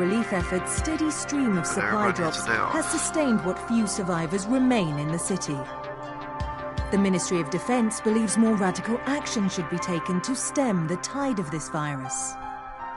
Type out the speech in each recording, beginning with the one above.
relief efforts' steady stream of supply drops has sustained what few survivors remain in the city. The Ministry of Defense believes more radical action should be taken to stem the tide of this virus.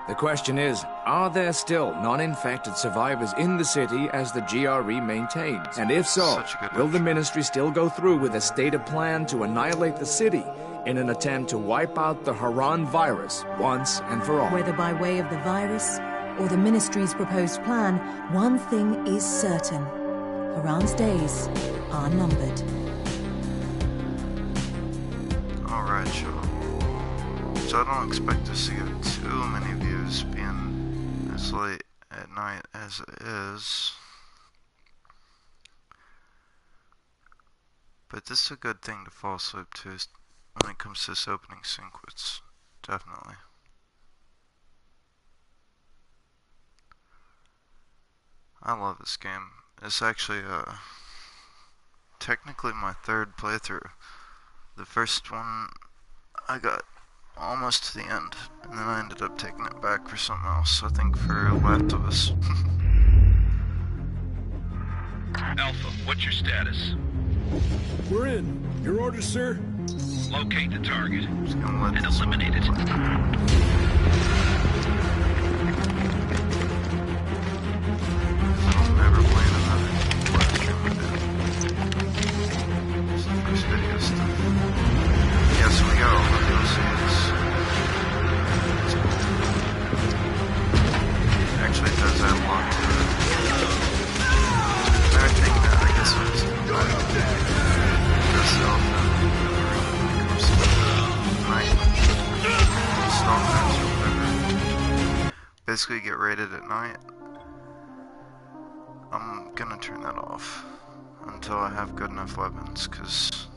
The question is, are there still non-infected survivors in the city as the GRE maintains? And if so, will the Ministry still go through with a stated plan to annihilate the city in an attempt to wipe out the Haran virus once and for all? Whether by way of the virus or the Ministry's proposed plan, one thing is certain. Haran's days are numbered. Alright, y'all. So I don't expect to see too many views being as late at night as it is. But this is a good thing to fall asleep to when it comes to this opening sequence. Definitely. I love this game. It's actually technically my third playthrough. The first one, I got almost to the end, and then I ended up taking it back for something else, I think for Last of Us. Alpha, what's your status? We're in. Your orders, sir? Locate the target and eliminate it. I'll never play another live stream with it. This is the first video stuff. Yeah, so we got all the DLCs. Actually, it does add a lot to it. Another thing that I guess I just dress it off when it comes to night stop times or whatever. Basically, get raided at night. I'm gonna turn that off until I have good enough weapons, because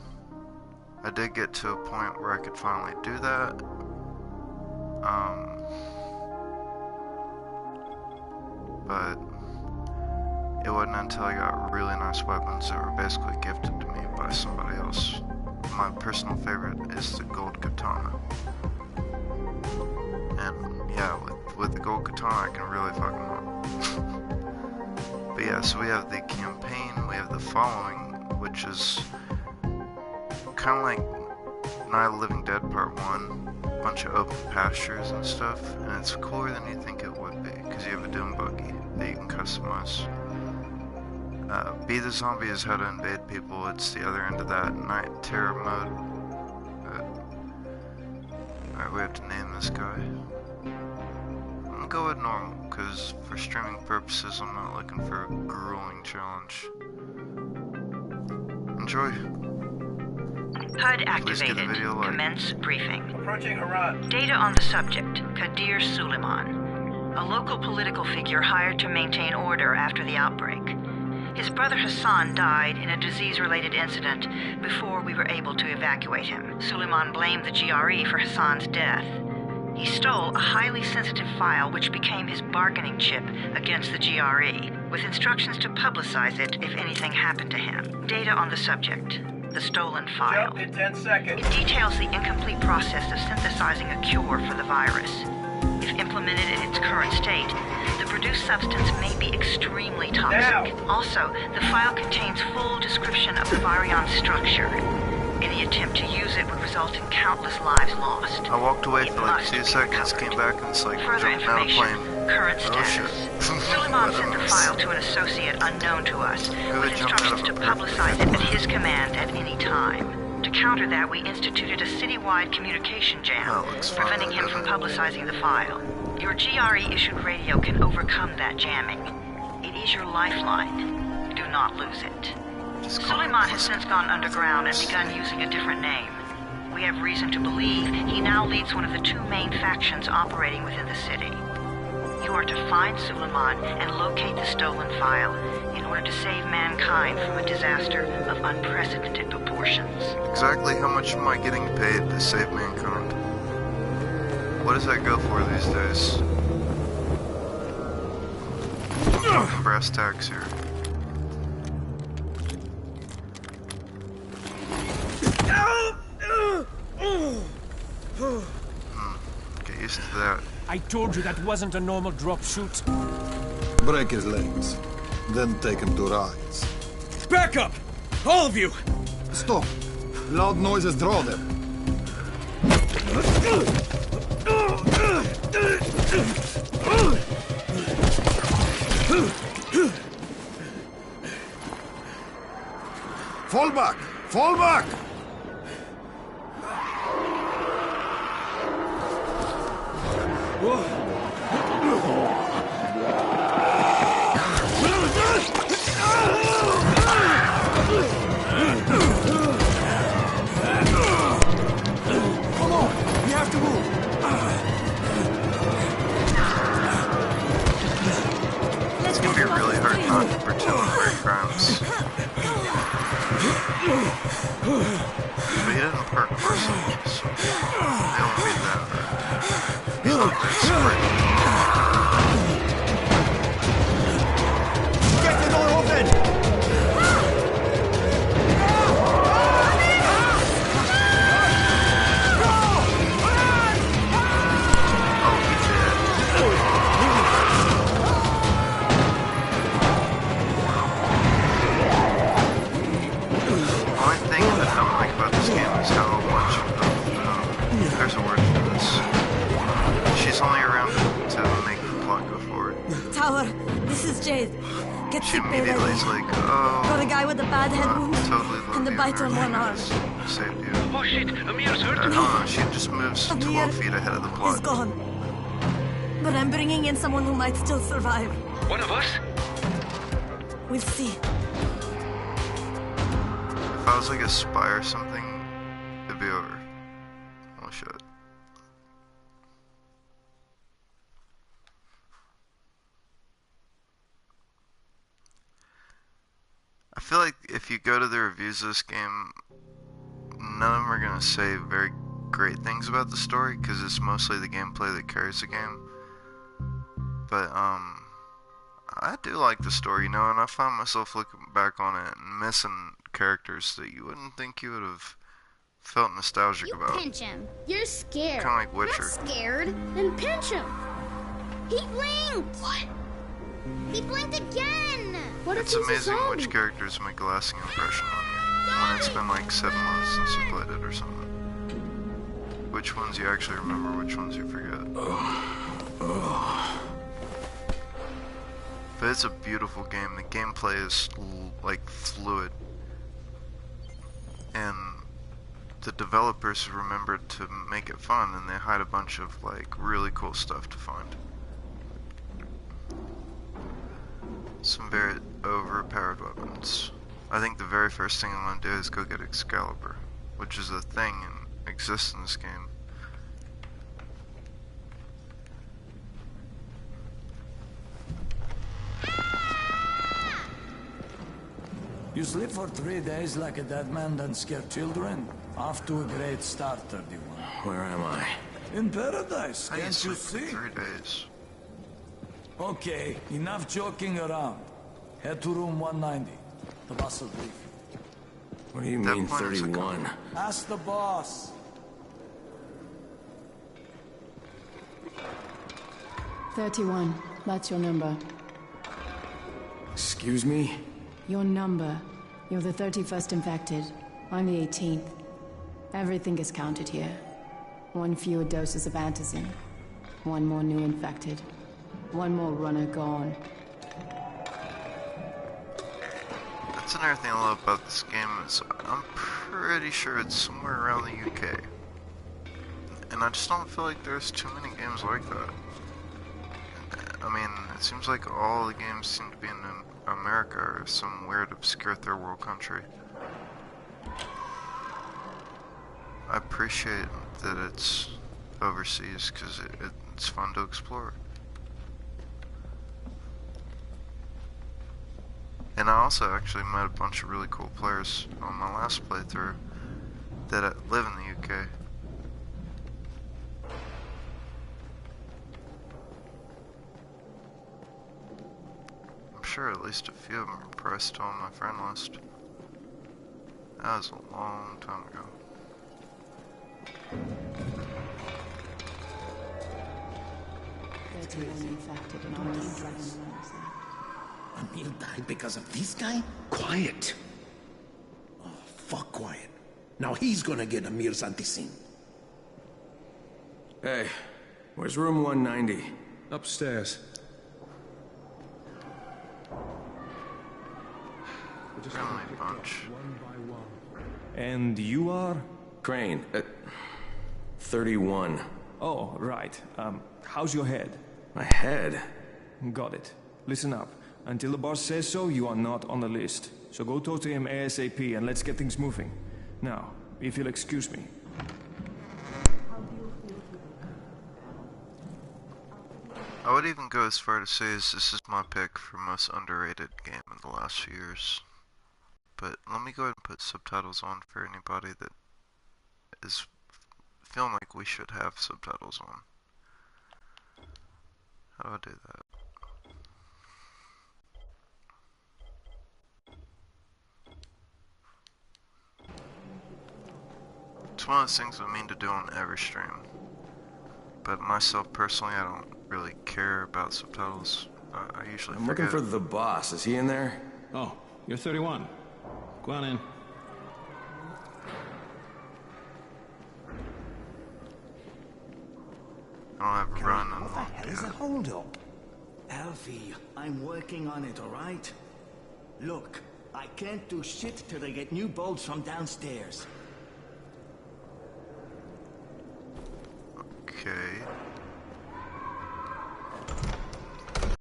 I did get to a point where I could finally do that. But it wasn't until I got really nice weapons that were basically gifted to me by somebody else. My personal favorite is the gold katana. And yeah, with the gold katana I can really fuck them up. But yeah, so we have the campaign, we have the following, which is kind of like Night of the Living Dead Part 1, a bunch of open pastures and stuff, and it's cooler than you think it would be, because you have a doom buggy that you can customize. Be the Zombie is how to invade people, it's the other end of that, Night Terror mode. Alright, we have to name this guy. I'm gonna go with normal, because for streaming purposes I'm not looking for a grueling challenge. Enjoy. HUD activated. Commence briefing. Approaching Haran. Data on the subject, Kadir Suleiman, a local political figure hired to maintain order after the outbreak. His brother Hassan died in a disease-related incident before we were able to evacuate him. Suleiman blamed the GRE for Hassan's death. He stole a highly sensitive file which became his bargaining chip against the GRE, with instructions to publicize it if anything happened to him. Data on the subject, the stolen file. Jump in 10 seconds. It details the incomplete process of synthesizing a cure for the virus. If implemented in its current state, the produced substance may be extremely toxic. Now. Also, the file contains full description of the virion's structure. Any attempt to use it would result in countless lives lost. I walked away It for like must 2 be seconds, recovered. came back, and it's like Further jumping out of information, plane. current Oh status. shit. Suleiman sent the file to an associate unknown to us, with jumped out instructions of to a plane? publicize it at his command at any time. To counter that, we instituted a citywide communication jam, Oh, looks fun, preventing him from doesn't it? publicizing the file. Your GRE-issued radio can overcome that jamming. It is your lifeline. Do not lose it. Just call me Suleiman has Blizzard. since gone underground and begun using a different name. We have reason to believe he now leads one of the 2 main factions operating within the city. You are to find Suleiman and locate the stolen file in order to save mankind from a disaster of unprecedented proportions. Exactly how much am I getting paid to save mankind? What does that go for these days? I'm talking brass tacks here. Get used to that. I told you that wasn't a normal drop shoot. Break his legs. Then take him to rides. Back up! All of you! Stop! Loud noises draw them. Fall back! Fall back! Come on! We have to move! It's gonna be really hard not to pretend we're crimes. But he didn't park ourselves, so they won't be that hard. He's not very smart. Get the door open! There's a word for this. She's only around to make the plot go forward. Tower, this is Jade. Get She sick bay immediately ready. is like, oh, Got a guy with a bad head wound totally and the bite on one arm. Saved you. Oh shit, Amir's hurt. No, she just moves 12 Amir feet ahead of the He's plot. gone. But I'm bringing in someone who might still survive. One of us? We'll see. If I was like a spy or something, it'd be over. Oh shit. I feel like if you go to the reviews of this game, none of them are gonna say very great things about the story, because it's mostly the gameplay that carries the game. But, I do like the story, you know, and I found myself looking back on it and missing characters that you wouldn't think you would have felt nostalgic about. Pinch him. You're scared. Kinda like Witcher. Not scared. Then pinch him. He blinked. What? He blinked again. What It's if he's amazing a zombie? which characters make a lasting impression on you when it's been like 7 months since you played it or something. Which ones you actually remember, which ones you forget. But it's a beautiful game. The gameplay is like fluid, and the developers remembered to make it fun, and they hide a bunch of like really cool stuff to find. Some very overpowered weapons. I think the very first thing I'm gonna do is go get Excalibur, which is a thing and exists in this game. You sleep for 3 days like a dead man, then scare children? Off to a great start, 31. Where am I? In paradise, How do you can't you sleep see? for 3 days? Okay, enough joking around. Head to room 190. The boss will brief you. What do you That mean, plan is a 31? Ask the boss. 31. That's your number. Excuse me? Your number. You're the 31st infected. I'm the 18th. Everything is counted here. 1 fewer doses of antizin. 1 more new infected. 1 more runner gone. That's another thing I love about this game is I'm pretty sure it's somewhere around the UK. And I just don't feel like there's too many games like that. I mean, it seems like all the games seem to be in America or some weird obscure third world country. I appreciate that it's overseas because it's fun to explore. And I also actually met a bunch of really cool players on my last playthrough that live in the UK. I'm sure at least a few of them are probably still on my friend list. That was a long time ago. Infected and all these He'll die because of this guy? Quiet. Oh, fuck quiet. Now he's gonna get Amir Santisin. Hey, where's room 190? Upstairs. Family bunch. And you are? Crane, 31. Oh, right. How's your head? My head? Got it. Listen up. Until the boss says so, you are not on the list. So go talk to him ASAP and let's get things moving. Now, if you'll excuse me. I would even go as far to say this is my pick for most underrated game in the last few years. But let me go ahead and put subtitles on for anybody that is feeling like we should have subtitles on. How do I do that? It's one of those things I mean to do on every stream. But myself personally, I don't really care about subtitles. I usually I'm forget. looking for the boss. Is he in there? Oh, you're 31. Go on in. I don't have a run. What the hell is a hold-up? Alfie, I'm working on it, alright? Look, I can't do shit till I get new bolts from downstairs. Okay.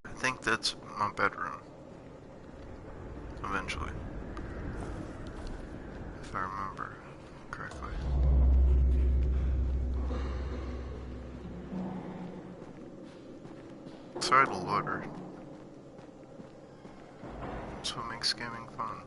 I think that's my bedroom. Eventually. If I remember correctly. Sorry to loiter. That's what makes gaming fun.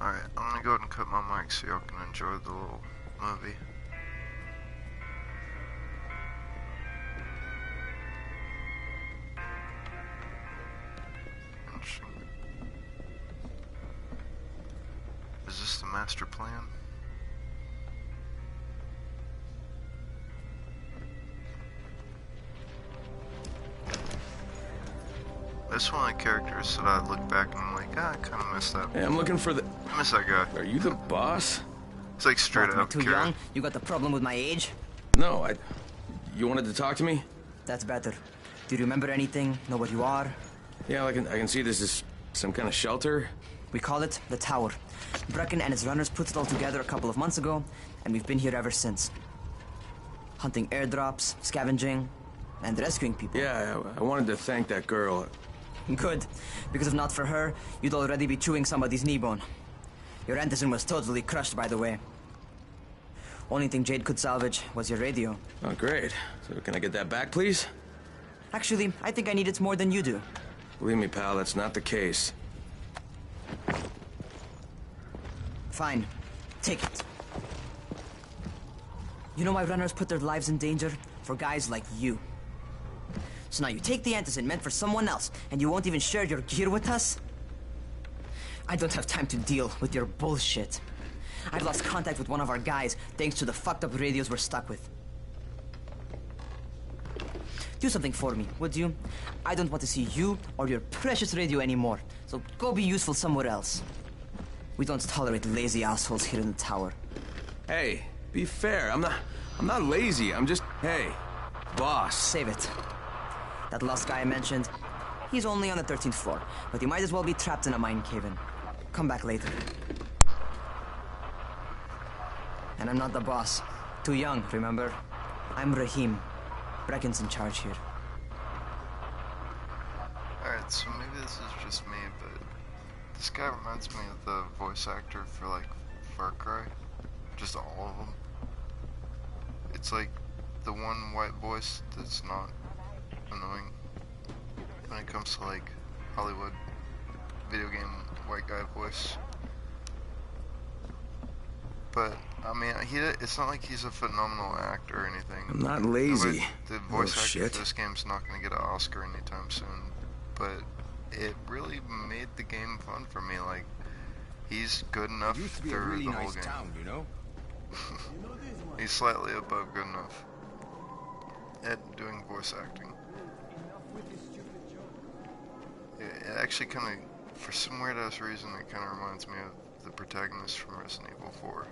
Alright, I'm gonna go ahead and cut my mic so y'all can enjoy the little movie. Interesting. Is this the master plan? That's one of the characters that I look back and I'm like, I kind of miss that. Hey, I'm looking for the... I miss that guy. Are you the boss? It's like straight What, am I up. too young? You got the problem with my age? No, You wanted to talk to me? That's better. Do you remember anything? Know what you are? Yeah, I can see this is some kind of shelter. We call it the Tower. Brecken and his runners put it all together a couple of months ago, and we've been here ever since. Hunting airdrops, scavenging, and rescuing people. Yeah, I wanted to thank that girl. Good, because if not for her, you'd already be chewing somebody's knee bone. Your Antizin was totally crushed, by the way. Only thing Jade could salvage was your radio. Oh, great. So can I get that back, please? Actually, I think I need it more than you do. Believe me, pal, that's not the case. Fine. Take it. You know why runners put their lives in danger? For guys like you. So now you take the Antizin meant for someone else, and you won't even share your gear with us? I don't have time to deal with your bullshit. I've lost contact with one of our guys thanks to the fucked up radios we're stuck with. Do something for me, would you? I don't want to see you or your precious radio anymore, so go be useful somewhere else. We don't tolerate lazy assholes here in the tower. Hey, be fair. I'm not lazy. I'm just... Hey, boss. Save it. That last guy I mentioned, he's only on the 13th floor, but he might as well be trapped in a mine cave-in. Come back later. And I'm not the boss. Too young, remember? I'm Rahim. Brecken's in charge here. Alright, so maybe this is just me, but this guy reminds me of the voice actor for, like, Far Cry. Just all of them. It's like the one white voice that's not annoying when it comes to, like, Hollywood video game white guy voice. But I mean, it's not like he's a phenomenal actor or anything. I'm not lazy. The voice actor for this game's not going to get an Oscar anytime soon. But it really made the game fun for me. Like, he's good enough through the whole game. Town, you know? He's slightly above good enough at doing voice acting. It actually kind of, for some weird ass reason, it kind of reminds me of the protagonist from Resident Evil 4.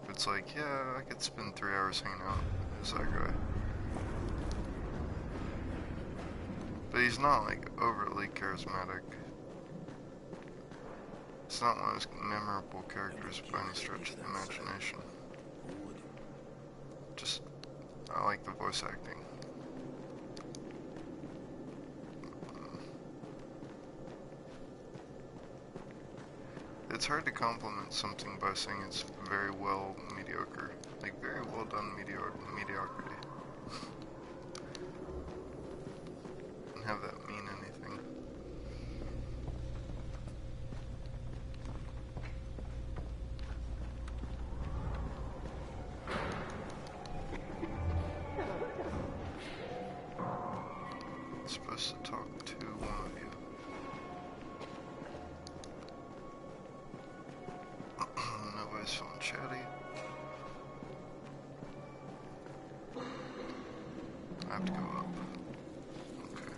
It's like, yeah, I could spend 3 hours hanging out as that guy. But he's not, like, overtly charismatic. It's not one of those memorable characters by any stretch of the imagination. Just, I like the voice acting. It's hard to compliment something by saying it's very well mediocre. Like, very well done mediocrity. And have that mean anything. I'm supposed to talk to one of you. Nobody's feeling chatty. I have to go up. Okay.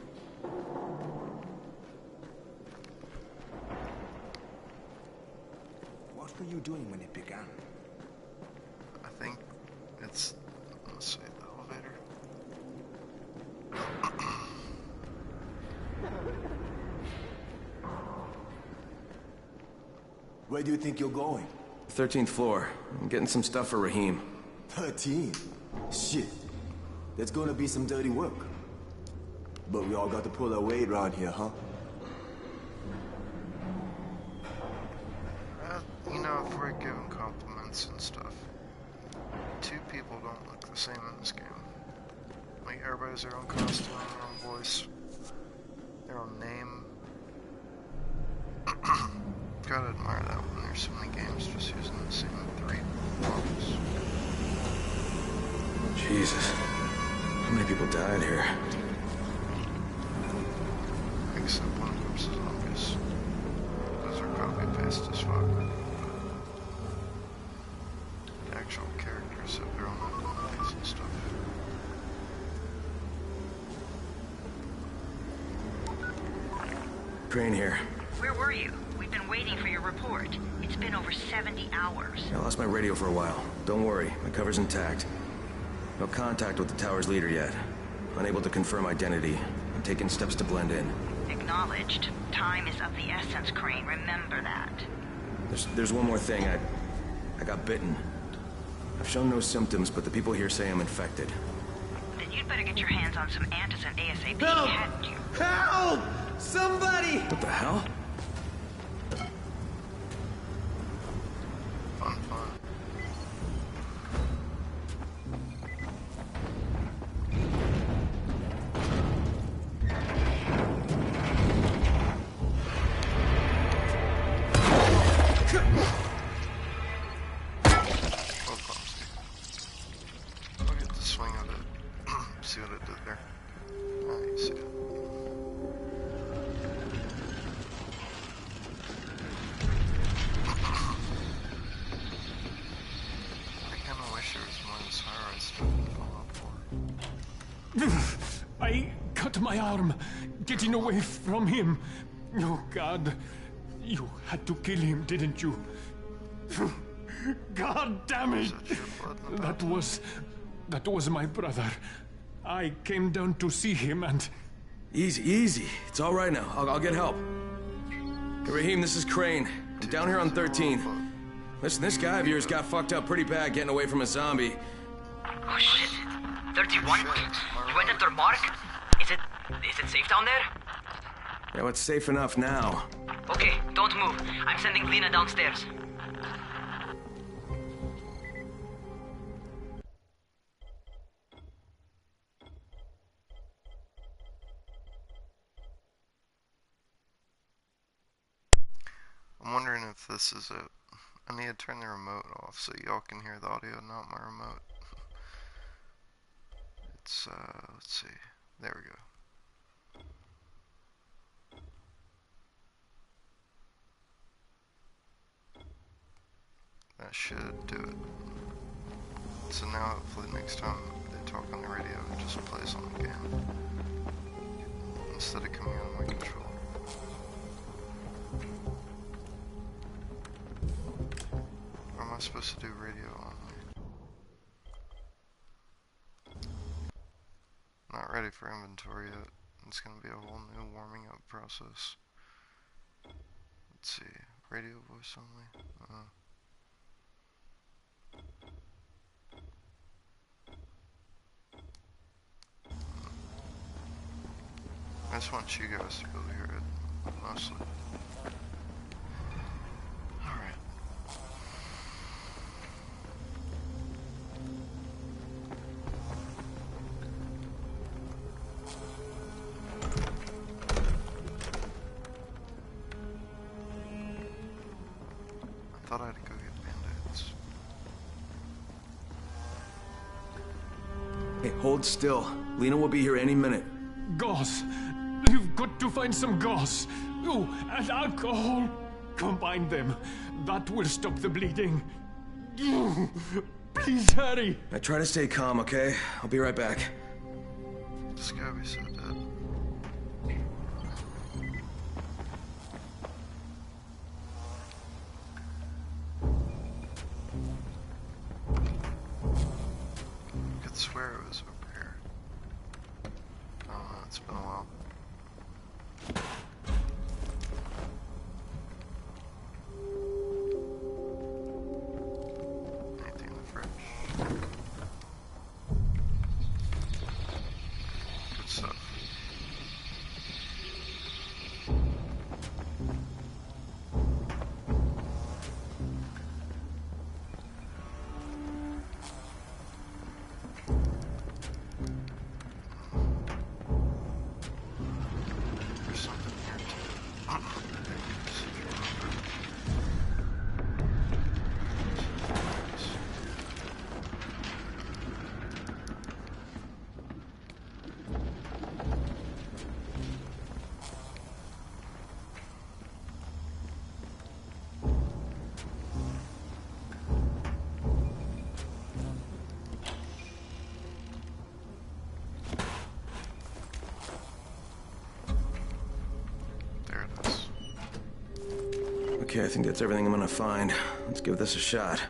What were you doing when it began? I think it's, let's see, the elevator. Where do you think you're going? 13th floor. I'm getting some stuff for Raheem. 13? Shit. There's gonna be some dirty work. But we all got to pull our weight around here, huh? You know, if we're giving compliments and stuff, 2 people don't look the same in this game. Like, everybody has their own costume, their own voice, their own name. Gotta admire that when there's so many games just using the same 3 models. Jesus. How many people died here? Except one of them's zombies. Those are copy-paste as fuck. The actual characters have their own identities and stuff. Crane here. Where were you? We've been waiting for your report. It's been over 70 hours. I lost my radio for a while. Don't worry, my cover's intact. No contact with the tower's leader yet. Unable to confirm identity. I'm taking steps to blend in. Acknowledged. Time is of the essence, Crane. Remember that. There's one more thing. I got bitten. I've shown no symptoms, but the people here say I'm infected. Then you'd better get your hands on some antizin ASAP, Help! hadn't you? Help! Somebody! What the hell? Fun. I'll get the swing of it. See what it did there. Ah, you see it. I kinda wish there was more of this high-rise stuff in Fallout 4. I cut my arm, getting away from him. Oh, God. You had to kill him, didn't you? God damn it! That was my brother. I came down to see him and... Easy. It's all right now. I'll get help. Hey, Raheem, this is Crane. I'm down here on 13th. Listen, this guy of yours got fucked up pretty bad getting away from a zombie. Oh, shit. 31? You went after Mark? Is it safe down there? Yeah, it's safe enough now. Okay, don't move. I'm sending Lena downstairs. I'm wondering if this is it. I need to turn the remote off so y'all can hear the audio, not my remote. It's, let's see. There we go. should do it. So now hopefully next time they talk on the radio, it just plays on the game. Instead of coming on my controller. Or am I supposed to do radio only? Not ready for inventory yet. It's gonna be a whole new warming up process. Let's see, radio voice only. I just want you guys to be able to hear it, mostly. Alright. I thought I had to go get band-aids. Hey, hold still. Lena will be here any minute. Gauze! You've got to find some gauze. Oh, and alcohol. Combine them. That will stop the bleeding. Please hurry. I try to stay calm, okay? I'll be right back. This guy be so dead. I could swear it was over here. I don't know, it's been a while. Anything in the fridge? Good stuff. There's something here too. See if you remember. There it is. Okay, I think that's everything I'm gonna find. Let's give this a shot.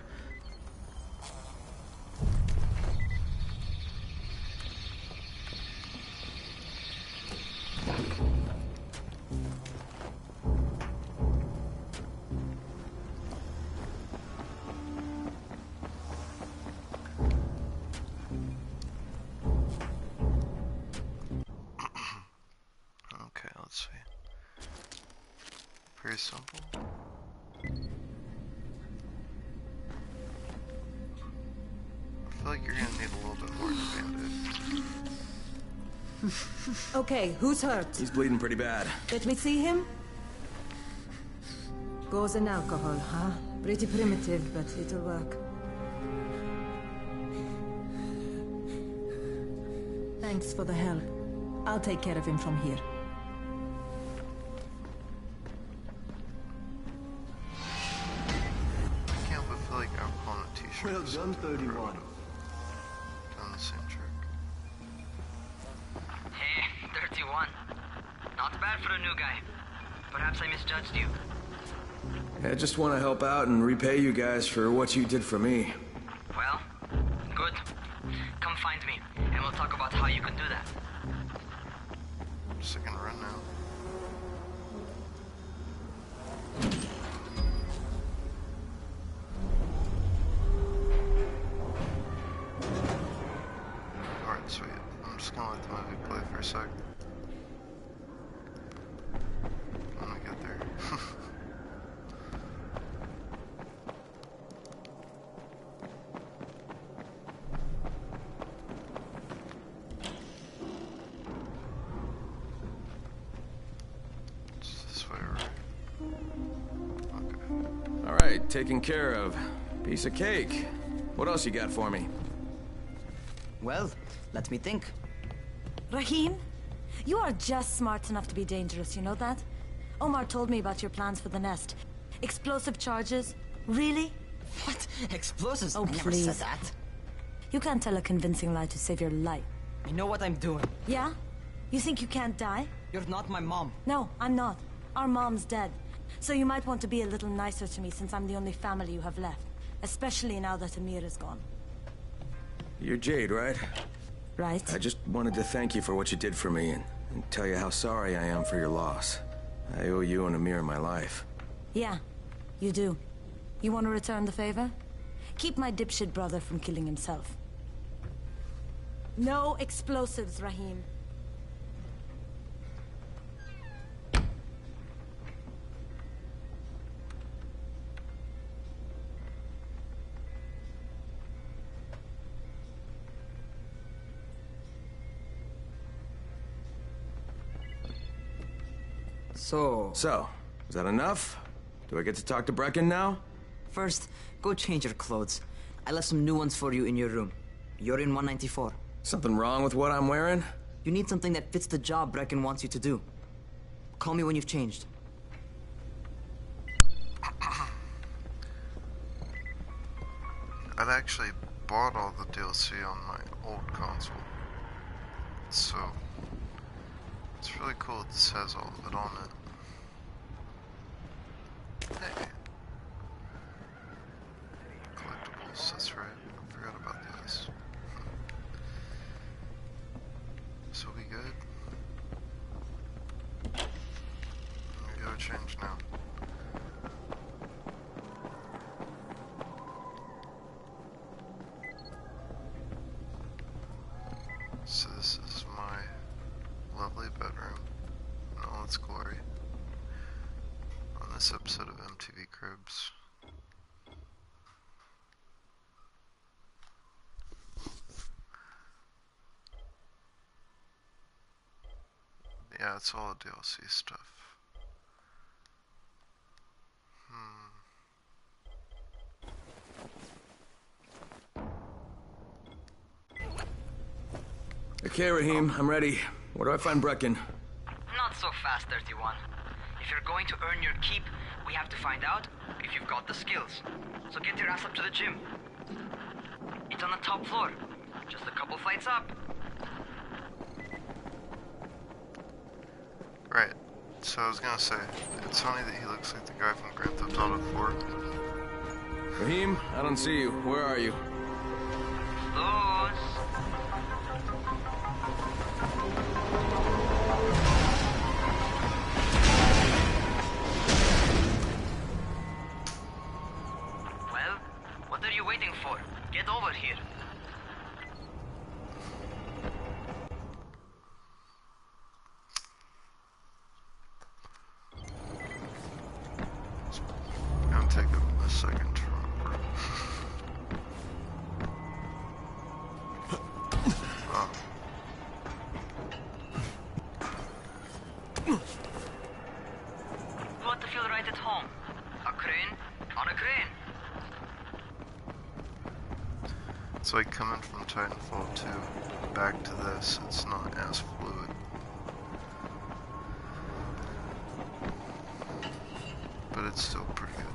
Okay, let's see. Very simple. I feel like you're gonna need a little bit more than Band-Aid. Okay, who's hurt? He's bleeding pretty bad. Let me see him. Gauze and alcohol, huh? Pretty primitive, but it'll work. Thanks for the help. I'll take care of him from here. I can't but feel like alcohol on a t-shirt. Well done, 31. Done the same trick. Hey, 31. Not bad for a new guy. Perhaps I misjudged you. I just want to help out and repay you guys for what you did for me. Well, good. Come find me, and we'll talk about how you can do that. Just gonna run now. Alright, sweet. I'm just gonna let the movie play for a sec. When we get there. It's this way, right? Okay. All right, taken care of. Piece of cake. What else you got for me? Well, let me think. Rahim, you are just smart enough to be dangerous, you know that? Omar told me about your plans for the nest. Explosive charges? Really? What? Explosives? Oh, I never please. said that. You can't tell a convincing lie to save your life. I know what I'm doing. Yeah? You think you can't die? You're not my mom. No, I'm not. Our mom's dead. So you might want to be a little nicer to me since I'm the only family you have left. Especially now that Amir is gone. You're Jade, right? Right. I just wanted to thank you for what you did for me and tell you how sorry I am for your loss. I owe you and Amir my life. Yeah, you do. You want to return the favor? Keep my dipshit brother from killing himself. No explosives, Rahim. So, is that enough? Do I get to talk to Brecken now? First, go change your clothes. I left some new ones for you in your room. You're in 194. Something wrong with what I'm wearing? You need something that fits the job Brecken wants you to do. Call me when you've changed. I'd actually bought all the DLC on my old console. So, it's really cool that this has all of it on it. Hey. Collectibles, that's right. I forgot about this. So we good? We gotta change now. So this is my lovely bedroom in all its glory on this episode of MTV Cribs. Yeah, it's all DLC stuff. Okay, Rahim, I'm ready. Where do I find Brecken? Not so fast, 31. If you're going to earn your keep, we have to find out if you've got the skills. So get your ass up to the gym. It's on the top floor. Just a couple flights up. Right. So I was gonna say, it's funny that he looks like the guy from Grand Theft Auto 4. Rahim, I don't see you. Where are you? Those. Well, what are you waiting for? Get over here. Gonna take a second to remember. Oh. You want to feel right at home. A crane on a crane. It's like coming from Titanfall 2 back to this, it's not as fluid. But it's still pretty good.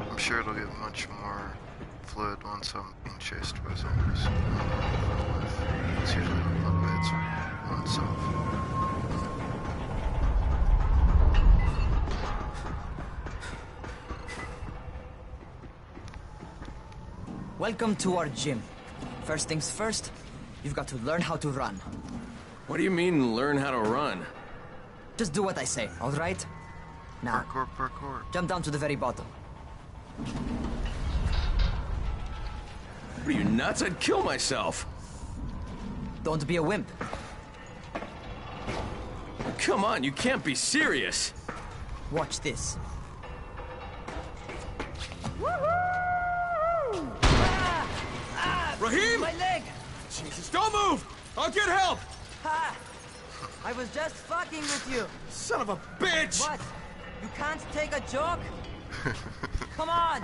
I'm sure it'll get much more fluid once I'm being chased by zombies. It's usually what motivates oneself. Welcome to our gym. First things first, you've got to learn how to run. What do you mean, learn how to run? Just do what I say, all right? Now, Parkour. jump down to the very bottom. What are you, nuts? I'd kill myself. Don't be a wimp. Come on, you can't be serious. Watch this. Rahim! My leg! Jesus, don't move! I'll get help! Ha! I was just fucking with you. Son of a bitch! What? You can't take a joke? Come on!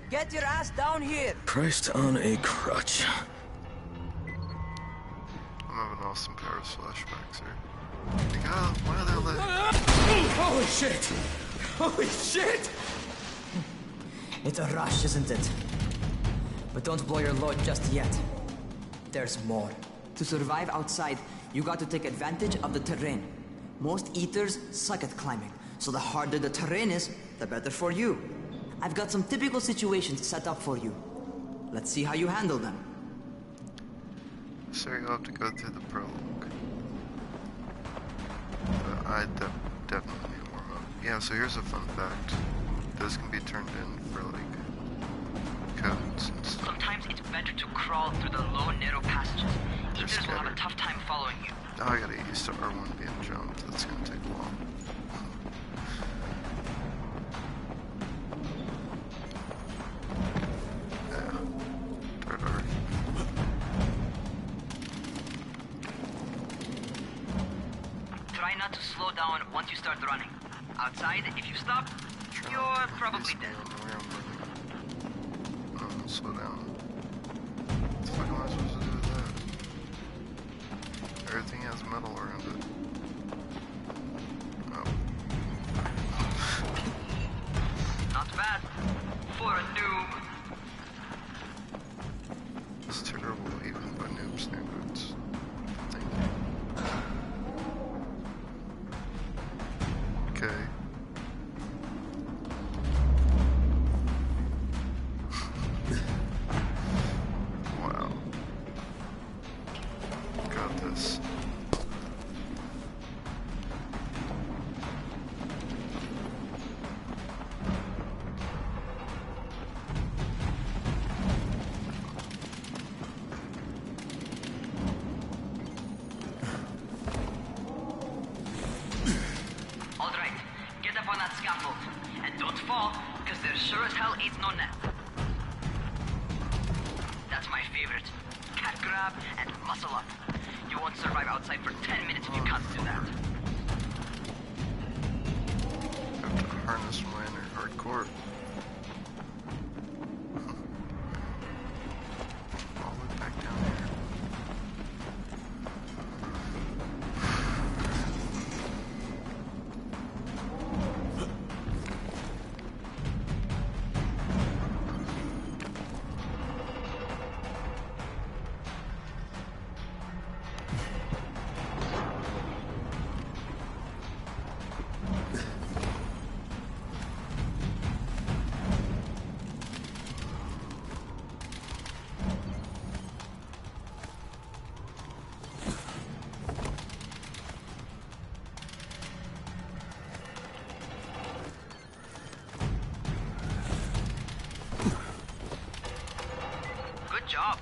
Get your ass down here! Christ on a crutch. I'm having Austin Powers flashbacks here. Like, oh, why the hell Holy shit! Holy shit! It's a rush, isn't it? But don't blow your load just yet. There's more. To survive outside, you got to take advantage of the terrain. Most eaters suck at climbing, so the harder the terrain is, the better for you. I've got some typical situations set up for you. Let's see how you handle them. So you'll have to go through the prologue. But I definitely need warm up. Yeah, so here's a fun fact. This can be turned in for like codes and stuff. Sometimes it's better to crawl through the low, narrow passages. Eaters will have a tough time following you. Oh, I gotta get used to R1 being jumped. That's gonna take a while. Try not to slow down once you start running. Outside, if you stop, you're probably dead. Slow down. What the fuck am I supposed to do with that? Everything has metal around it. Oh. Not bad. For a noob. It's terrible even by noob standards. Thank you. Okay. Wow. Got this. All right, get up on that scaffold. And don't fall, because there sure as hell ain't no net. That's my favorite. Cat grab and muscle up. You won't survive outside for 10 minutes if you can't do that. I have to harness my inner hardcore. All the way back down here. Good job.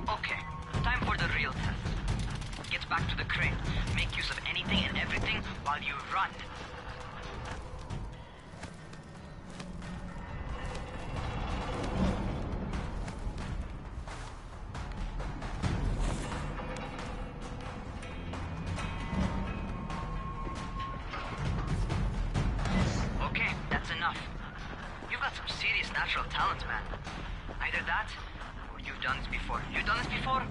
Okay, time for the real test. Get back to the crate. Make use of anything and everything while you run. Okay, that's enough. You've got some serious natural talent, man. Either that, or you've done this before. You done this before?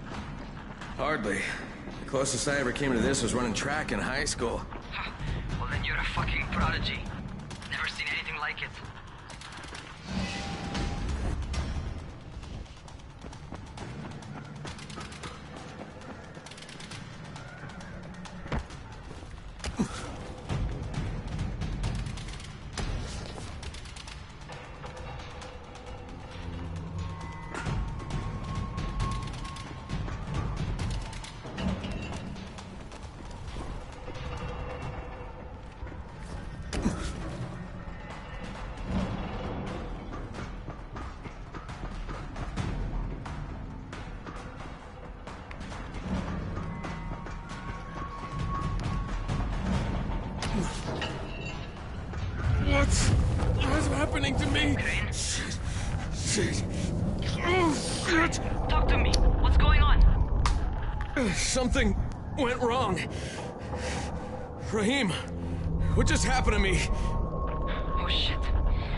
Hardly. The closest I ever came to this was running track in high school. Well, then you're a fucking prodigy. Never seen anything like it. What's happening to me? Crane? Shit. Oh, shit. Talk to me. What's going on? Something went wrong. Rahim, what just happened to me? Oh shit.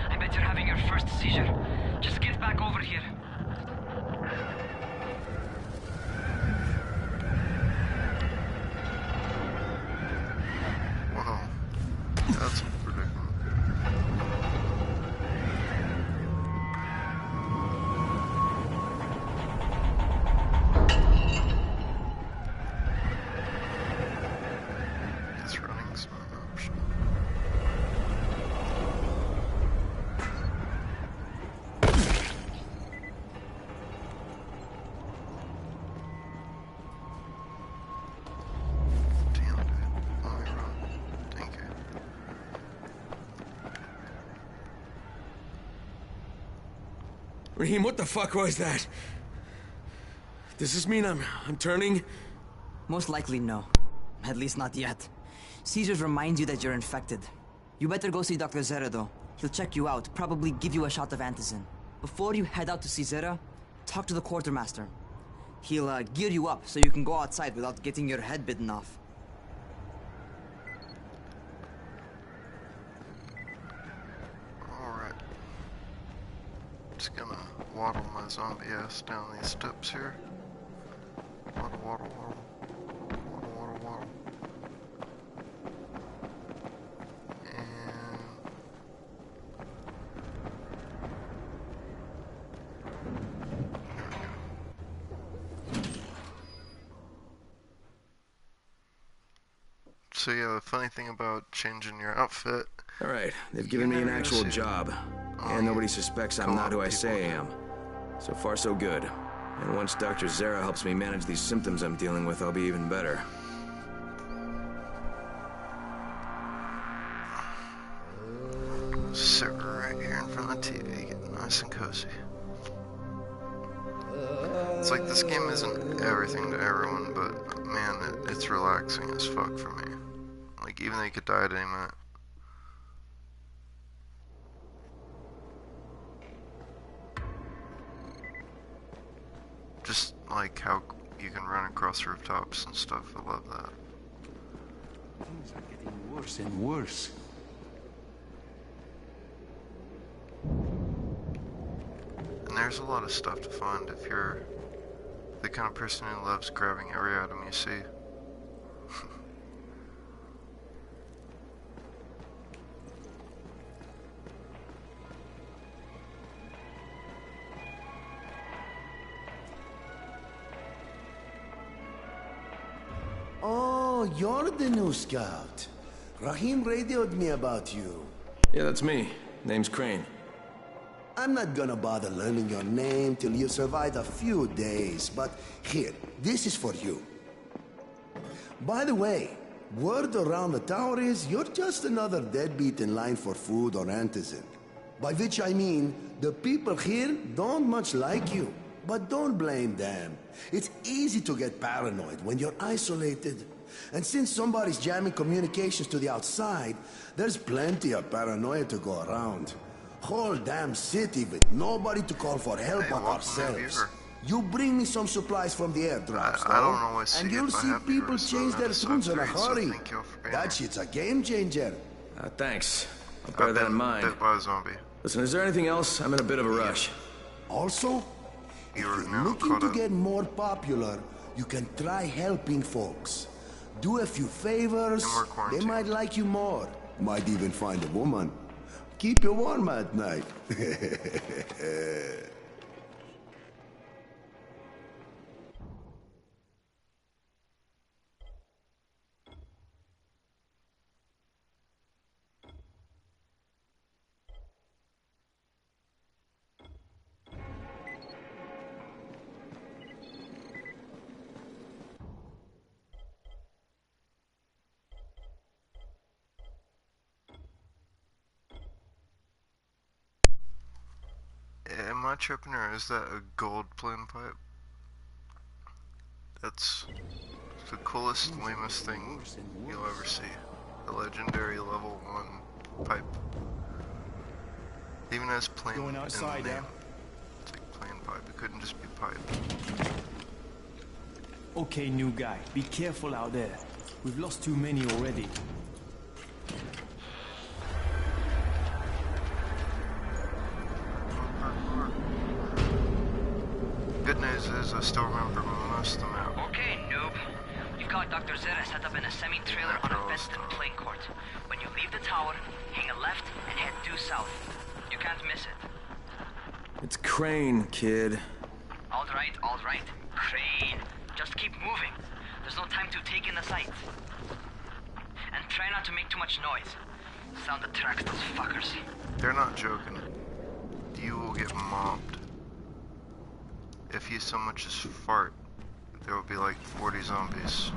I bet you're having your first seizure. Just get back over here. That's predicament. Is running's an option? Raheem, what the fuck was that? Does this mean I'm turning? Most likely no. At least not yet. Caesars reminds you that you're infected. You better go see Dr. Zera though. He'll check you out, probably give you a shot of antizin. Before you head out to see Zera, talk to the quartermaster. He'll gear you up so you can go outside without getting your head bitten off. Alright. Just gonna waddle my zombie ass down these steps here. Waddle, waddle, waddle. Waddle, waddle, waddle. And... So yeah, the funny thing about changing your outfit... Alright, they've given me an actual job. And nobody suspects I'm not who I say I am. So far, so good. And once Dr. Zera helps me manage these symptoms I'm dealing with, I'll be even better. Sit right here in front of the TV, getting nice and cozy. It's like this game isn't everything to everyone, but man, it's relaxing as fuck for me. Like, even though you could die at any minute. Just like how you can run across rooftops and stuff, I love that. Things are getting worse and worse. And there's a lot of stuff to find if you're the kind of person who loves grabbing every item you see. Oh, you're the new scout. Raheem radioed me about you. Yeah, that's me. Name's Crane. I'm not gonna bother learning your name till you survive a few days, but here, this is for you. By the way, word around the tower is you're just another deadbeat in line for food or antizin. By which I mean, the people here don't much like you. But don't blame them. It's easy to get paranoid when you're isolated. And since somebody's jamming communications to the outside, there's plenty of paranoia to go around. Whole damn city with nobody to call for help but ourselves. You bring me some supplies from the airdrops, I don't always see and it, you'll but see happy people to change their tunes in a hurry. So That shit's a game changer. Thanks. I'll bear that in mind. Bit by a zombie. Listen, is there anything else? I'm in a bit of a rush. Also, if you're looking to get more popular, you can try helping folks. Do a few favors, they might like you more. Might even find a woman. Keep you warm at night. Am I tripping, or is that a gold plain pipe? That's the coolest, lamest thing you'll ever see. The legendary level 1 pipe. Even as plain Going outside, in the name. It's like plain pipe. It couldn't just be pipe. Okay, new guy, be careful out there. We've lost too many already. Good news is I still remember most of the map. Okay, noob. You've got Dr. Zera set up in a semi-trailer on a fenced-in playing court. When you leave the tower, hang a left and head due south. You can't miss it. It's Crane, kid. All right. Crane. Just keep moving. There's no time to take in the sights. And try not to make too much noise. Sound attracts those fuckers. They're not joking. You will get mobbed. If you so much as fart, there will be like 40 zombies.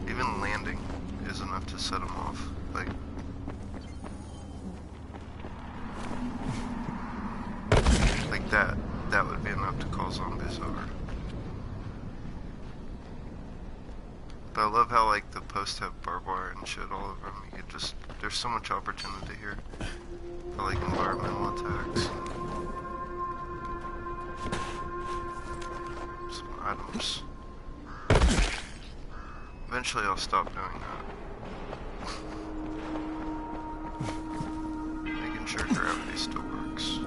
Even landing is enough to set them off. Like that would be enough to call zombies over. But I love how like the posts have barbed wire and shit all over them. You could just, there's so much opportunity here for like environmental attacks. Some items. Eventually I'll stop doing that. Making sure gravity still works.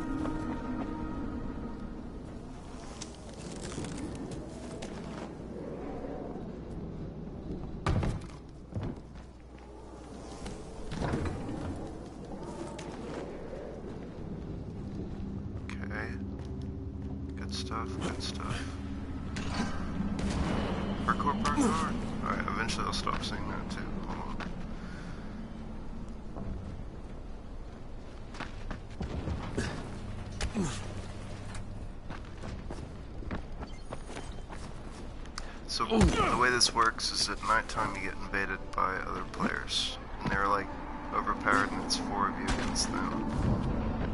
Good stuff. Parkour. Alright, eventually I'll stop saying that too. Hold on. So the way this works is at nighttime you get invaded by other players. And they're like overpowered and it's 4 of you against them.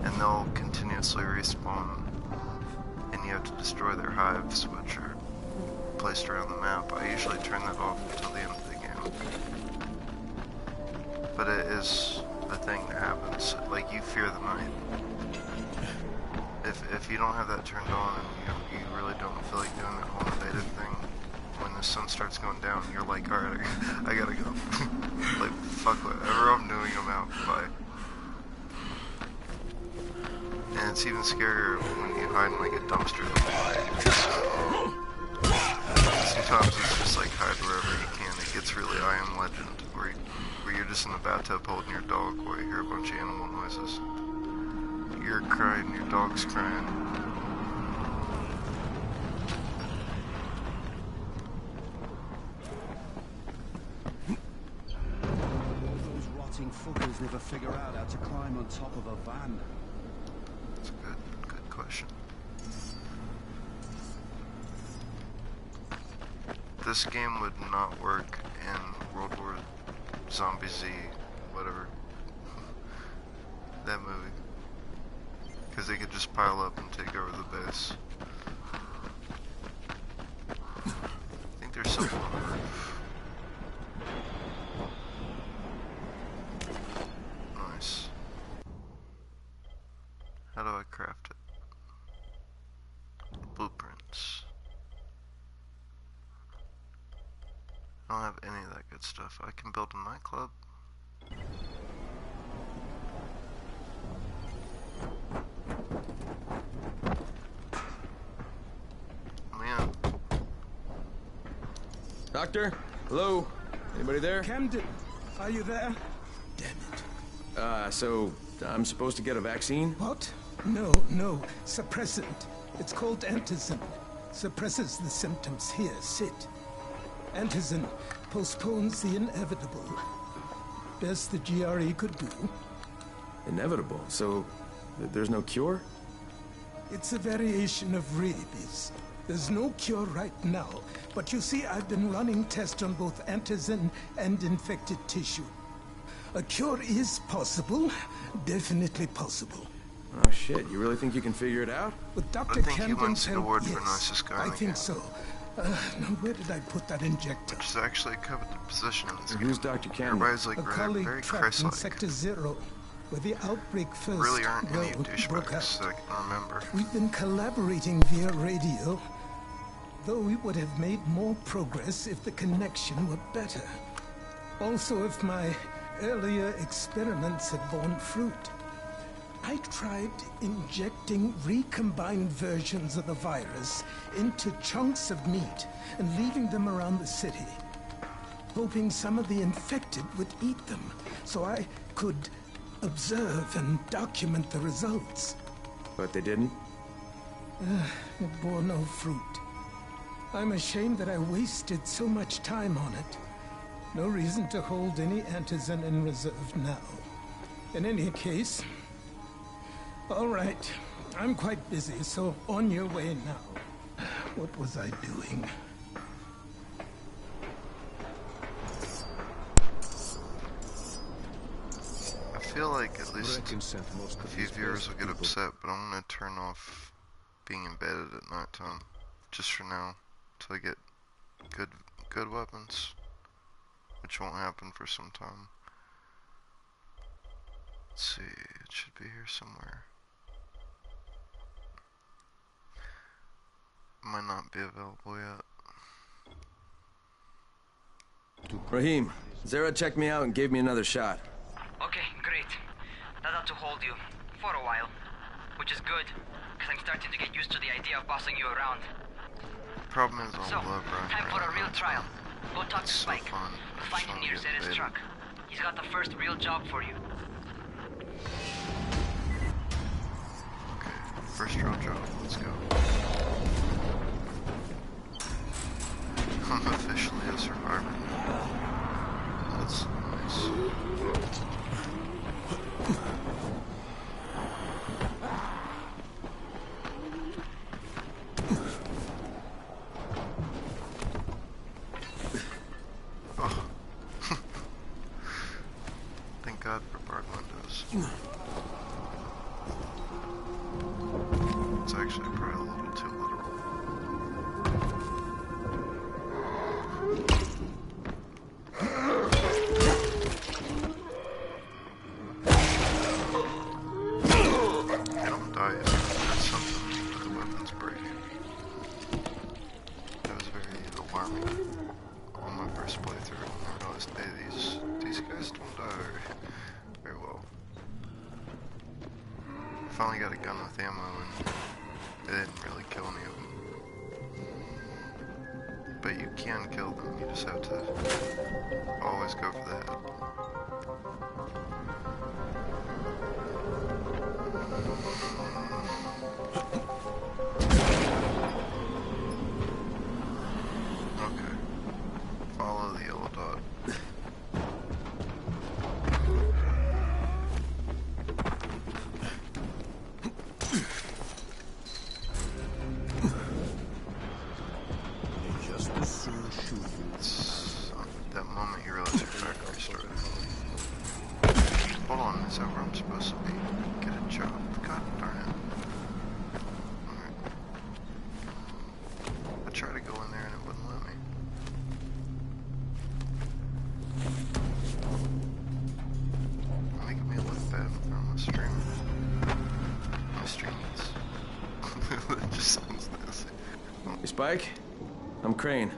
And they'll continuously respawn. And you have to destroy their hives, which are placed around the map. I usually turn that off until the end of the game. But it is the thing that happens. Like, you fear the night. If you don't have that turned on and you really don't feel like doing that whole invaded thing, when the sun starts going down, you're like, alright, I gotta go. Like, fuck whatever I'm doing, I'm out. Bye. And it's even scarier when you hide in like a dumpster. Sometimes it's just like hide wherever you can. It gets really I Am Legend, where you're just in the bathtub holding your dog while you hear a bunch of animal noises. You're crying, your dog's crying. Those rotting fuckers never figure out how to climb on top of a van. That's a good question. This game would not work in World War Zombie Z, whatever, that movie. Because they could just pile up and take over the base. I think there's something on the roof. Nice. How do I craft it? Blueprints. I don't have any of that good stuff. I can build a nightclub. Man. Doctor? Hello? Anybody there? Camden, are you there? So I'm supposed to get a vaccine? What? No. Suppressant. It's called antizin. Suppresses the symptoms. Here, sit. Antizin postpones the inevitable. Best the GRE could do. Inevitable? So there's no cure? It's a variation of rabies. There's no cure right now, but you see, I've been running tests on both antizin and infected tissue. A cure is possible, definitely possible. Oh shit, you really think you can figure it out? With Dr. I think he Camden's wins the help, award yes, for nicest guy in I the think game. so. Now where did I put that injector? Which is actually a coveted position in this game. Who's Dr. Camden? Everybody's like A colleague very trapped in Christ-like. Sector 0, where the outbreak first Really aren't any broke douchebags out. that I can remember. We've been collaborating via radio, though we would have made more progress if the connection were better. Also, if my earlier experiments had borne fruit. I tried injecting recombined versions of the virus into chunks of meat and leaving them around the city, hoping some of the infected would eat them so I could observe and document the results. But they didn't? It bore no fruit. I'm ashamed that I wasted so much time on it. No reason to hold any antizin in reserve now. In any case, all right, I'm quite busy, so on your way now. What was I doing? I feel like at least a few viewers will get upset, but I'm gonna turn off being embedded at nighttime, just for now, till I get good weapons, which won't happen for some time. Let's see, it should be here somewhere. Might not be available yet. Rahim, Zara checked me out and gave me another shot. Okay, great. That ought to hold you. For a while. Which is good, because I'm starting to get used to the idea of bossing you around. Problem is all So, love right time for a real trial. Go talk to Spike. So fun. We'll find him near Zera's truck. He's got the first real job for you. Okay, first real job. Let's go. I'm officially a survivor. That's nice. Oh. Thank God for barred windows. It's actually probably a little too literal. They don't die if there's something with the weapons breaking. That was very alarming on my first playthrough. I realized, hey, these guys don't die very well. Finally got a gun with ammo and it didn't really kill any of them. But you can kill them, you just have to always go for the head. Okay. Follow the yellow dot. That moment you realize your factory started. Hold on, is that where I'm supposed to be? Get a job. God darn it. Alright. I tried to go in there and it wouldn't let me. Making me look bad on my stream. My streams. That just sounds nasty. Hey, Spike? I'm Crane.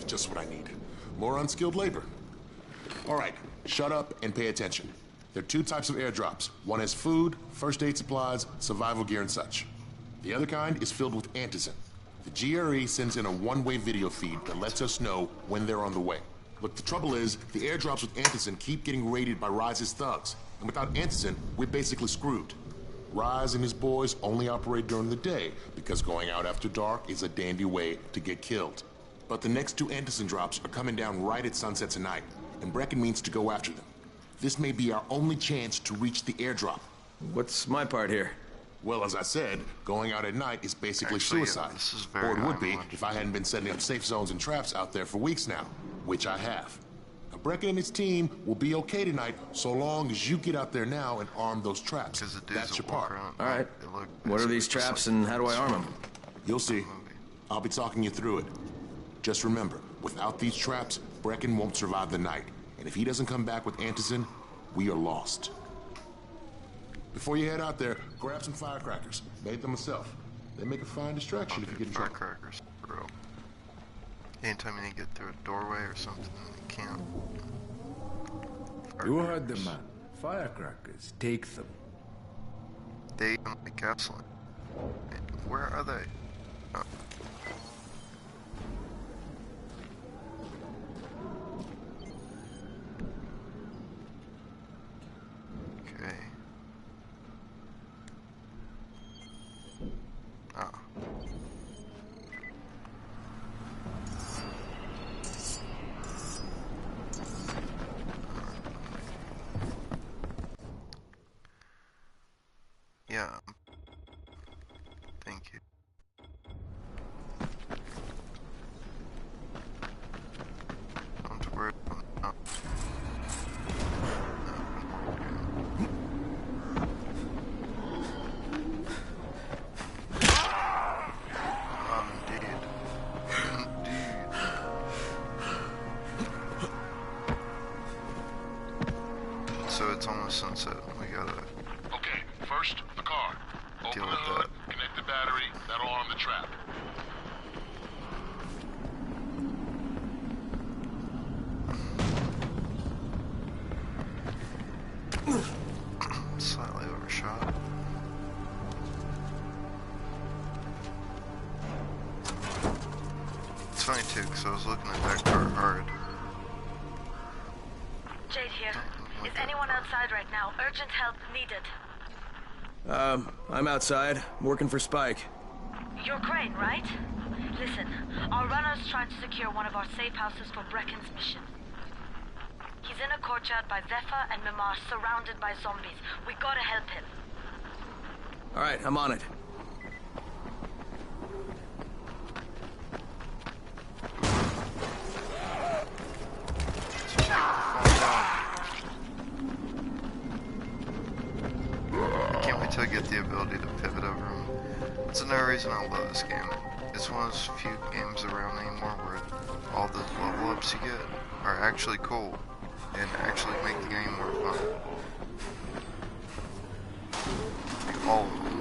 Just what I need. More unskilled labor. All right, shut up and pay attention. There are two types of airdrops. One has food, first aid supplies, survival gear, and such. The other kind is filled with antizin. The GRE sends in a one-way video feed that lets us know when they're on the way. Look, the trouble is, the airdrops with antizin keep getting raided by Rise's thugs. And without antizin, we're basically screwed. Rise and his boys only operate during the day because going out after dark is a dandy way to get killed. But the next two antizin drops are coming down right at sunset tonight, and Brecken means to go after them. This may be our only chance to reach the airdrop. What's my part here? Well, as I said, going out at night is basically suicide. This is very or it would be if I hadn't been setting up safe zones and traps out there for weeks now, which I have. Now, Brecken and his team will be okay tonight so long as you get out there now and arm those traps. That's your part. All right. What are these traps and how do I arm them? You'll see. I'll be talking you through it. Just remember, without these traps, Brecken won't survive the night. And if he doesn't come back with antizin, we are lost. Before you head out there, grab some firecrackers. Made them myself. They make a fine distraction if you get in trouble. Firecrackers, bro. Anytime you need to get through a doorway or something, you can't. You heard the man. Firecrackers. Take them. They even like gasoline. Where are they? Oh. Okay. Oh. Yeah. Thank you. Don't worry about that. Indeed. So it's almost sunset. We gotta. Okay, first, the car. Open the hood, connect the battery, that'll arm the trap. Slightly overshot. It's funny too, because I was looking at that car hard. Jade here. Is anyone outside right now? Urgent help needed. I'm outside, working for Spike. You're Crane, right? Listen, our runner's trying to secure one of our safe houses for Brecken's mission. He's in a courtyard by Vefa and Mimar, surrounded by zombies. We gotta help him. Alright, I'm on it. Can't wait till I get the ability to pivot over him. That's another reason I love this game. It's one of those few games around anymore where all the level ups you get are actually cool and actually make the game more fun. Like all of them.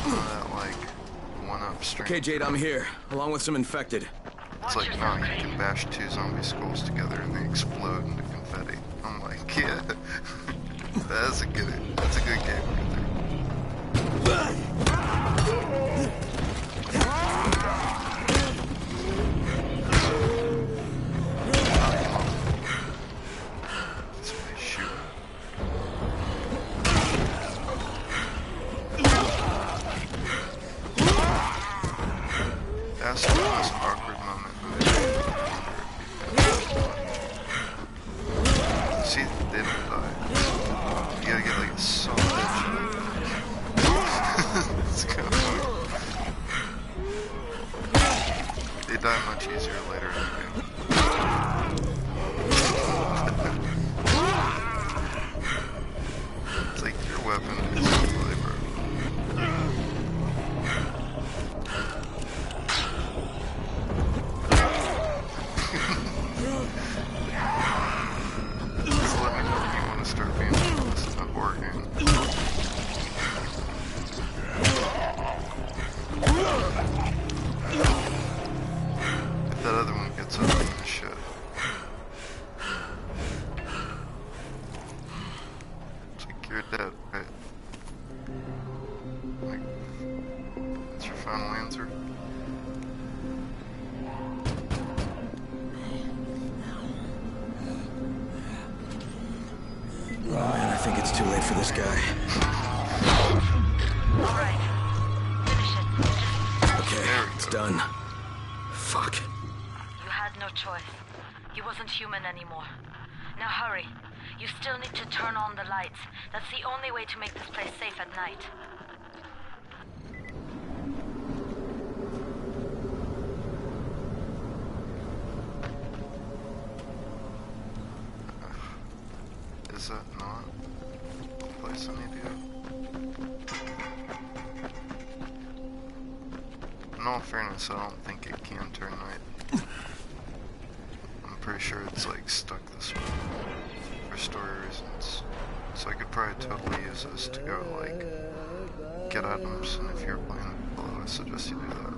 That like one-up string. Okay, Jade, I'm here, along with some infected. It's like, no, you can bash two zombie skulls together and they explode into confetti. I'm like, yeah. That's a good game right there. Somebody shoot. That's the most awkward moment. See, they don't die. You gotta get like a solid shot. Let's go. They die much easier later in the game. It's like your weapon is completely broken. Just let me know if you want to start being honest in a horror game. If that other one gets up in the shit. It's like you're dead, right? Like, that's your final answer? Oh man, I think it's too late for this guy. Alright. Finish it. Okay, it's done. Fuck. You had no choice. He wasn't human anymore. Now hurry. You still need to turn on the lights. That's the only way to make this place safe at night. Is that not the place I need to go? In all fairness, I don't think it can turn night. I'm pretty sure it's like stuck this way for story reasons. So I could probably totally use this to go like get items, and if you're playing below, I suggest you do that.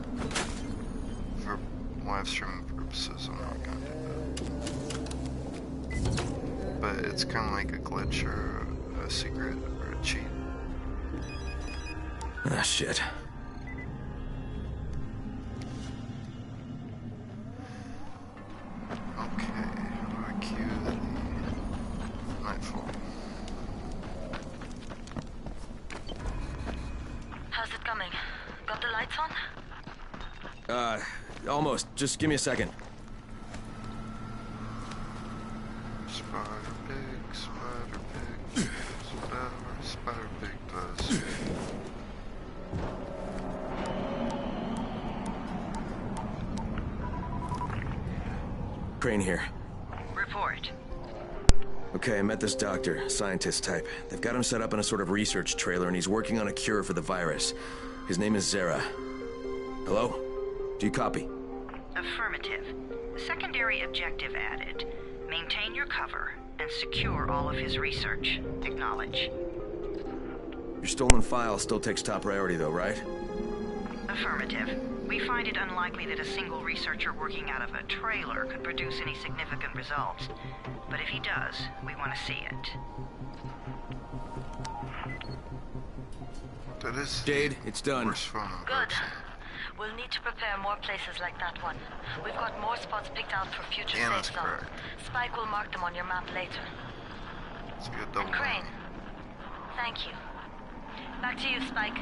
For live streaming purposes, I'm not gonna do that. but it's kind of like a glitch or a secret or a cheat. Ah, shit. Okay, how do I cue the nightfall? How's it coming? Got the lights on? Almost. Just give me a second. Spider pig, spider pig does. Crane here. Report. Okay, I met this doctor, scientist type. They've got him set up in a sort of research trailer, and he's working on a cure for the virus. His name is Zera. Hello? Do you copy? Affirmative. Secondary objective added. Maintain your cover and secure all of his research. Acknowledge. Your stolen file still takes top priority though, right? Affirmative. We find it unlikely that a single researcher working out of a trailer could produce any significant results. But if he does, we want to see it. That is Jade, it's done. Good. We'll need to prepare more places like that one. We've got more spots picked out for future safe zones. Spike will mark them on your map later. It's a good double. And Crane, thank you. Back to you, Spike.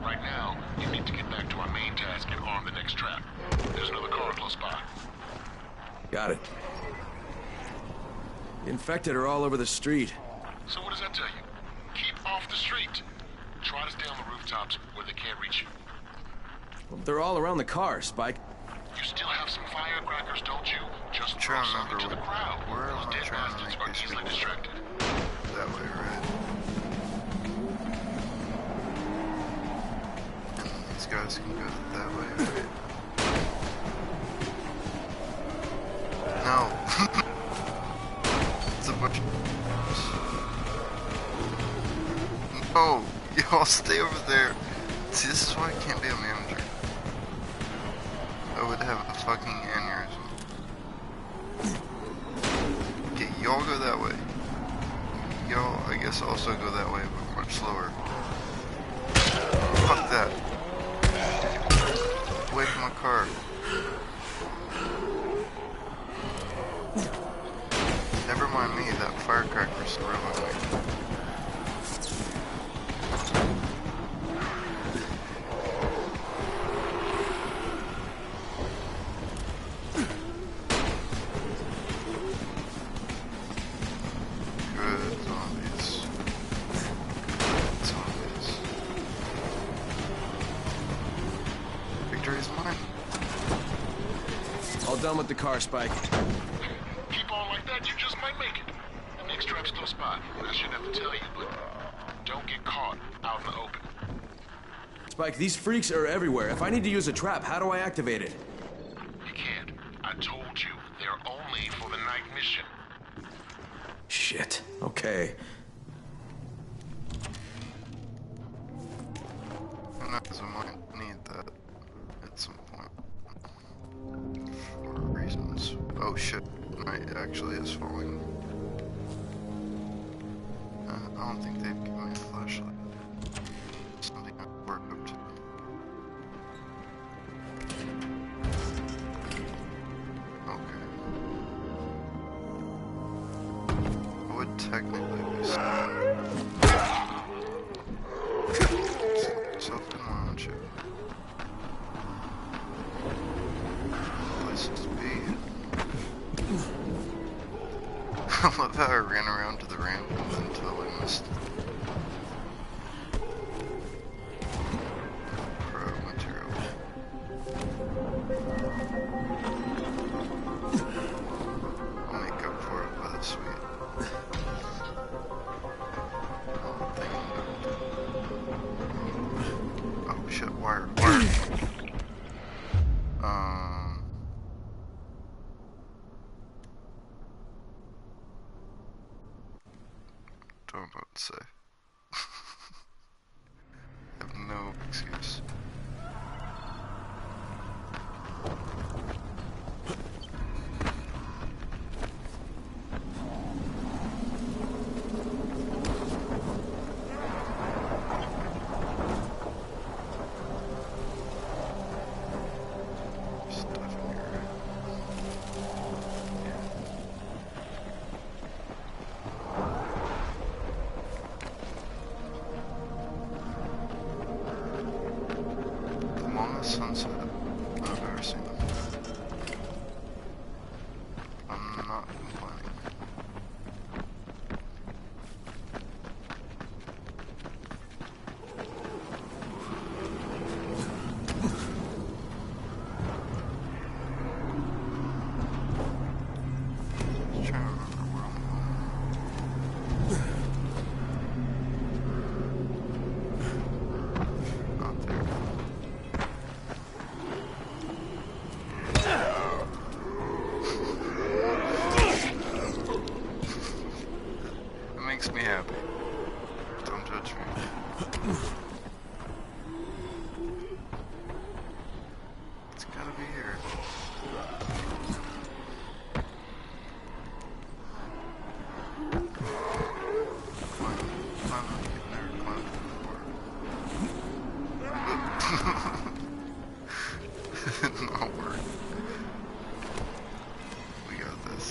Right now, you need to get back to our main task and arm the next trap. There's another car close by. Got it. The infected are all over the street. So what does that tell you? Keep off the street. Try to stay on the rooftops where they can't reach you. Well, they're all around the car, Spike. You still have some firecrackers, don't you? Just throw some into the crowd. Those dead bastards are easily distracted. That way, right? And these guys can go that way, right? No. It's a bunch of... No! Y'all stay over there. See, this is why I can't be a manager. I would have a fucking aneurysm. Okay, y'all go that way. Y'all, I guess, also go that way, but much slower. Fuck that. Away from my car. Never mind me, that firecracker's ruined me. Done with the car, Spike. Keep on like that, you just might make it. The next trap's no spot. I shouldn't have to tell you, but don't get caught out in the open. Spike, these freaks are everywhere. If I need to use a trap, how do I activate it? You can't. I told you, they're only for the night mission. Shit. Okay. I might need that at some point. For reasons. Oh shit, night actually is falling. I don't think they've given me a flashlight. Something I work up to. Okay. I would technically be something on you. Places to be. I love how I ran around to the ramp and then totally missed. Pro material. I'll make up for it by this week. Oh shit, wire. Don't know what to say. I have no excuse. tallest sunset I've ever seen. I'm not complaining. Makes me happy. Don't judge me. It's gotta be here. Climb on, you've never climbed before. It did not work. We got this.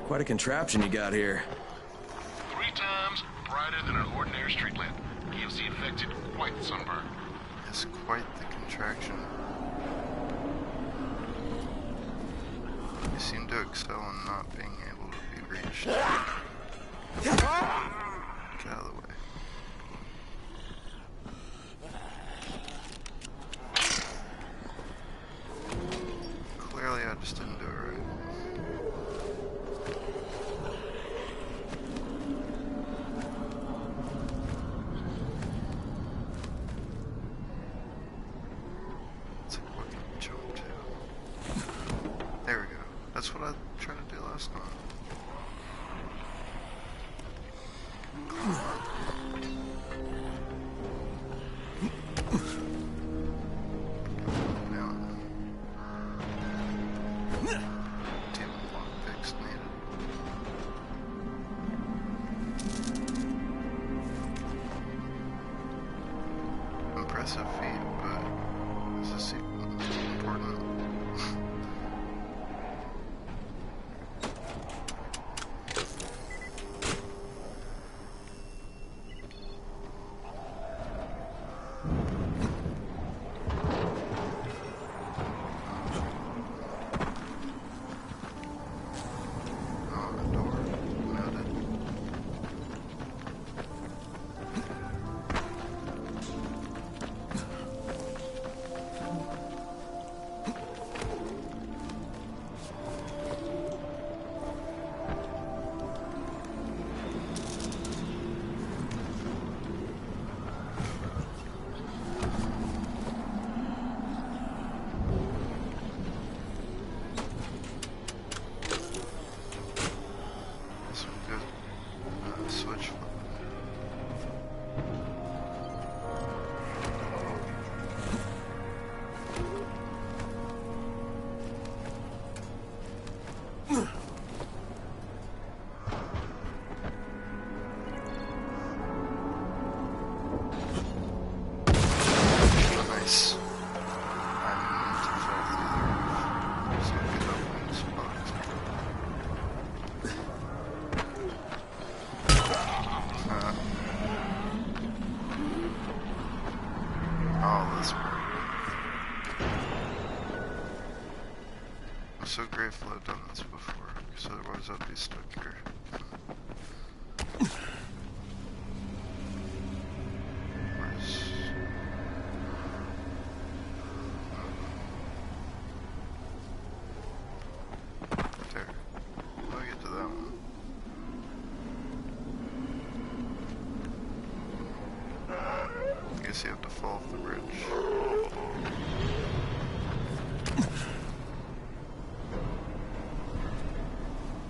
Quite a contraption you got here. 3 times brighter than an ordinary street lamp. Gives the infected quite the sunburn. It's quite the contraction. You seem to excel in not being able to be reached. Get out of the way. Clearly I just didn't do it right. There we go. That's what I tried to do last time. Impressive feat, but is this important? Switch. Nice. I'm so grateful I've done this before, because otherwise I'd be stuck here. There. How do I get to that one? I guess you have to fall off the bridge.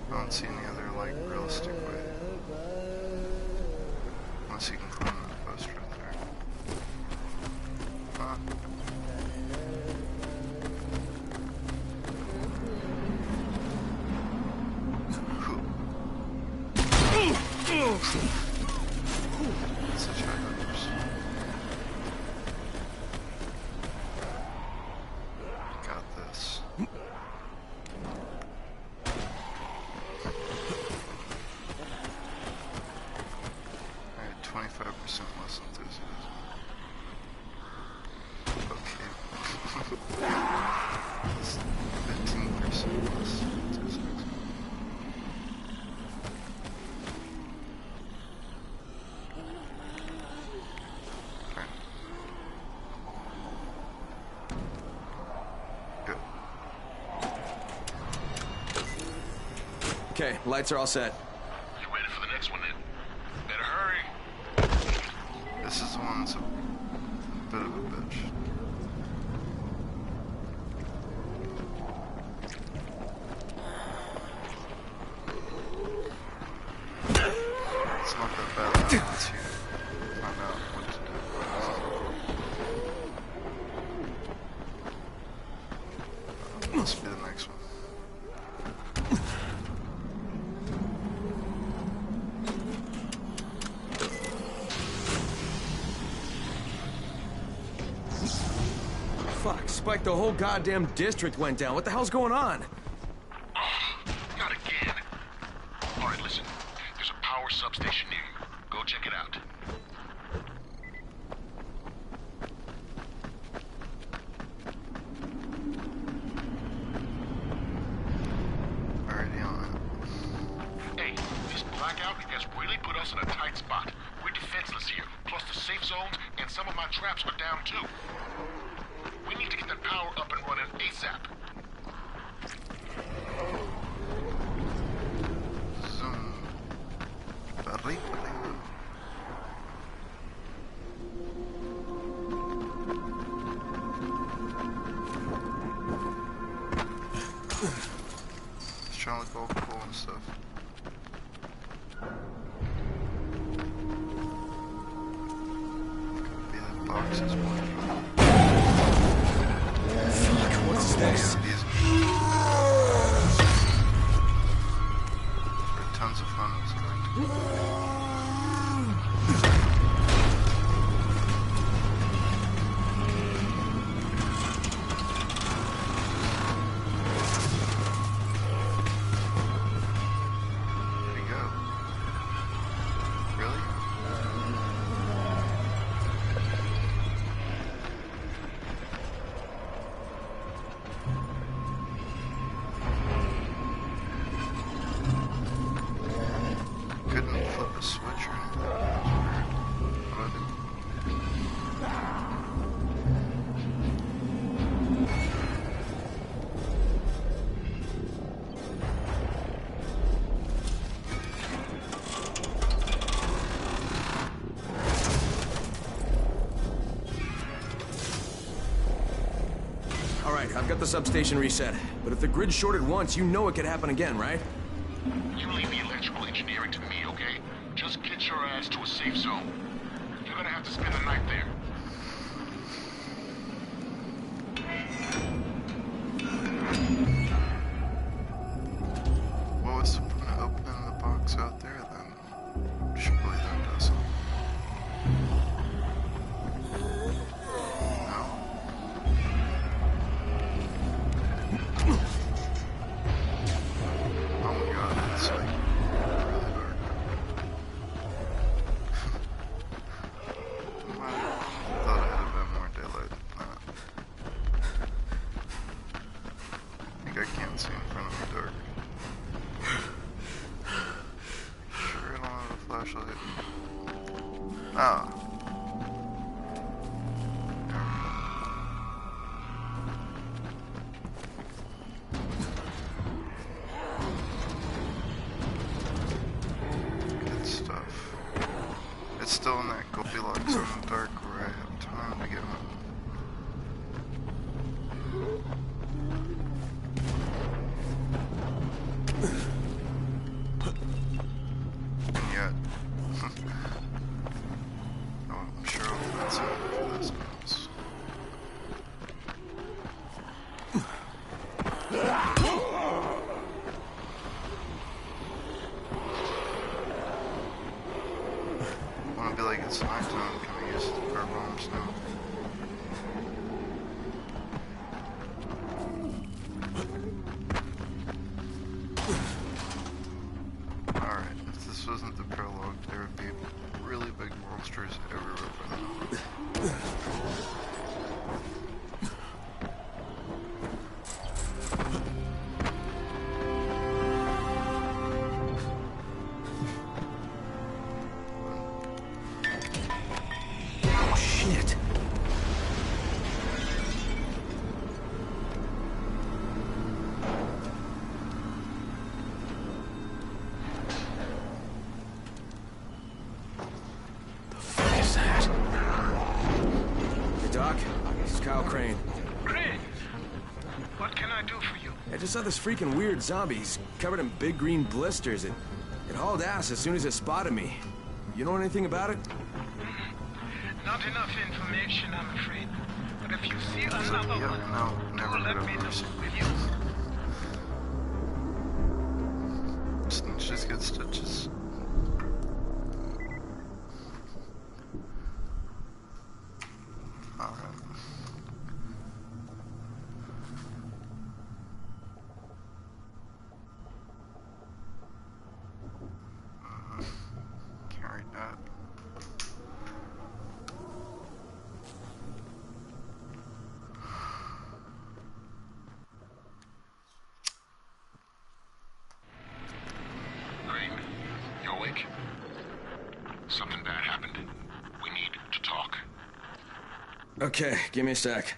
I don't see any other, like, realistic way. Unless you can climb that post right there. Huh? Such high numbers. Got this. Alright, 25 Okay, lights are all set. You ready for the next one then? Better hurry. This is the one that's a bit of a bitch. It's not that bad once you find out what to do. Must be the next one. Fuck, Spike, the whole goddamn district went down. What the hell's going on? Not again. All right, listen. There's a power substation near you. Go check it out. Already on it. Hey, this blackout has really put us in a tight spot. We're defenseless here. Plus the safe zones and some of my traps are down too. We need to get that power up and running ASAP. Zoom. Barrito. It's trying to look all cool and stuff. Could be the boxes one. Fuck, what's this? Tons of fun was going to be. Where'd he go? Really? Couldn't flip a switch or anything. That was weird. What do I do? All right, I've got the substation reset. But if the grid shorted once, you know it could happen again, right? You leave the electrical engineering to me, okay? Just get your ass to a safe zone. You're gonna have to spend the night there. What was the point of opening the box out there then? Should believe that does something. No. Oh my god, it's like really dark. I thought it had a bit more daylight than that. I think I can't see in front of me dark. Sure, I don't have a flashlight. Ah. Good stuff. It's still in that Goldilocks zone in the dark where I have time to get home. And yet, I'm sure I'll find something for this mouse. I want to be like it's nighttime. Can we use our bombs now? Alright, if this wasn't the prologue, there would be really big monsters everywhere by now. Oh, shit. saw this freaking weird zombie. He's covered in big green blisters. It hauled ass as soon as it spotted me. You know anything about it? Not enough information, I'm afraid. But if you see another one, never let me know, will you? Just get stitches. Alright. Carried that. You awake? Something bad happened. We need to talk. Okay, give me a sec.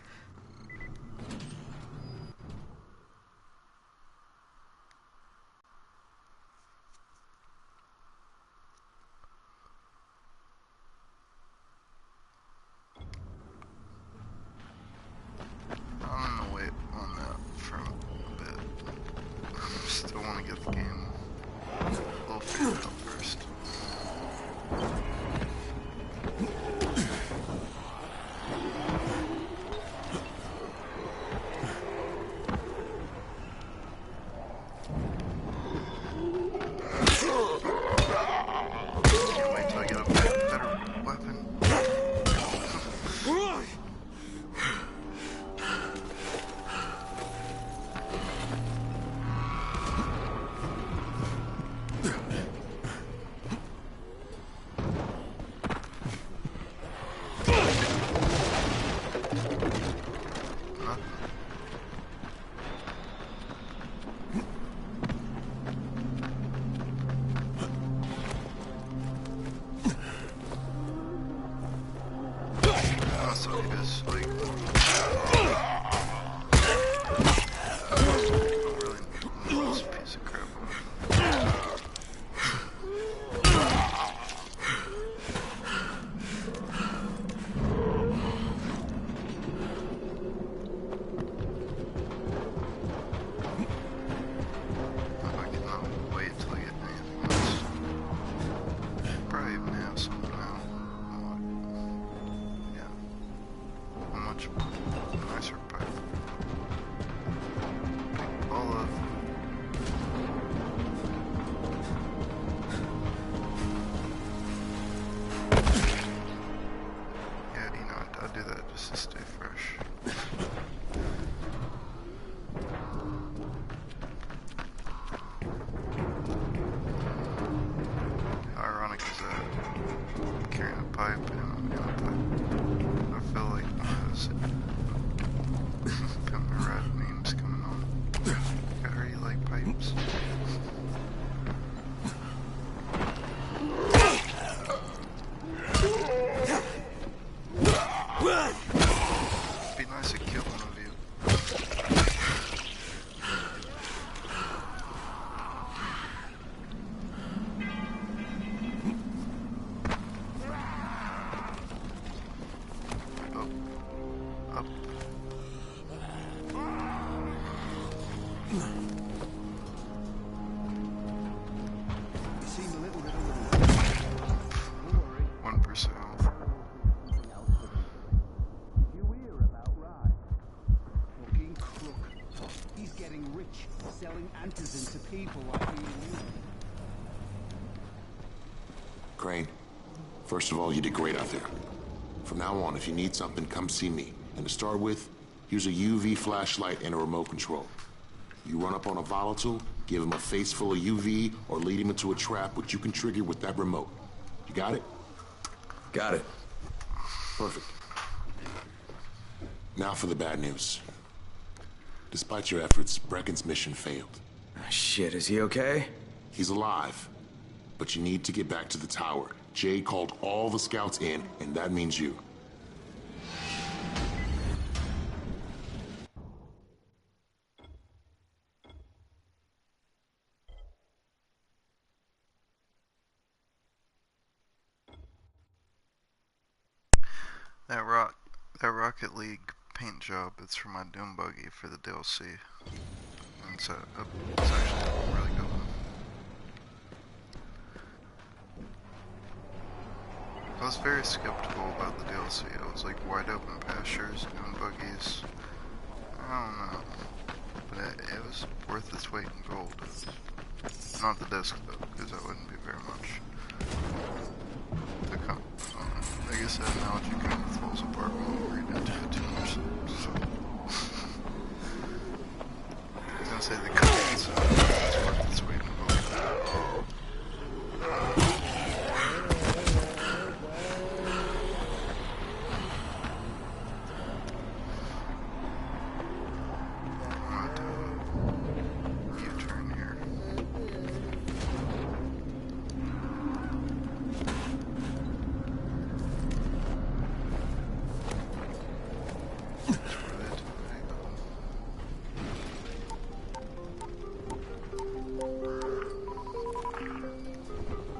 I'm gonna wait on that for a bit. Still want to get the game a little figured out first. Can't wait till I get a better weapon. So it is like really this piece of crap. I cannot wait till I get anything else. Probably even have something now. A much nicer pipe. Big olive. Yeah, you know, I do that just to stay fresh. How ironic is that? I'm carrying a pipe and I'm in a pipe. I feel like one of those family rat memes coming on. I heard you like pipes. Be nice to kill one of you. Up. You seem a little bit over 1% health. You hear about Rye? Fucking crook. He's getting rich, selling antizin to people like me and you. Crane, first of all, you did great out there. From now on, if you need something, come see me. And to start with, use a UV flashlight and a remote control. You run up on a volatile, give him a face full of UV, or lead him into a trap which you can trigger with that remote. You got it? Got it. Perfect. Now for the bad news. Despite your efforts, Brecken's mission failed. Shit, is he okay? He's alive. But you need to get back to the tower. Jay called all the scouts in, and that means you. That Rocket League paint job, it's for my Doom buggy for the DLC. It's actually a really good one. I was very skeptical about the DLC. I was like, wide open pastures, doing buggies. I don't know. But it was worth its weight in gold. Not the disc though, because that wouldn't be very much. I guess that analogy kind of falls apart when we read into it too much. So, I was gonna say the content's worth its weight in gold.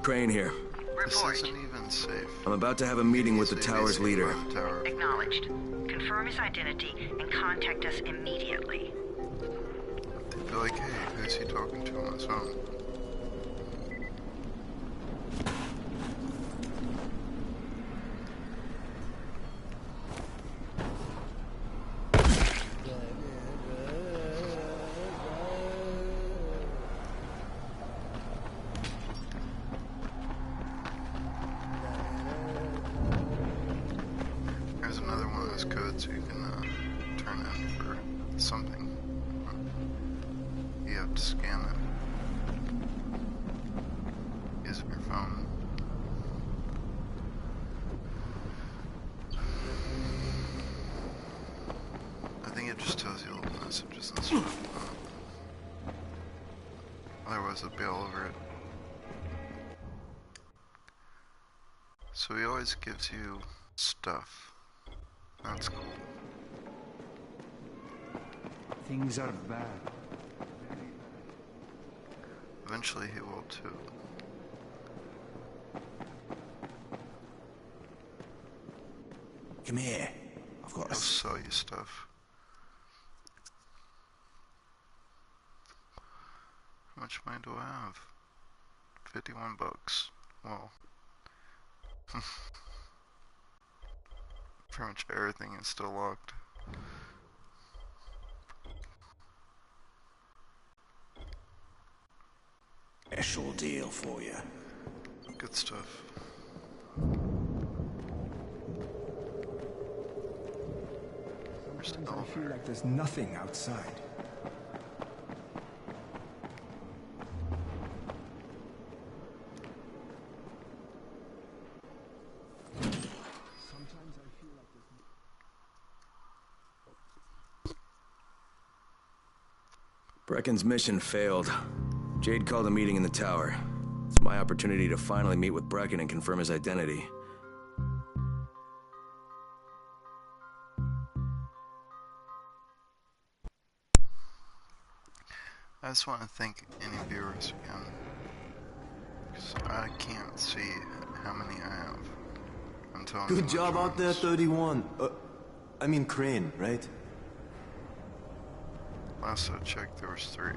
Crane here. This isn't even safe. I'm about to have a meeting with the tower's leader. Acknowledged. Confirm his identity and contact us immediately. They'd be like, hey, who's he talking to on his phone? There's another one of those codes you can turn in for something. You have to scan it. Use your phone. I think it just tells you little messages and stuff. Otherwise it'll be all over it. So he always gives you stuff. That's cool. Things are bad. Eventually he will too. Come here. I've got He'll sell you stuff. How much money do I have? 51 bucks. Well. Pretty much everything is still locked. Special deal for you. Good stuff. Sometimes I feel like there's nothing outside. Brecken's mission failed. Jade called a meeting in the tower. It's my opportunity to finally meet with Brecken and confirm his identity. I just want to thank any viewers again. Because I can't see how many I have. Until I'm Good job out there, 31. I mean Crane, right? Last I checked, there was 3.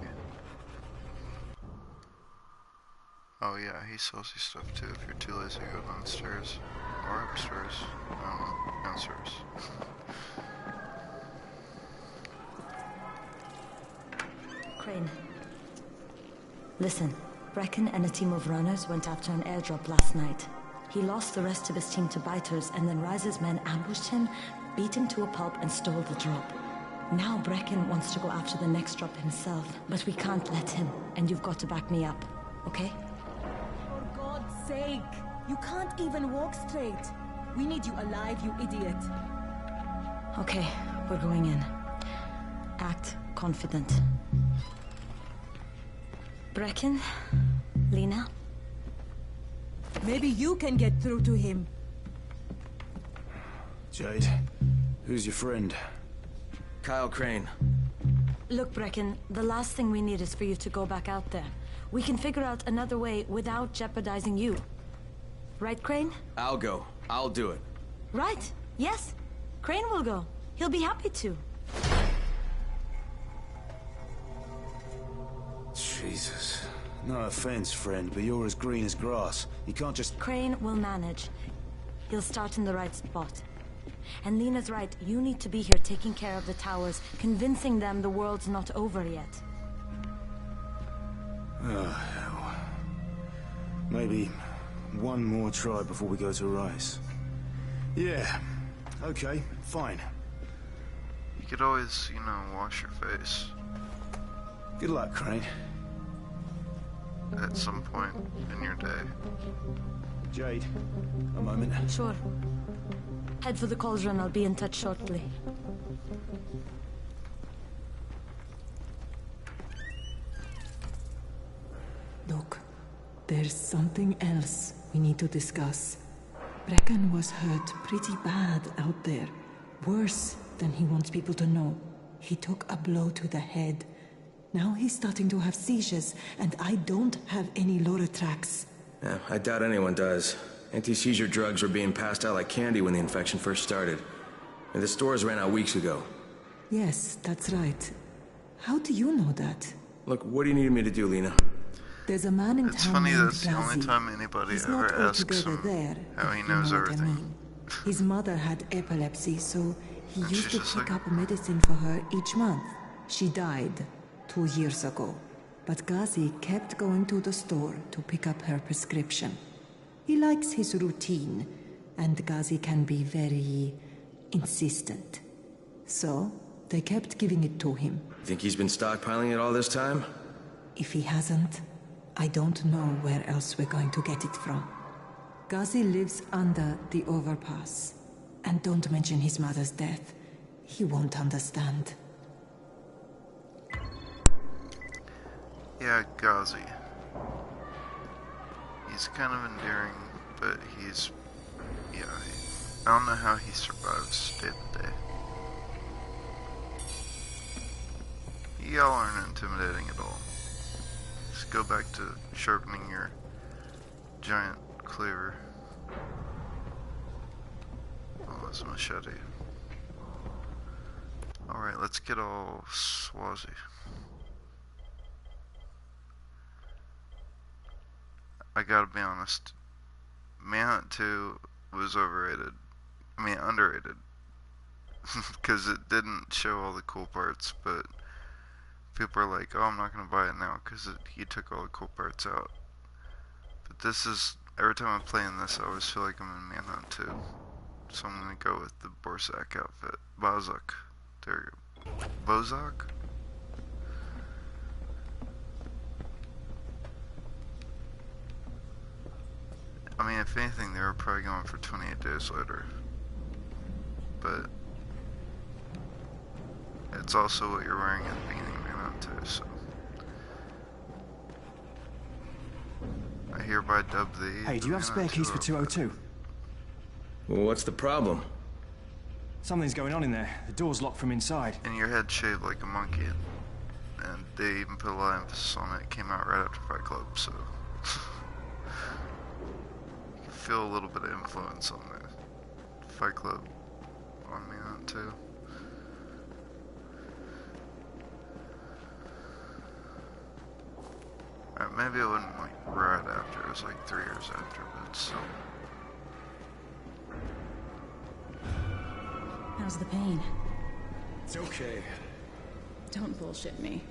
Oh yeah, he sells you stuff too if you're too lazy to go downstairs. Or upstairs. I don't know. Downstairs. Crane. Listen, Brecken and a team of runners went after an airdrop last night. He lost the rest of his team to biters, and then Rise's men ambushed him, beat him to a pulp, and stole the drop. Now Brecken wants to go after the next drop himself, but we can't let him, and you've got to back me up, okay? For God's sake! You can't even walk straight. We need you alive, you idiot. Okay, we're going in. Act confident. Brecken? Lena? Maybe you can get through to him. Jade, who's your friend? Kyle Crane. Look, Brecken, the last thing we need is for you to go back out there. We can figure out another way without jeopardizing you. Right, Crane? I'll go. I'll do it. Right. Yes. Crane will go. He'll be happy to. Jesus. No offense, friend, but you're as green as grass. You can't just... Crane will manage. He'll start in the right spot. And Lena's right, you need to be here taking care of the towers, convincing them the world's not over yet. Oh, hell. Maybe one more try before we go to Rice. Yeah, okay, fine. You could always, you know, wash your face. Good luck, Crane. At some point in your day. Jade, a moment. Sure. Head for the cauldron, I'll be in touch shortly. Look, there's something else we need to discuss. Brecken was hurt pretty bad out there. Worse than he wants people to know. He took a blow to the head. Now he's starting to have seizures, and I don't have any Loratrax. Yeah, I doubt anyone does. Anti-seizure drugs were being passed out like candy when the infection first started. And the stores ran out weeks ago. Yes, that's right. How do you know that? Look, what do you need me to do, Lena? There's a man in It's town funny named that's the only Gazi. time anybody He's ever not asks altogether him there, how if he you knows know what I everything. mean. His mother had epilepsy, so he And used she's to just pick like- up medicine for her each month. She died 2 years ago, but Gazi kept going to the store to pick up her prescription. He likes his routine, and Gazi can be very insistent. So, they kept giving it to him. You think he's been stockpiling it all this time? If he hasn't, I don't know where else we're going to get it from. Gazi lives under the overpass. And don't mention his mother's death. He won't understand. Yeah, Gazi. He's kind of endearing, but he's... yeah, I don't know how he survives day to day. Y'all aren't intimidating at all. Just go back to sharpening your giant cleaver. Oh, that's a machete. Alright, let's get all Swazi. I gotta be honest. Manhunt 2 was overrated. I mean, underrated. Because it didn't show all the cool parts, but people are like, oh, I'm not gonna buy it now because he took all the cool parts out. But this is, every time I'm playing this, I always feel like I'm in Manhunt 2. So I'm gonna go with the Borsak outfit. Bozak. There you go. Bozak? I mean, if anything, they were probably going for 28 days later. But it's also what you're wearing at the beginning of Manhunt 2, so. I hereby dub thee. Hey, do you have spare keys for 202? Well, what's the problem? Something's going on in there. The door's locked from inside. And your head shaved like a monkey. And they even put a lot of emphasis on it. It came out right after Fight Club, so. You can feel a little bit of influence on the Fight Club on Manhunt 2. Maybe it wasn't like right after, it was like 3 years after, but still. How's the pain? It's okay. Don't bullshit me.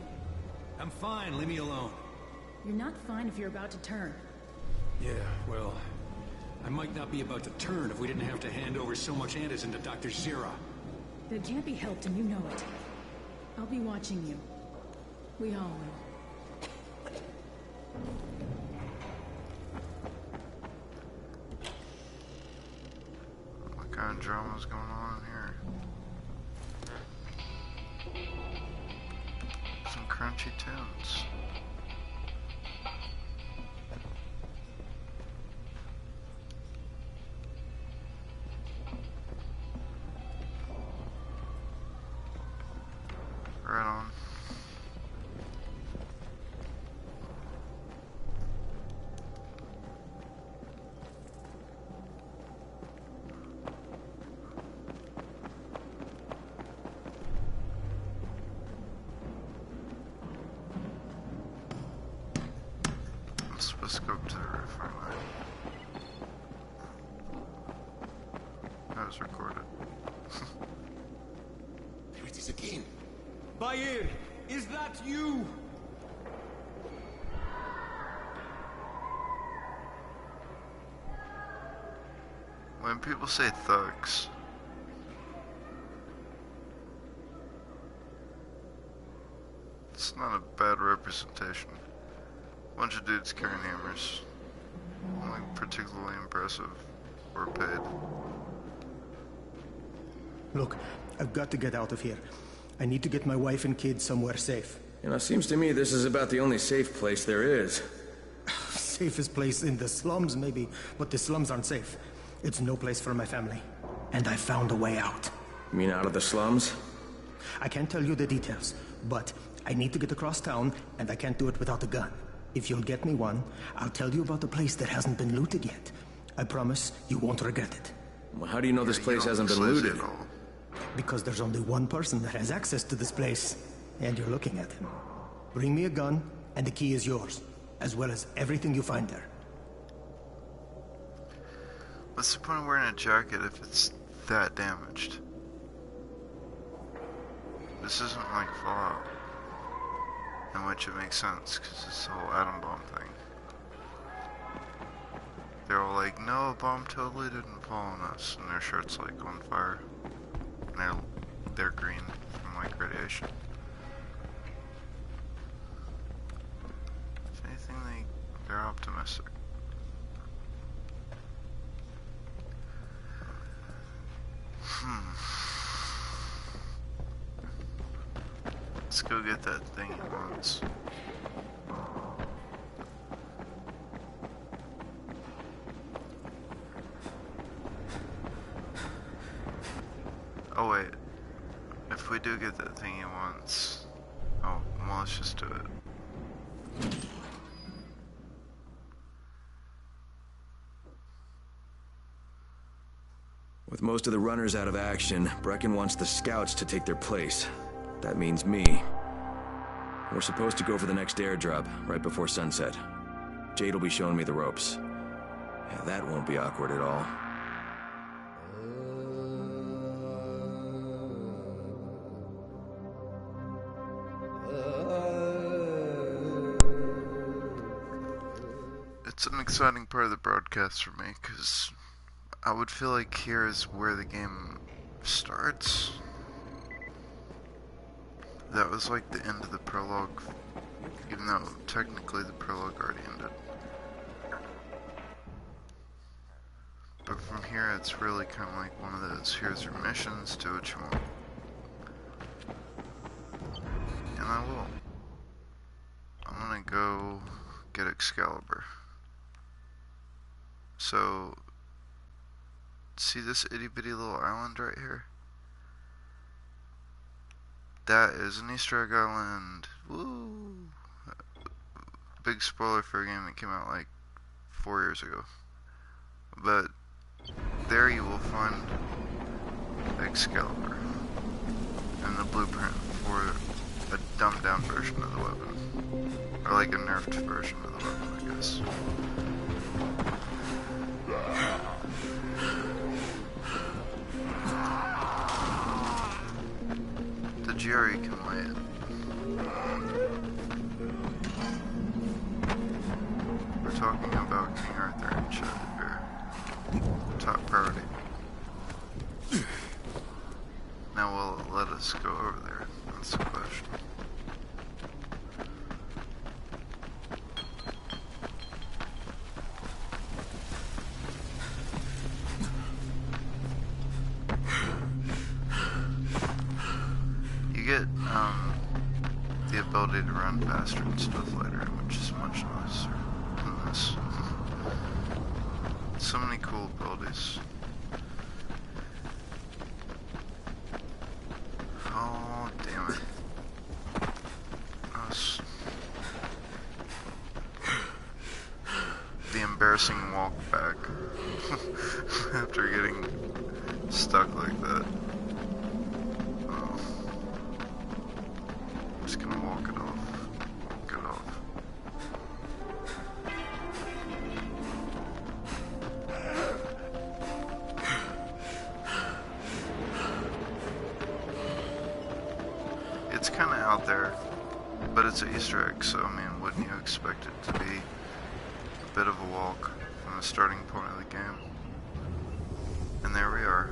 I'm fine, leave me alone. You're not fine if you're about to turn. Yeah, well, I might not be about to turn if we didn't have to hand over so much antizin to Dr. Zira. That can't be helped and you know it. I'll be watching you. We all will. What kind of drama's going on here? Some crunchy tunes. Right on. let's go up to the roof. That was recorded. There it is again. Bayer, is that you? When people say thugs, it's not a bad representation. Bunch of dudes carrying hammers. Like particularly impressive or paid. Look, I've got to get out of here. I need to get my wife and kids somewhere safe. You know, it seems to me this is about the only safe place there is. Safest place in the slums, maybe, but the slums aren't safe. It's no place for my family. And I found a way out. You mean out of the slums? I can't tell you the details, but I need to get across town, and I can't do it without a gun. If you'll get me one, I'll tell you about the place that hasn't been looted yet. I promise you won't regret it. Well, how do you know this place hasn't been looted? Because there's only one person that has access to this place, and you're looking at him. Bring me a gun, and the key is yours, as well as everything you find there. What's the point of wearing a jacket if it's that damaged? This isn't like Fallout, in which it makes sense, because it's the whole atom bomb thing. They're all like, no, a bomb totally didn't fall on us, and their shirt's like on fire. And they're green from like radiation. If anything, they're optimistic. Let's go get that thing he wants. Oh wait, if we do get that thing he wants, oh, well, let's just do it. With most of the runners out of action, Brecken wants the scouts to take their place. That means me. We're supposed to go for the next airdrop, right before sunset. Jade will be showing me the ropes. Yeah, that won't be awkward at all. It's an exciting part of the broadcast for me, because I would feel like here is where the game starts. That was like the end of the prologue, even though technically the prologue already ended. But from here it's really kind of like one of those, here's your missions, do what you want. And I will. I'm gonna go get Excalibur. So, see this itty bitty little island right here? That is an Easter egg island. Woo! Big spoiler for a game that came out like 4 years ago. But there you will find Excalibur and the blueprint for a dumbed down version of the weapon. Or like a nerfed version of the weapon, I guess. The GRE can wait. We're talking about King Arthur and shit here. Top priority. Now will it let us go over there? That's the question. You get the ability to run faster and stuff later, which is much nicer than this. So many cool abilities. Oh, damn it. The embarrassing walk back after getting stuck like that. I'm just gonna walk it off. Walk it off. kind of out there, but it's an Easter egg, so I mean, wouldn't you expect it to be a bit of a walk from the starting point of the game? And there we are.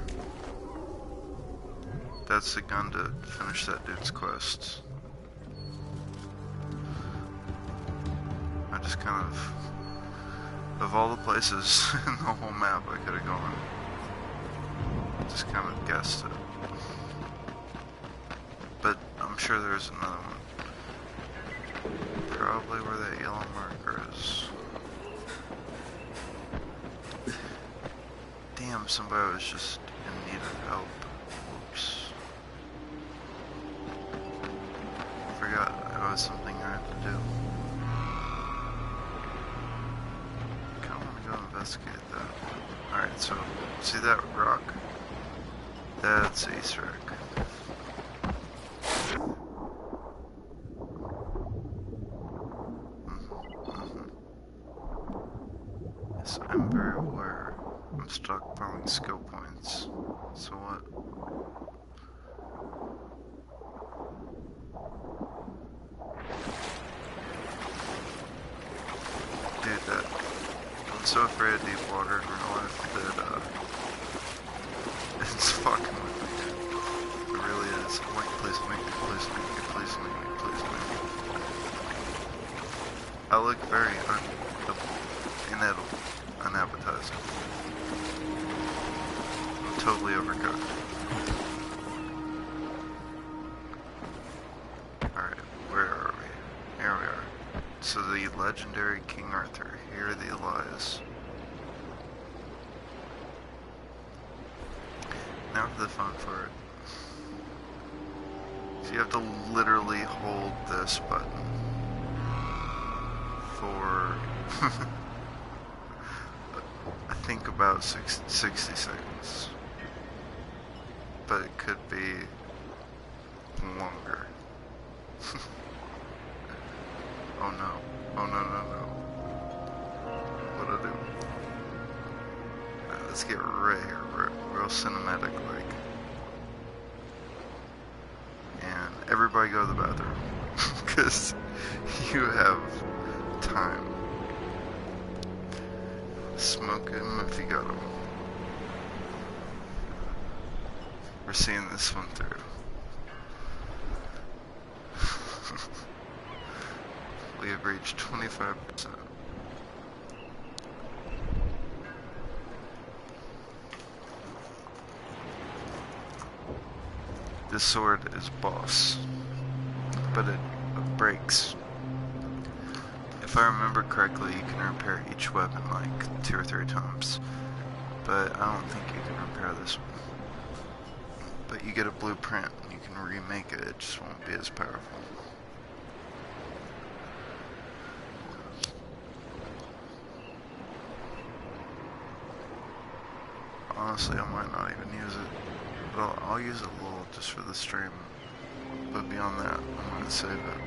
That's the gun to finish that dude's quest. I just kind of all the places in the whole map I could have gone, just kind of guessed it. But I'm sure there's another one. Probably where that yellow marker is. Damn, somebody was just in need of help. Whoops. Forgot it was something I had to do. Kinda wanna go investigate that. Alright, so see that rock? That's Easter egg. Yes, I'm very aware. I'm stockpiling skill points. So what? Dude, I'm so afraid of deep water in real life that, it's fucking with me, dude. It really is. I'm like, please make me, please make me, please make me, please make me. I look very unappetizing. I'm totally overcooked. Alright, where are we? Here we are. So the legendary King Arthur. Here are the allies. Now for the fun part. So you have to literally hold this button for I think about 60 seconds, but it could be longer. Oh no, oh no, no, no. What'd I do? Alright, let's get right here, real cinematic like. And everybody go to the bathroom, because you have time. Smoke him if you got him. We're seeing this one through. We have reached 25%. This sword is boss, but it breaks. If I remember correctly, you can repair each weapon like 2 or 3 times, but I don't think you can repair this one. But you get a blueprint, and you can remake it, it just won't be as powerful. Honestly, I might not even use it, but I'll use it a little just for the stream, but beyond that, I'm gonna save it.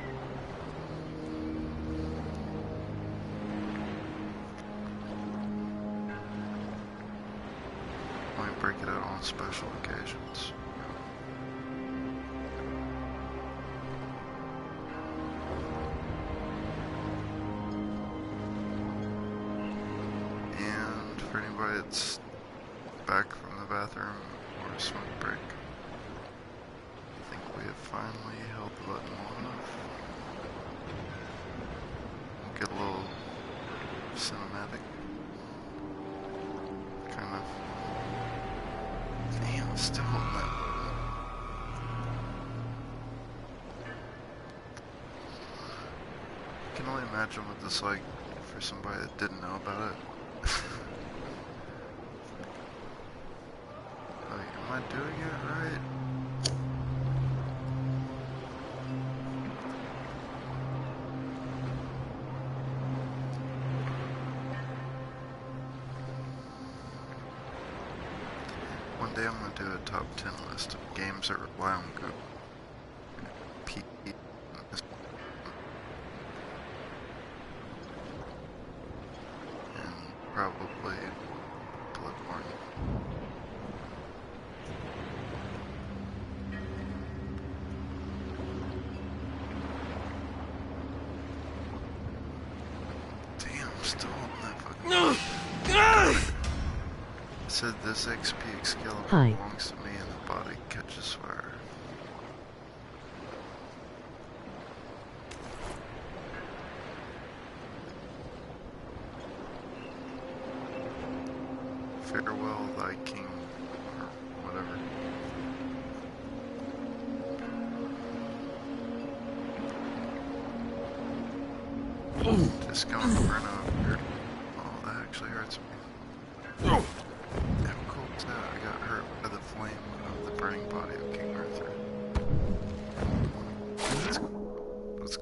Break it out on special occasions. And for anybody that's back from the bathroom or a smoke break, I think we have finally held the button long enough. We'll get a little cinematic. Kind of. Damn, still holding that button. I can only imagine what this is like for somebody that didn't know about it. Like, am I doing it right? One day I'm going to do a top 10 list of games that rely on good P. And probably Bloodborne. said this XP Excalibur Hi. belongs to me and the body catches fire. Farewell, thy king, or whatever. Just going over and over. Oh, that actually hurts me. How cool is that? I got hurt by the flame of the burning body of King Arthur. Let's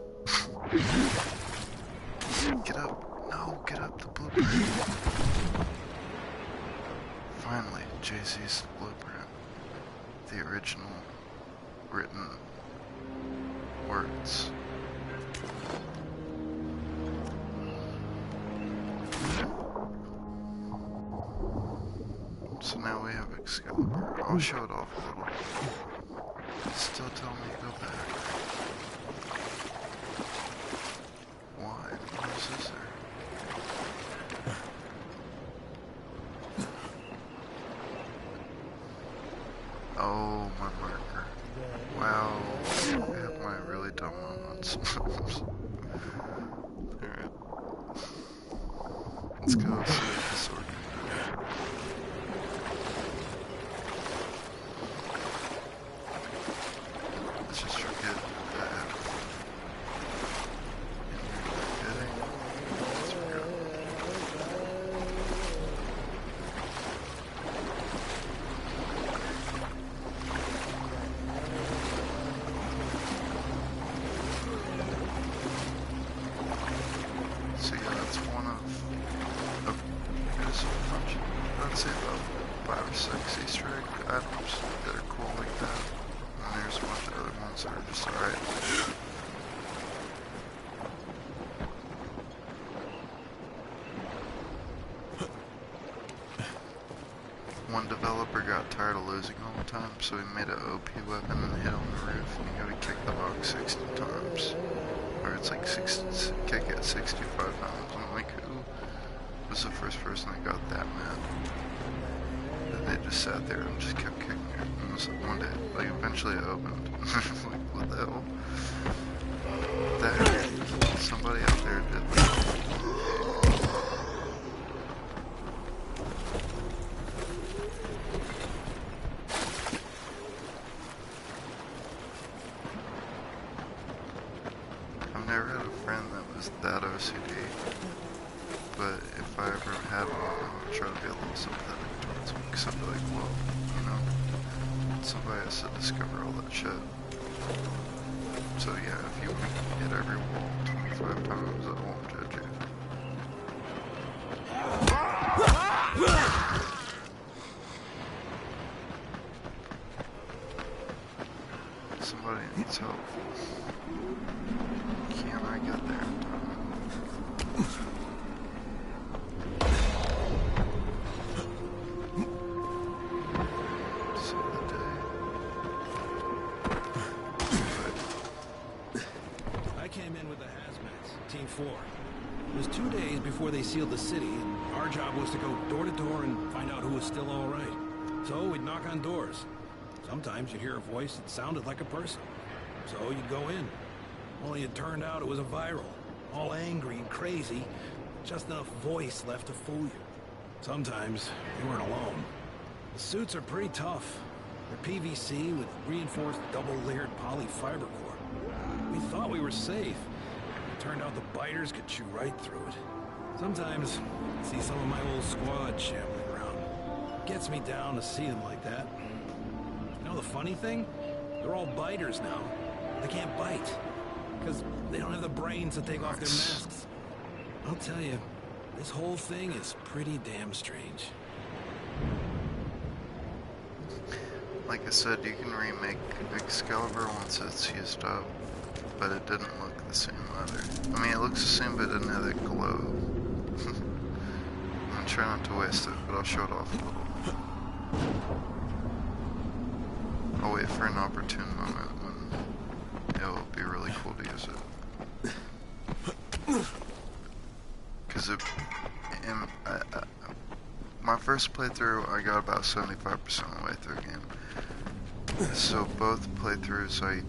get up. No, get up, the blueprint. Finally, JC's blueprint. The original written words. So now we have Excalibur. I'll show it off a little. Still tell me to go back. Why? What else is there? Oh, my marker. Wow. I have my really dumb moments. Alright. Let's go see what this sword can do. Let's just forget that. Let's forget. So yeah, that's one of there's a bunch of, I'd say about 5 or 6 Easter egg items that are cool like that. And there's a bunch of other ones that are just alright. One developer got tired of losing all the time, so he made an OP weapon and hit on the roof, and you gotta kick the box 60 times. Or it's like kick it 65 times. I'm like, who was the first person that got that mad? And they just sat there and just kept kicking it. And it was like one day, like eventually it opened. Like, what the hell? That somebody out there did that. I've never had a friend that was that OCD, but if I ever had one, I would try to be a little sympathetic towards them, because I'd be like, well, you know, somebody has to discover all that shit. So yeah, if you hit every wall 25 times, I won't judge you. Somebody needs help. Can I get there in time? Save the day. I came in with the hazmats, Team 4. It was 2 days before they sealed the city, and our job was to go door to door and find out who was still all right. So we'd knock on doors. Sometimes you'd hear a voice that sounded like a person. So you'd go in. Only it turned out it was a viral. All angry and crazy. Just enough voice left to fool you. Sometimes you weren't alone. The suits are pretty tough. They're PVC with reinforced double-layered polyfiber core. We thought we were safe. It turned out the biters could chew right through it. Sometimes I see some of my old squad shambling around. It gets me down to see them like that. You know the funny thing? They're all biters now. They can't bite. Because they don't have the brains to take off their masks. I'll tell you, this whole thing is pretty damn strange. Like I said, you can remake Excalibur once it's used up, but it didn't look the same either. I mean, it looks the same, but it didn't have that glow. I'm trying not to waste it, but I'll show it off a little. I'll wait for an opportune moment when it will be really cool to use it. Because my first playthrough, I got about 75% of the way through the game. So both playthroughs, I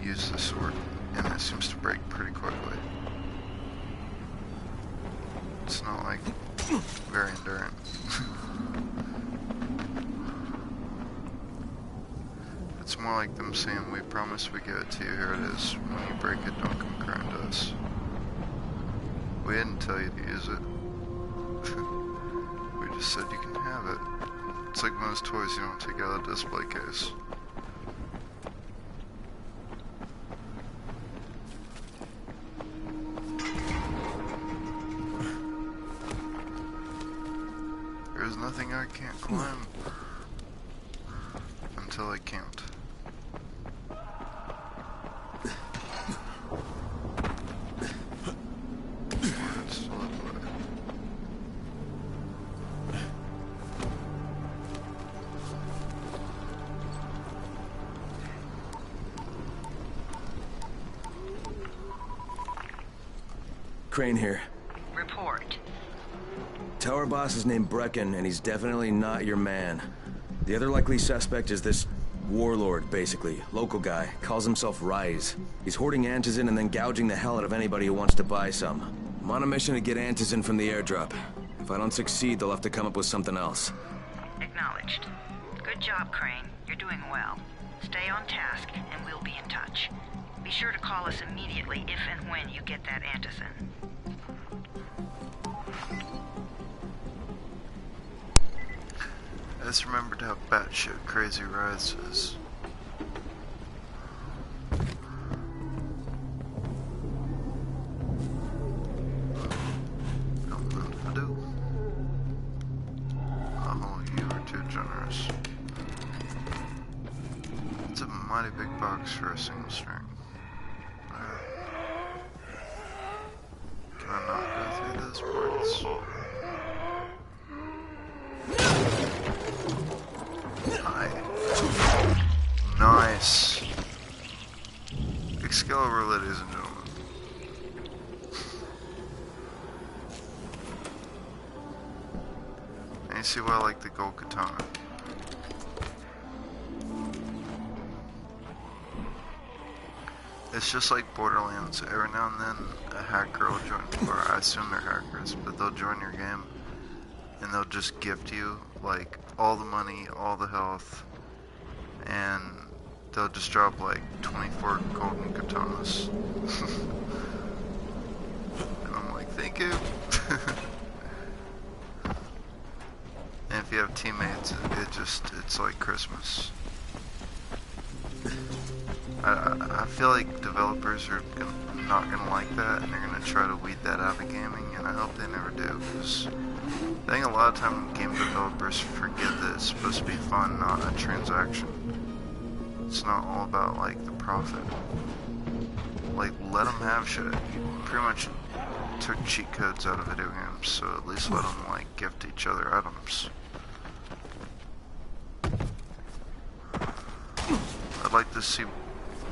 used the sword, and it seems to break pretty quickly. It's not like very enduring. It's more like them saying, we promise we give it to you, here it is. When you break it, don't come crying to us. We didn't tell you to use it. We just said you can have it. It's like one of those toys you don't take out of the display case. There's nothing I can't climb until I can't. Crane here. Report. Tower boss is named Brecken, and he's definitely not your man. The other likely suspect is this warlord, basically. Local guy. Calls himself Rise. He's hoarding antizin and then gouging the hell out of anybody who wants to buy some. I'm on a mission to get antizin from the airdrop. If I don't succeed, they'll have to come up with something else. Acknowledged. Good job, Crane. You're doing well. Stay on task, and we'll be in touch. Be sure to call us immediately if and when you get that antizin. I just remembered how batshit crazy Rise is. Don't know what to do. Oh, you are too generous. It's a mighty big box for a single string. Can I not go through those parts? Nice. Excalibur, ladies and gentlemen. And you see why I like the gold katana. It's just like Borderlands. Every now and then, a hacker will join, or I assume they're hackers, but they'll join your game, and they'll just gift you, like, all the money, all the health, and they'll just drop like 24 golden katanas. And I'm like, thank you. And if you have teammates, it's like Christmas. I feel like developers are not gonna like that, and they're gonna try to weed that out of gaming, and I hope they never do, because I think a lot of time game developers forget that it's supposed to be fun, not a transaction. It's not all about, like, the profit. Like, let them have shit. You pretty much took cheat codes out of video games, so at least let them, like, gift each other items. I'd like to see,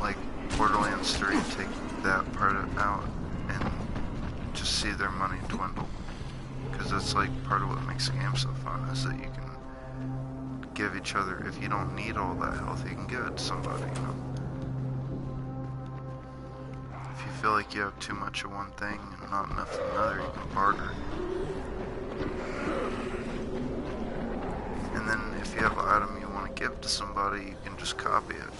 like, Borderlands 3 take that part out and just see their money dwindle. Because that's, like, part of what makes the game so fun, is that you can give each other, if you don't need all that health, you can give it to somebody, you know. If you feel like you have too much of one thing and not enough of another, you can barter. And then if you have an item you want to give to somebody, you can just copy it.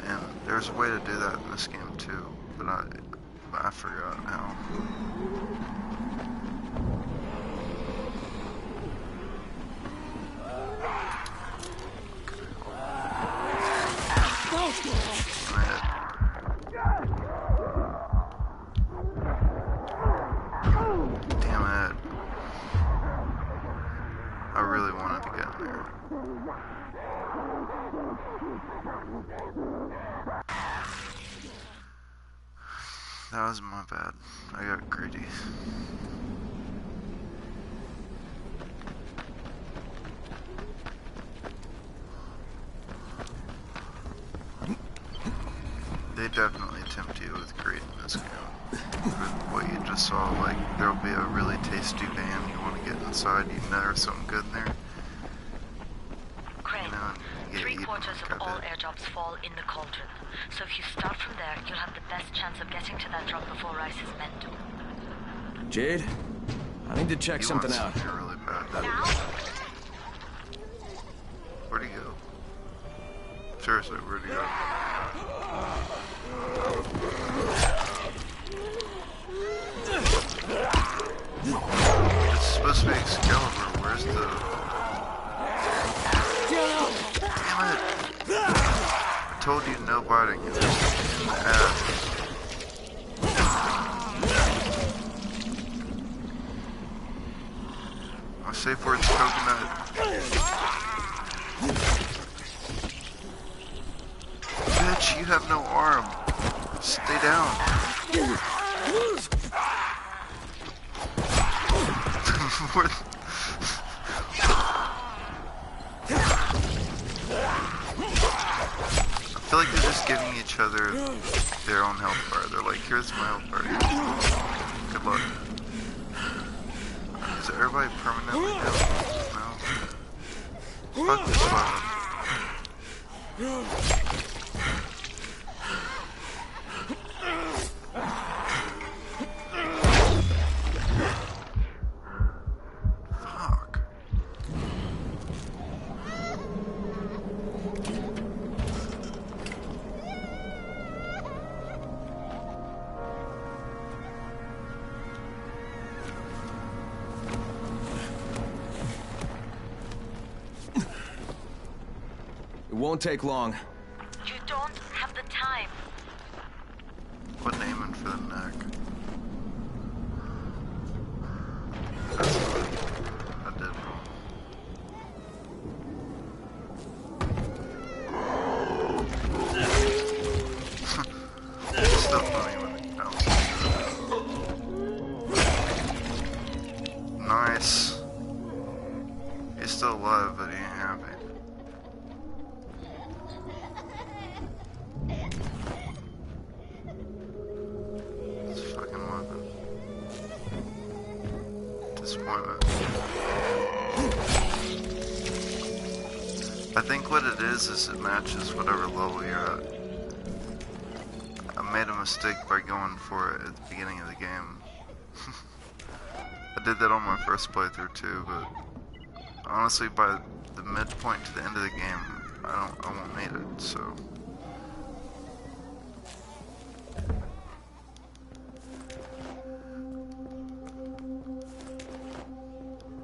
And there's a way to do that in this game too, but I forgot how. Damn it. I really wanted to get in there. That was my bad. I got greedy. They definitely tempt you with greed in this game. what you just saw, like, there'll be a really tasty band, you want to get inside, you know there's something good in there. Crane, 3/4 of all airdrops fall in the cauldron. So if you start from there, you'll have the best chance of getting to that drop before Rice's men do. Jade, I need to check something out. Really bad. Now? Where'd he go? Seriously, where'd he go? It's supposed to be Excalibur. Where's the... Damn it! I told you no biting. It was in the ass. My safe word's coconut. Bitch, you have no arm. Stay down. I feel like they're just giving each other their own health bar. They're like, here's my health bar. Good luck. Is everybody permanently down? No. Fuck this weapon. It won't take long. You don't have the time. What aiming for the neck? I did wrong. It's still funny when it bounces. Nice. He's still alive, but he ain't happy. I think what it is it matches whatever level you're at. I made a mistake by going for it at the beginning of the game. I did that on my first playthrough too, but honestly by the midpoint to the end of the game, I won't need it, so.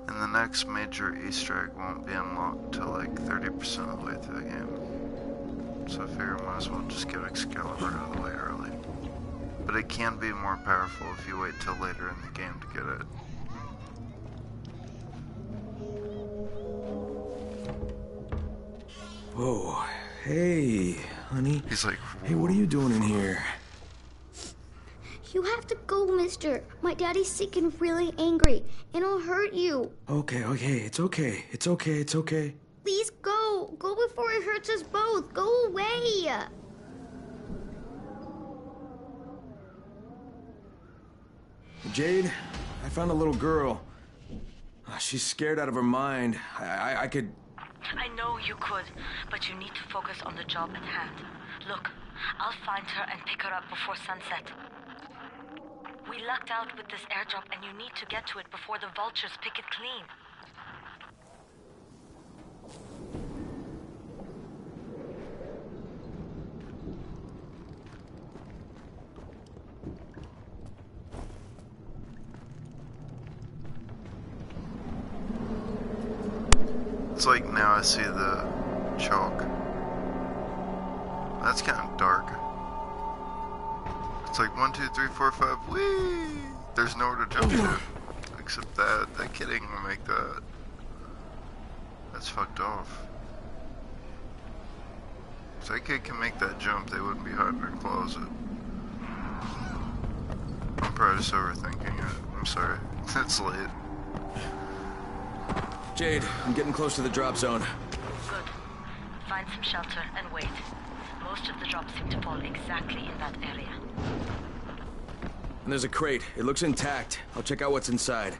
And the next major Easter egg won't be unlocked till like 30% of the way through the game. So I figure I might as well just get Excalibur out of the way early. But it can be more powerful if you wait till later in the game to get it. Whoa, hey, honey. He's like, hey, what are you doing in here? You have to go, mister. My daddy's sick and really angry, and I'll hurt you. Okay, it's okay. It's okay. Please go. Go before it hurts us both. Go away. Jade, I found a little girl. She's scared out of her mind. I could... I know you could, but you need to focus on the job at hand. Look, I'll find her and pick her up before sunset. We lucked out with this airdrop, and you need to get to it before the vultures pick it clean. It's like now I see the chalk. That's kind of dark. It's like 1, 2, 3, 4, 5. Whee! There's nowhere to jump to, except that. That kid ain't gonna make that. That's fucked off. If that kid can make that jump, they wouldn't be hiding in a closet. I'm probably just overthinking it. I'm sorry. It's late. Jade, I'm getting close to the drop zone. Good. Find some shelter and wait. Most of the drops seem to fall exactly in that area. And there's a crate. It looks intact. I'll check out what's inside.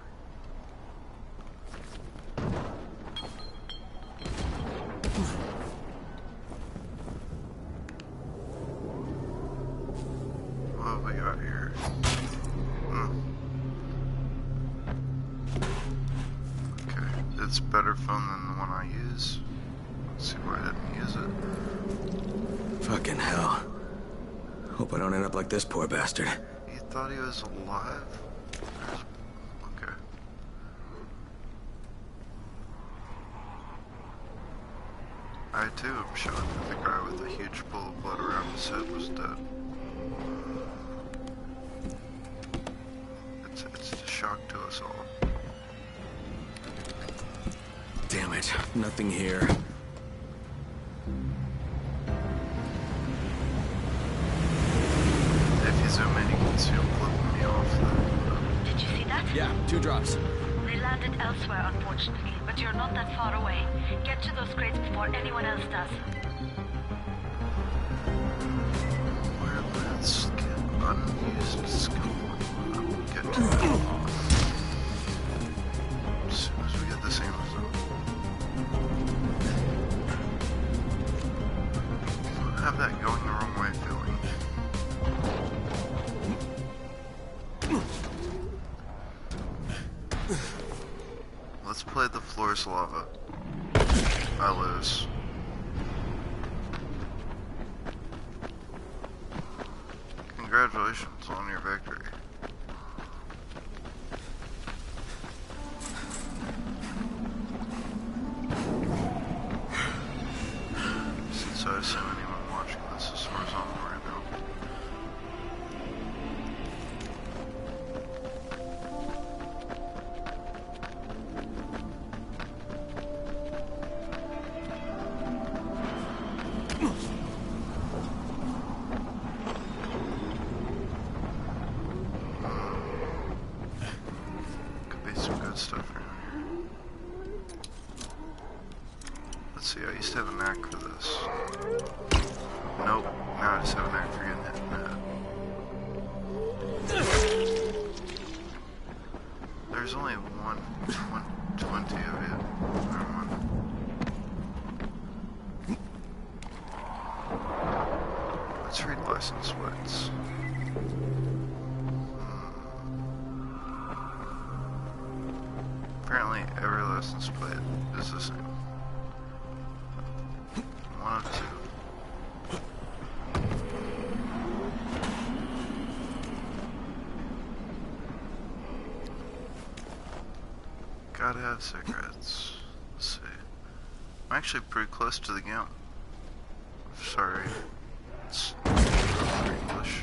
What have we got here? Okay, it's better phone than the one I use. Let's see why I didn't use it. Fucking hell. Hope I don't end up like this poor bastard. You thought he was alive? Okay. I too am shocked that the guy with a huge pool of blood around his head was dead. It's a shock to us all. Damn it, nothing here. If you zoom in, you can see him flipping me off. Did you see that? Yeah, 2 drops. They landed elsewhere, unfortunately, but you're not that far away. Get to those crates before anyone else does. Where let's get unused skill. Get to it. As soon as we get this Amazon. I have that going the wrong way feeling. Let's play the floor's lava. I lose. Congratulations on your victory. Since I assume anyone watching this is horizontal right now. Could be some good stuff around here. Let's see, I used to have a knack for this. Nope, now I just have a knack for getting hit in the head. There's only 120 of you. Never mind. Let's read license plates. Apparently every license plate is the same. 1 of 2. Gotta have cigarettes. Let's see. I'm actually pretty close to the gimp. Sorry. It's English.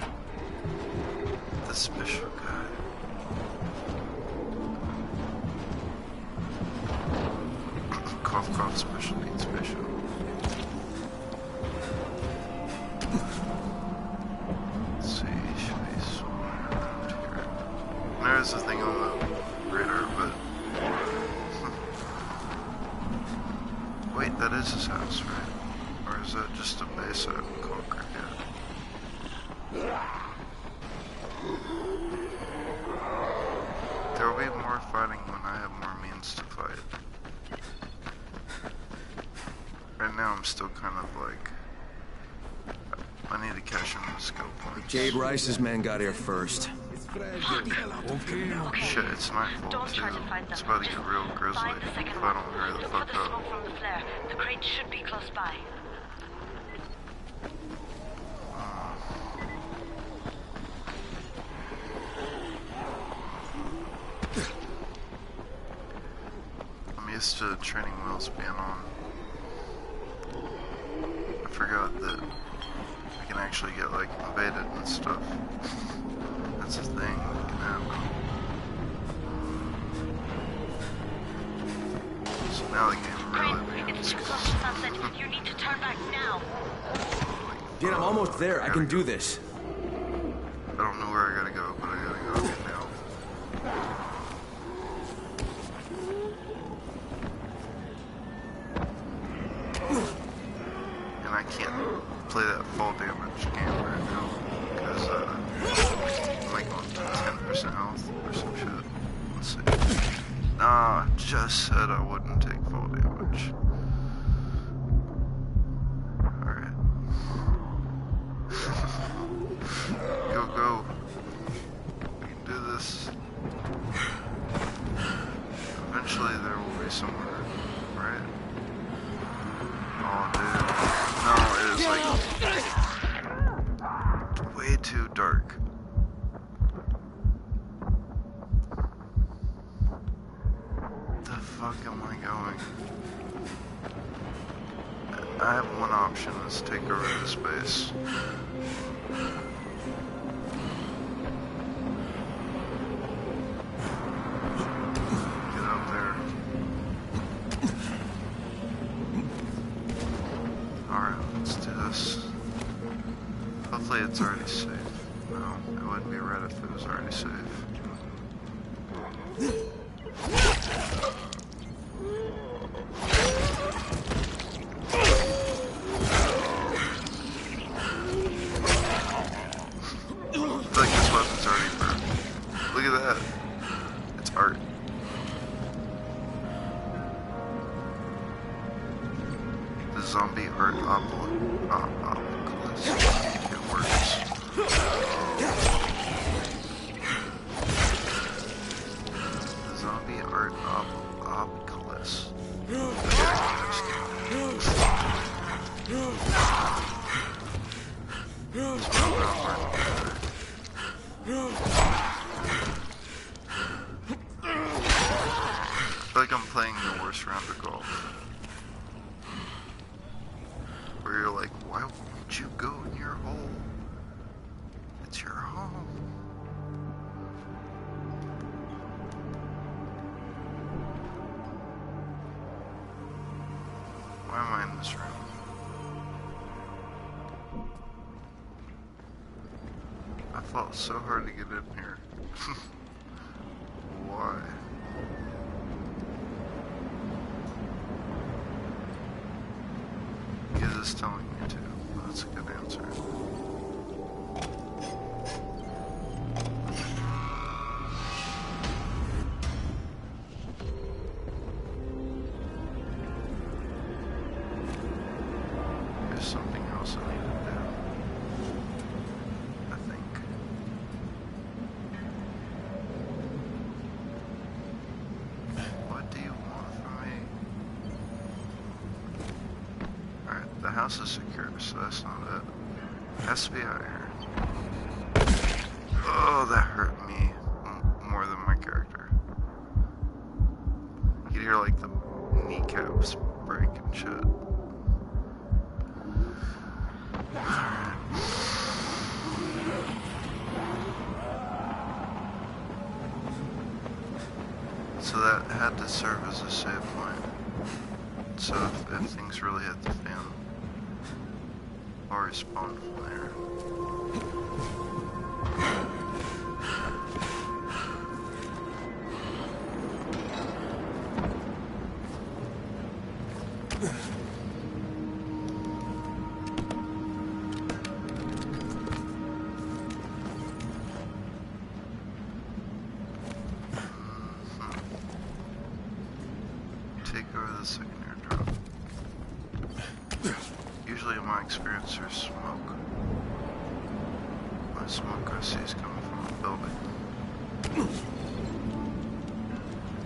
The special guy. Cough, cough, special needs special. Let's see, should be somewhere around here. There's a thing on the radar, but... Wait, that is his house, right? Or is that just a base I haven't conquered yet? There will be more fighting when I have more means to fight. Right now I'm still kind of like... I need to cash in the skill points. Jade Rice's men got here first. Shit, it's nightfall Don't too. try to find them. It's about to get Just real grisly find the if second I one. don't hurry the Look fuck for the up. smoke from the flare. The crate should be close by. I'm used to training wheels being on. I forgot that I can actually get like invaded and stuff. That's a thing that can happen. So now the game really begins. It's too close to sunset. You need to turn back now. Jade, I'm almost there. I can do this. I don't know where I gotta go, but I gotta go right now. And I can't play that fall damage game right now because I'm like on 10% health or some shit. Let's see. Nah, just said I wouldn't take fall damage. Alright. Go. We can do this. Eventually there will be somewhere, right? Oh, dude. No, it is like way too dark. The fuck am I going? I have one option, is take over the space. Get up there. Alright, let's do this. Hopefully it's already safe. No, it wouldn't be right if it was already safe. Zombie art apocalypse. It works. The zombie art apocalypse. I feel like I'm playing the worst round of golf. Where you're like, why won't you go in your hole? It's your home. Why am I in this room? I fought so hard to get in here. Why? Is telling me to. Well, that's a good answer. There's something else I need to do. I think. What do you want from me? Alright, the house is secure, so that's not it. It has to be out here. Oh, that hurt me more than my character. You can hear like the kneecaps break and shit. Alright. So that had to serve as a save point. So if things really hit the fan, I'll respawn from there. Take over the second airdrop. Usually in my experience there's smoke. My smoke I see is coming from the building.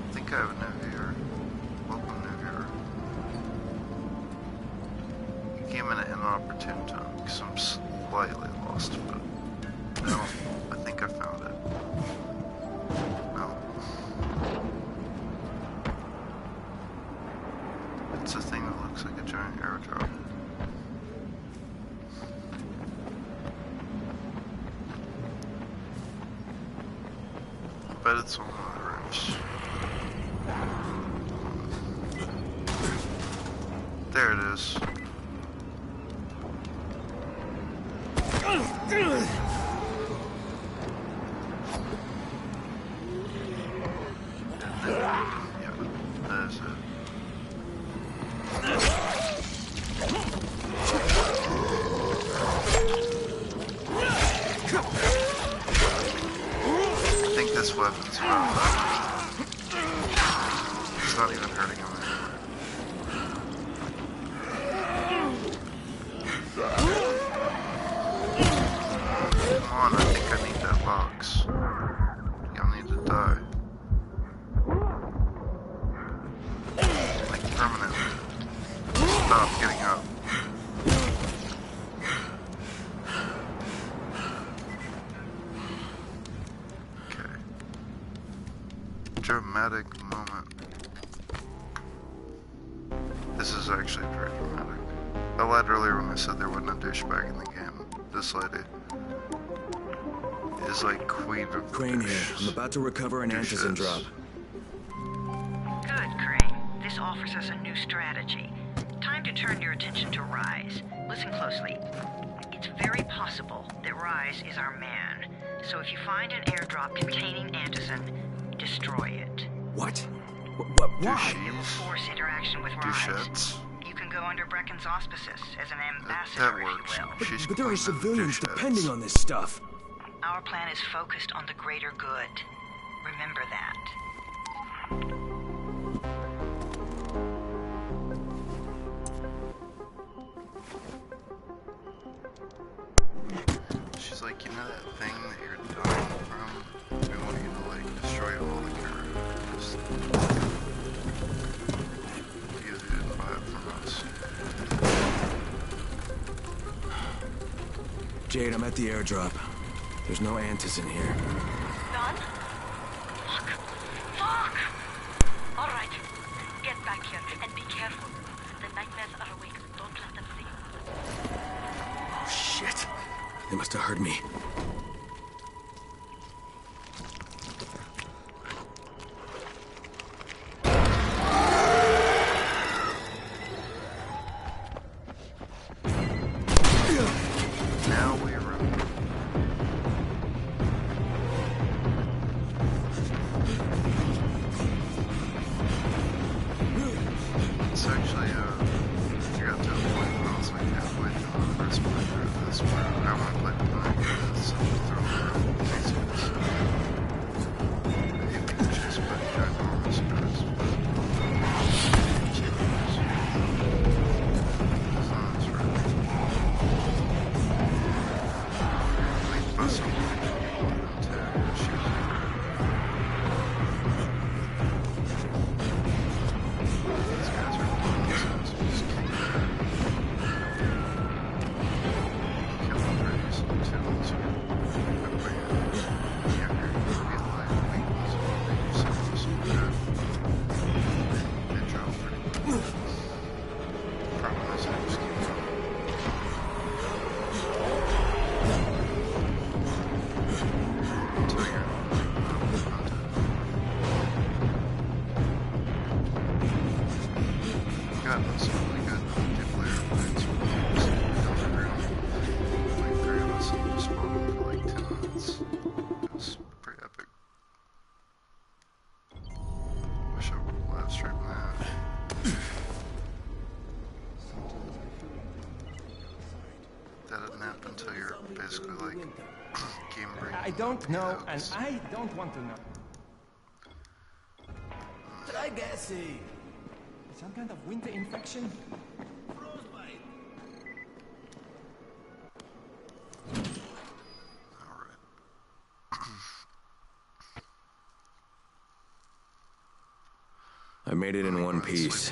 I think I have a new viewer. Welcome, new viewer. You came in at an inopportune time because I'm slightly lost, but no, I think I found it. No. It's a thing that looks like a giant airdrop. I bet it's on one of the roofs. There it is. Yeah, that is it. hurting him anyway. Come on, I think I need that box. Y'all need to die. Like permanently. Stop getting up. Okay. Dramatic moment. This is actually pretty dramatic. I lied earlier when I said there wasn't a douchebag in the game. This lady is like queen of Crane here. I'm about to recover an antizin drop. Good, Crane. This offers us a new strategy. Time to turn your attention to Rise. Listen closely. It's very possible that Rise is our man. So if you find an airdrop containing antizin, destroy it. What? What? Why? It will force interaction with Rise. Douchettes. You can go under Brecken's auspices as an ambassador, That works. if you will. But there are civilians depending on this stuff. Our plan is focused on the greater good. Remember that. She's like, you know that thing that you're dying from? We want you to like destroy all the characters. You didn't buy it from us. Jade, I'm at the airdrop. There's no antizin here. None? Fuck. Fuck! Alright. Get back here and be careful. The nightmares are awake. Don't let them see you. Oh, shit. They must have heard me. Now we run. It's actually, I got to a point where I was like halfway through the first playthrough of this where I want to play the tonight because it's such a thrill around these guys. I hate being chased by ginormous guys. As long as we're like busting people into shooting. These guys are nonsense. Just kick their kill them pretty soon too. So everybody yeah, you're real life weakness. They do something so good. They drop pretty quick. Problem is they just keep going. Until you're gotten some really good multiplayer fights with games on the ground. Like 3 of us and just fought for like 10 minutes. It was pretty epic. Wish I would live stream that. That didn't happen until you're basically like game breaking. I don't know, and I don't want to know. Legacy! Some kind of winter infection? I made it in one piece.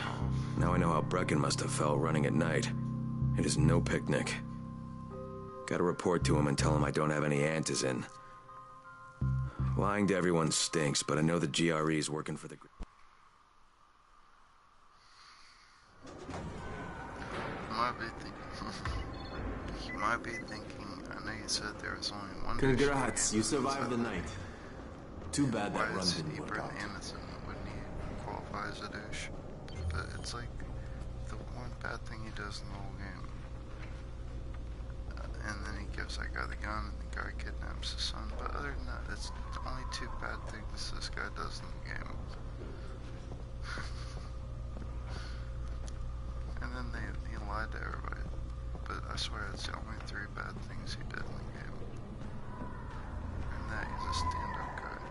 Now I know how Brecken must have felt running at night. It is no picnic. Gotta report to him and tell him I don't have any antizin. Lying to everyone stinks, but I know the GRE is working for the... You might be thinking, I know you said there was only one. Congrats, you survived the night. Too bad that run didn't work out. Anderson wouldn't he qualify as a douche? But it's like the one bad thing he does in the whole game. And then he gives that guy the gun, and the guy kidnaps his son. But other than that, it's only 2 bad things this guy does in the game. And then he lied to everybody. But I swear it's the only 3 bad things he did in the game. And that he's a stand-up guy.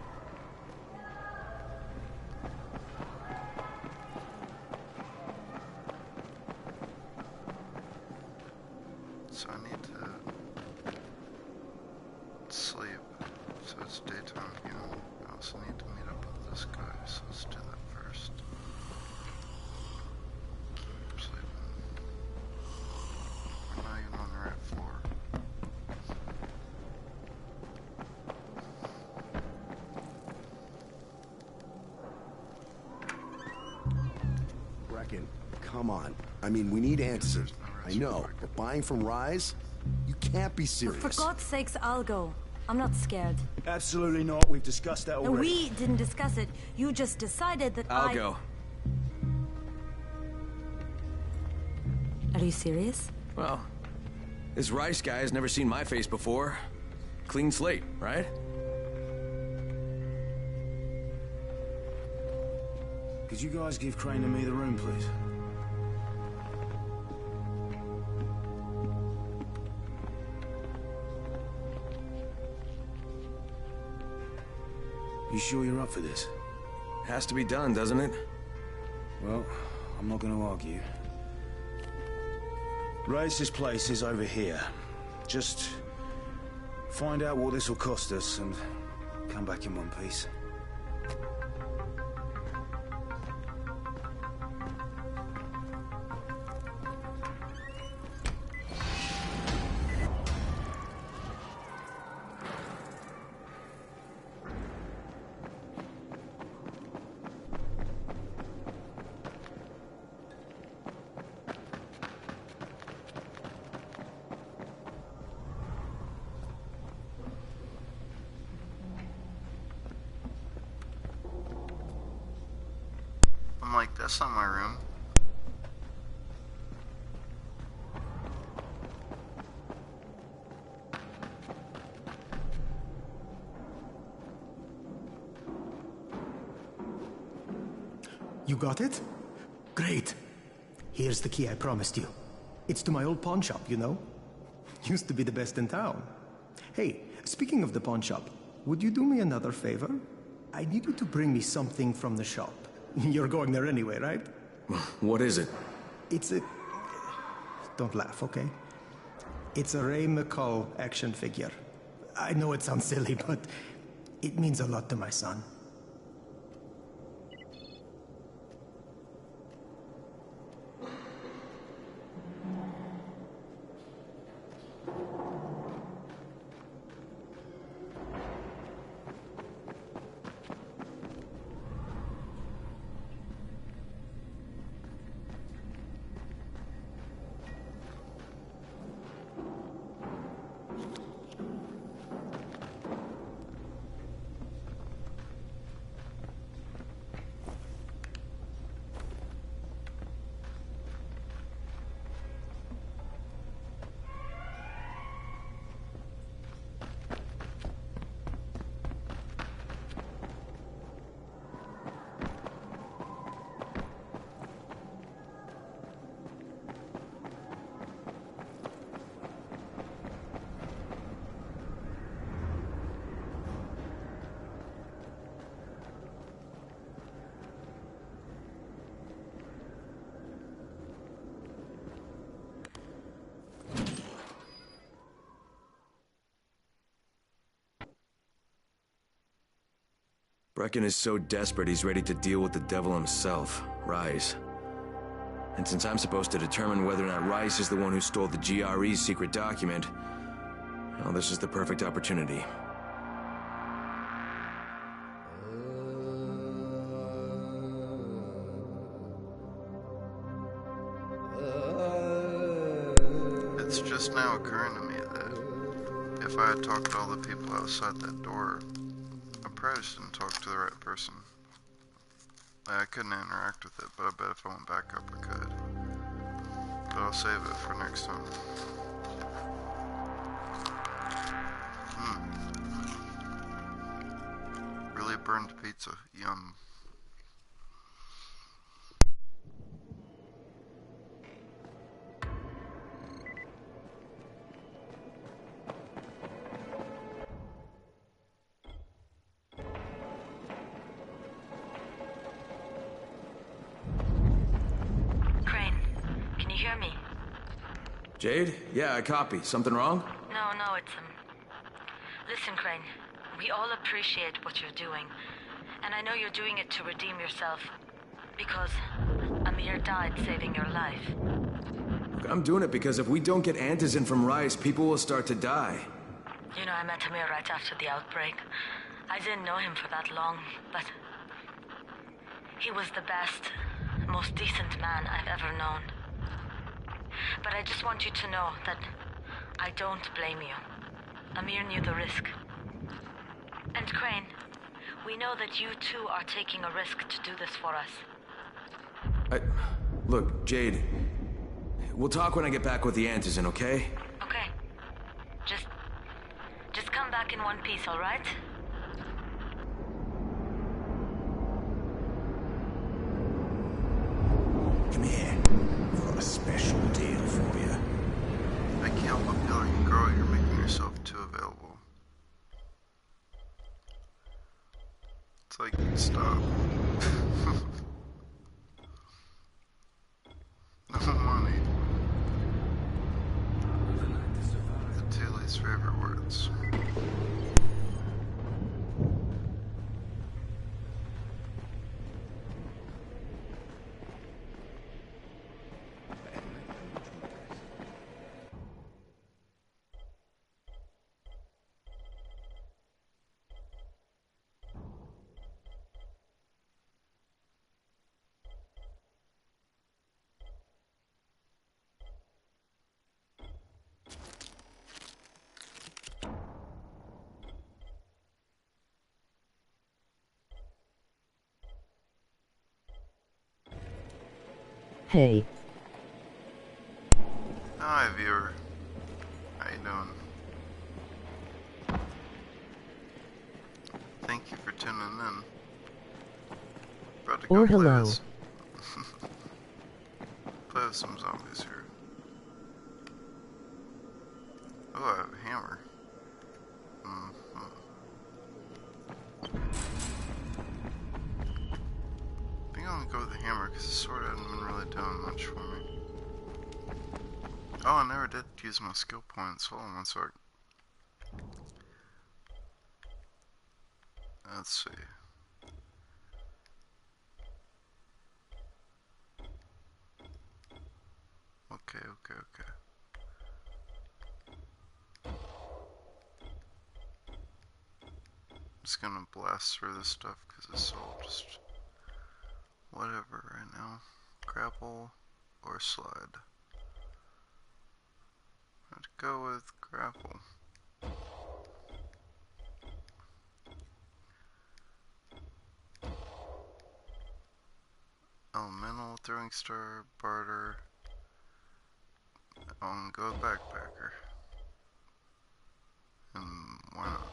Brecken, come on. I mean, we need answers. I know, but buying from Rise? You can't be serious. For God's sakes, I'll go. I'm not scared. Absolutely not. We've discussed that already. No, we didn't discuss it. You just decided that I'll go. Are you serious? Well, this Rice guy has never seen my face before. Clean slate, right? Could you guys give Crane and me the room, please? You sure you're up for this? Has to be done, doesn't it? Well, I'm not gonna argue. Race's place is over here. Just find out what this will cost us and come back in one piece. I'm like, that's not my room. You got it? Great. Here's the key I promised you. It's to my old pawn shop, you know? Used to be the best in town. Hey, speaking of the pawn shop, would you do me another favor? I need you to bring me something from the shop. You're going there anyway, right? What is it? It's a... Don't laugh, okay? It's a Ray McCall action figure. I know it sounds silly, but it means a lot to my son. Brecken is so desperate he's ready to deal with the devil himself, Rise. And since I'm supposed to determine whether or not Rice is the one who stole the GRE's secret document, well, this is the perfect opportunity. It's just now occurring to me that if I had talked to all the people outside that door, I probably just didn't talk to the right person. I couldn't interact with it, but I bet if I went back up I could. But I'll save it for next time. Really burned pizza. Yum. Jade? Yeah, I copy. Something wrong? No, it's Listen, Crane, we all appreciate what you're doing. And I know you're doing it to redeem yourself. Because Amir died saving your life. Look, I'm doing it because if we don't get antizin from Rice, people will start to die. You know, I met Amir right after the outbreak. I didn't know him for that long, but he was the best, most decent man I've ever known. But I just want you to know that I don't blame you. Amir knew the risk. And Crane, we know that you too are taking a risk to do this for us. Look, Jade, we'll talk when I get back with the Antizin, okay? Okay. Just come back in one piece, all right? Come here. I've got a special deal for you. I can't help but feel like, girl, you're making yourself too available. It's like, stop. No money. The two least favorite words. Hey. Hi, viewer. How you doing? Thank you for tuning in. About to go Or play hello. with play with some zombies here. Oh, I have a hammer. I think I'm gonna go with the hammer because the sword hasn't been really doing much for me. Oh, I never did use my skill points. Hold on one sec. Let's see. Okay. I'm just gonna blast through this stuff because it's all just whatever right now. Grapple or slide. I'd go with grapple. Elemental, throwing star, barter. Go with backpacker. And why not?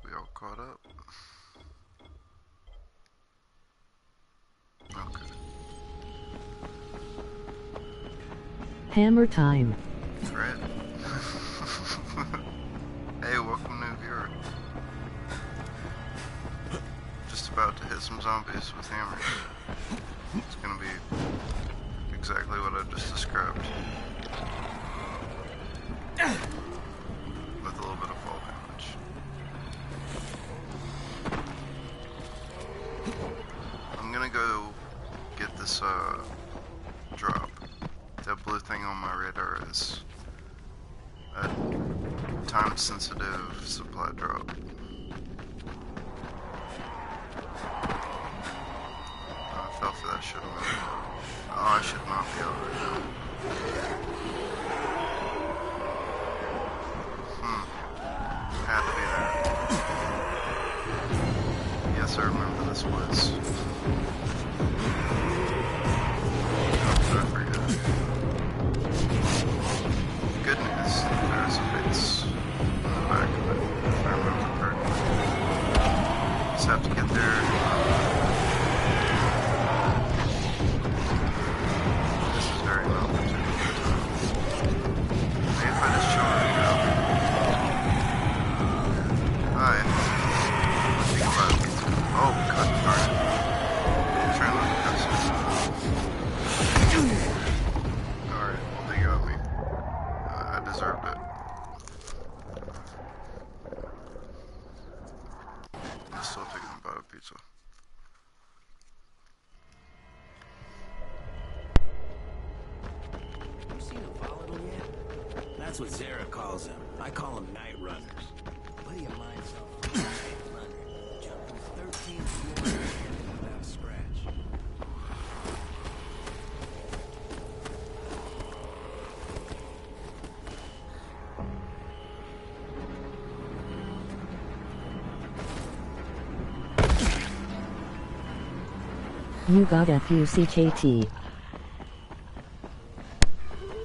We all caught up. Okay. Hammer time. Great. Hey, welcome new viewer. Just about to hit some zombies with hammer. It's gonna be exactly what I just described. With a little bit of fall damage. I'm gonna go get this drop. That blue thing on my radar is a time-sensitive supply drop. I fell for that shit a minute ago. Oh, I should not be out right now. Had to be that. Yes, I remember this place. How could I forget? Good news, there's a base in the back of it, if I remember correctly. Just have to get there. This is very inopportune. Maybe if I just chill right now. Hi. Think about it. Oh, cut, darn it. Try not to cut something. Alright, well, they got me. I deserved it. I'm still taking a bite of pizza. You seen a volatile yet? That's what Zara calls them. I call them night runners. A buddy of mine's a night runner. Jumped from 13 floors. About You got a few CKT.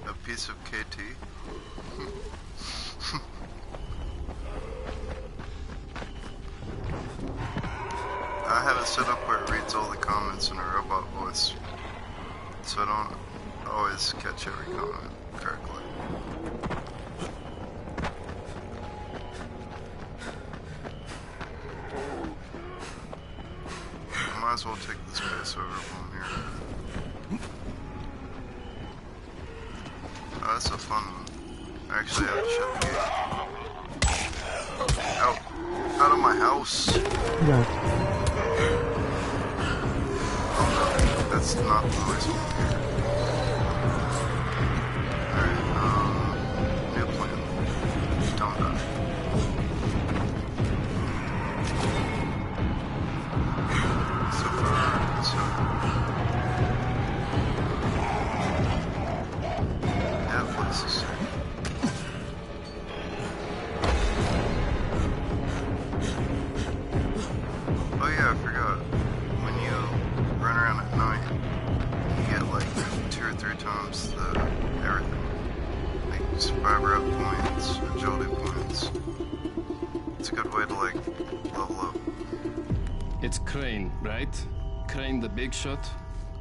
A piece of KT? I have it set up where it reads all the comments in a robot voice, so I don't always catch every comment correctly. I might as well take the space over from here. Oh, that's a fun one. I actually have to shut the gate. Out of my house. Oh no, that's not the noise I want to hear. Alright, new plan. Don't die. So far, so... Yeah, the place is sick. Oh yeah, I forgot. When you run around at night, you get like 2 or 3 times the everything. Like survivor up points, agility points. It's a good way to like level up. It's Crane, right? Crane the big shot?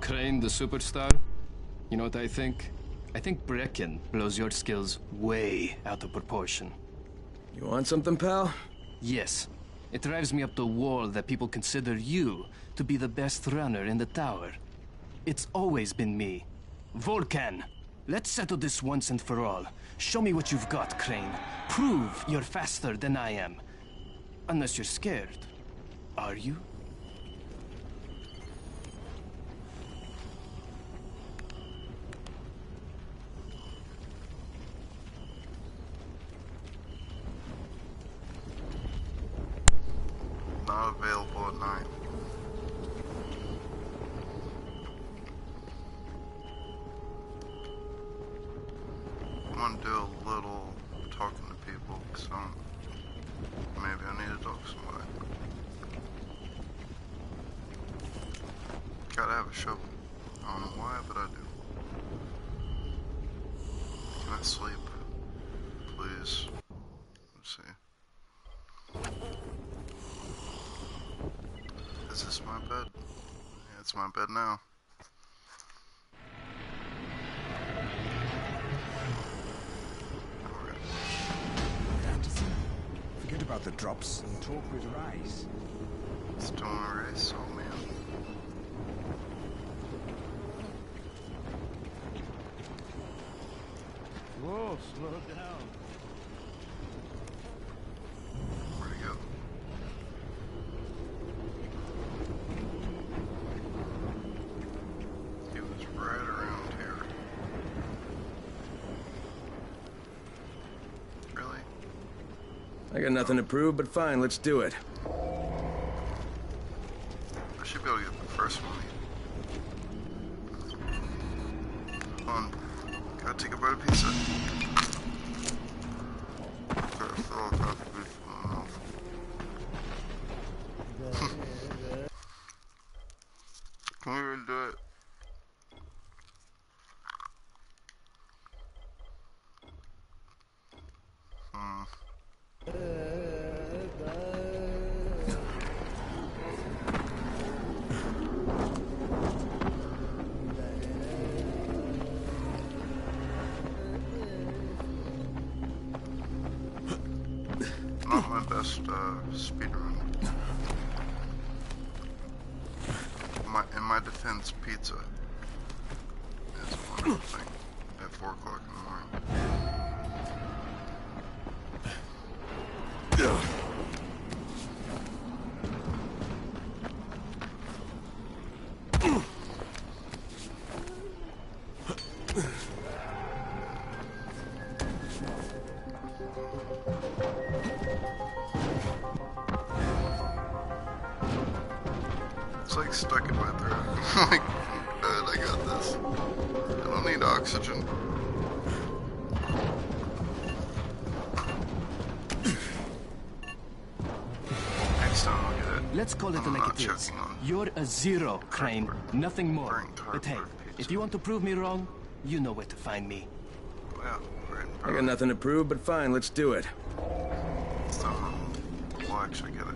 Crane the superstar? You know what I think? I think Brecken blows your skills way out of proportion. You want something, pal? Yes. It drives me up the wall that people consider you to be the best runner in the tower. It's always been me. Volcan, let's settle this once and for all. Show me what you've got, Crane. Prove you're faster than I am. Unless you're scared. Are you? Not available at night. I'm gonna do a little talking to people, because maybe I need to talk to somebody. Gotta have a shovel. I don't know why, but I do. Can I sleep? Please. Let's see. Is this my bed? Yeah, it's my bed now. Anderson, forget about the drops and talk with Rice. Still on a race? Oh man. Whoa, slow down. Where'd he go? He was right around here. Really? I got nothing to prove, but fine, let's do it. I should be able to get the first one. Hold on. Gotta take a bite of pizza. Gotta fill off half the food from my mouth. Can we really do it? Not my best speedrun. In my defense, pizza is a wonderful thing at 4 o'clock in the morning. It's like stuck in my throat. I'm like, good, I got this. I don't need oxygen. Next time I'll get it. Let's call it like it is. You're a zero, Crane. Nothing more. But hey, if you want to prove me wrong, you know where to find me. Well, I got nothing to prove, but fine, let's do it. We'll actually get it.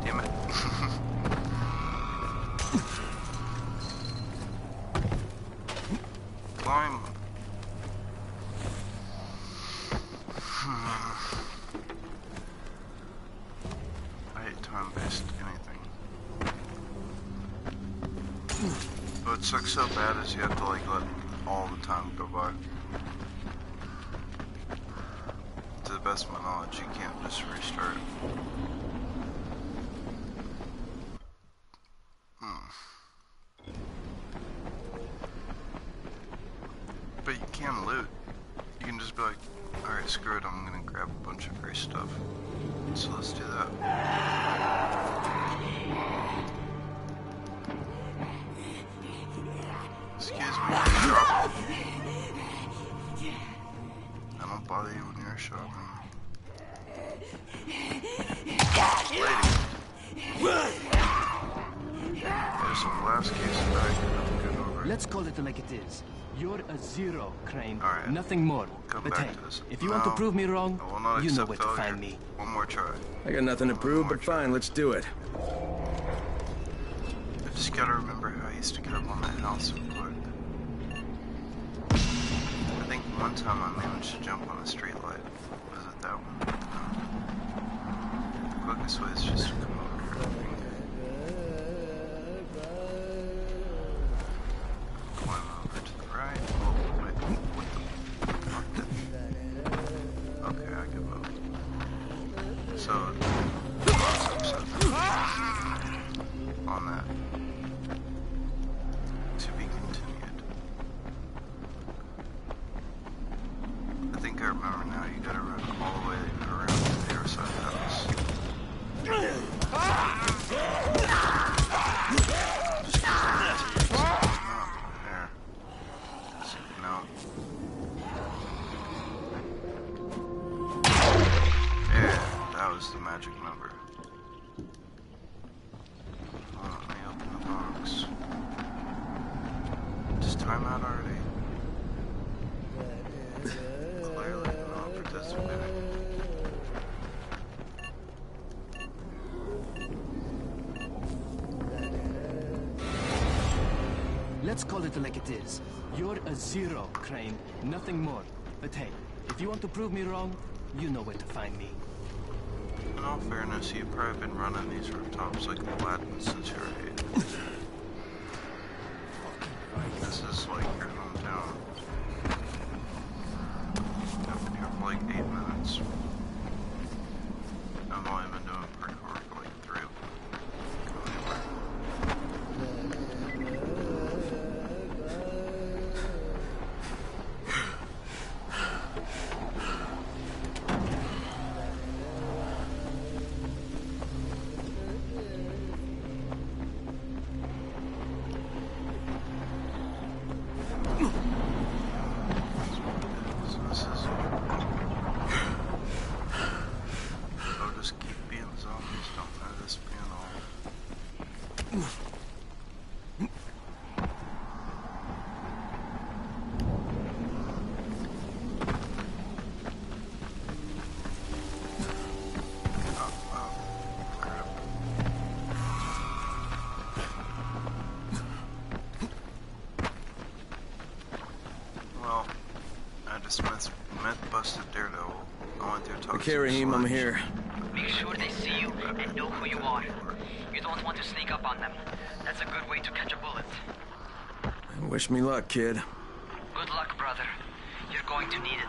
Damn it. Climb. I hate time-based anything. What sucks so bad is you have to like let all the time go by. To the best of my knowledge, you can't just restart it. But you can loot. You can just be like, alright, screw it, I'm gonna grab a bunch of free stuff. So let's do that. Excuse me, drop. I don't bother you when you're shopping. Lady. There's some glass cases that I can get over. Let's call it like it is. You're a zero, Crane. Alright. Nothing more. Come but back hey, to this. if you want to prove me wrong, I will not you know accept where to failure. find me. One more try. I got nothing to prove, but fine, let's do it. I just gotta remember how I used to get up on that house real quick. I think one time I managed to jump on a street light. Was it that one? No. The quickest way is just to come over here, I think. Climb over to the right. Oh, wait. What the fuck did... Okay, I give up. So... on that. To be continued. I think I remember now, you gotta run all the way around to the other side of the house. There. No. Yeah, that was the magic number. Let me open the box. Just time out already. Clearly not participating. Let's call it like it is. You're a zero, Crane. Nothing more. But hey, if you want to prove me wrong, you know where to find me. In all fairness, you've probably been running these rooftops like Aladdin since you were 8. This is like your hometown. I've been here for like 8 minutes. I've only been doing parkour for like 3 of them. Go anywhere. Okay, Raheem, I'm here. Make sure they see you and know who you are. You don't want to sneak up on them. That's a good way to catch a bullet. Wish me luck, kid. Good luck, brother. You're going to need it.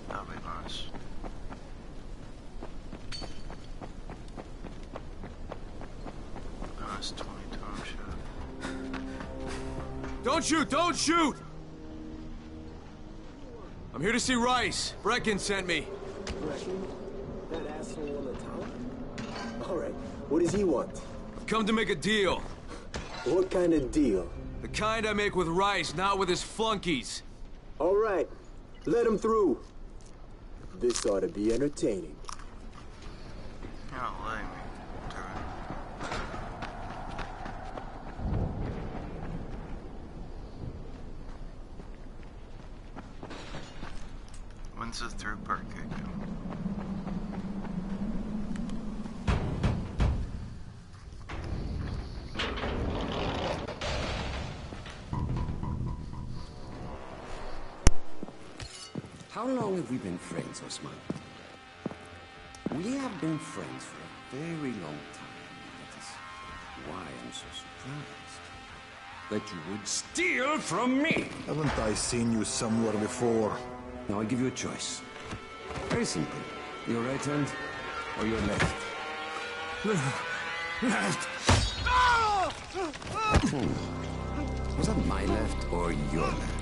That'll be this 20 times yet. Don't shoot! Don't shoot! I'm here to see Rice. Brecken sent me. Brecken? That asshole on the tower? Alright, what does he want? I've come to make a deal. What kind of deal? The kind I make with Rice, not with his flunkies. Alright, let him through. This ought to be entertaining. You're not letting me do it. When's the through part kick in? How long have we been friends, Osman? We have been friends for a very long time. That is why I'm so surprised that you would steal from me. Haven't I seen you somewhere before? Now I give you a choice. Very simple. Your right hand or your left? Left. Was that my left or your left?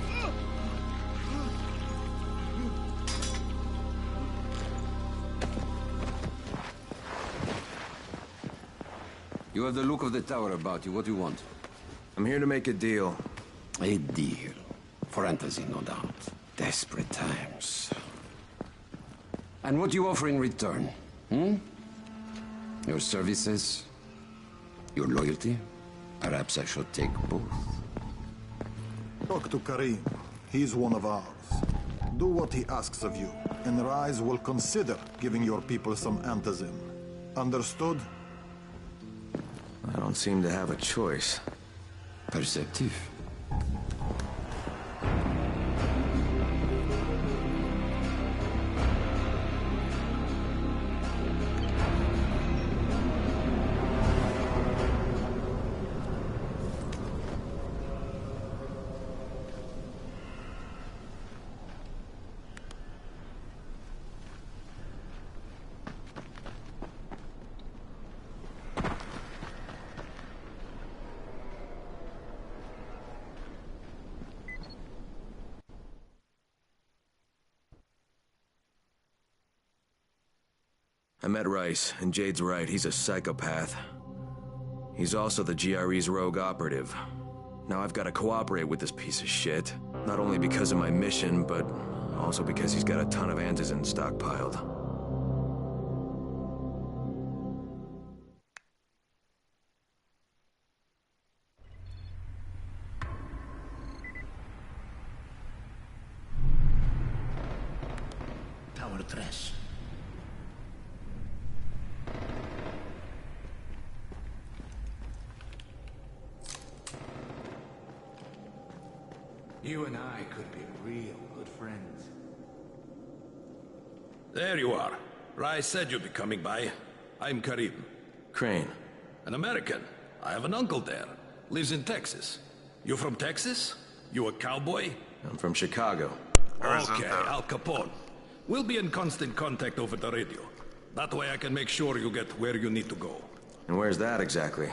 You have the look of the tower about you. What do you want? I'm here to make a deal. A deal. For Antazin, no doubt. Desperate times. And what do you offer in return? Hmm? Your services? Your loyalty? Perhaps I should take both. Talk to Karim. He's one of ours. Do what he asks of you, and Rise will consider giving your people some Antazin. Understood? I don't seem to have a choice. Perceptive. I met Rice, and Jade's right, he's a psychopath. He's also the GRE's rogue operative. Now I've got to cooperate with this piece of shit. Not only because of my mission, but also because he's got a ton of antizin stockpiled. Tower 3. You and I could be real good friends. There you are. Rice said you'd be coming by. I'm Karim. Crane. An American. I have an uncle there. Lives in Texas. You from Texas? You a cowboy? I'm from Chicago. Okay, Al Capone. We'll be in constant contact over the radio. That way I can make sure you get where you need to go. And where's that exactly?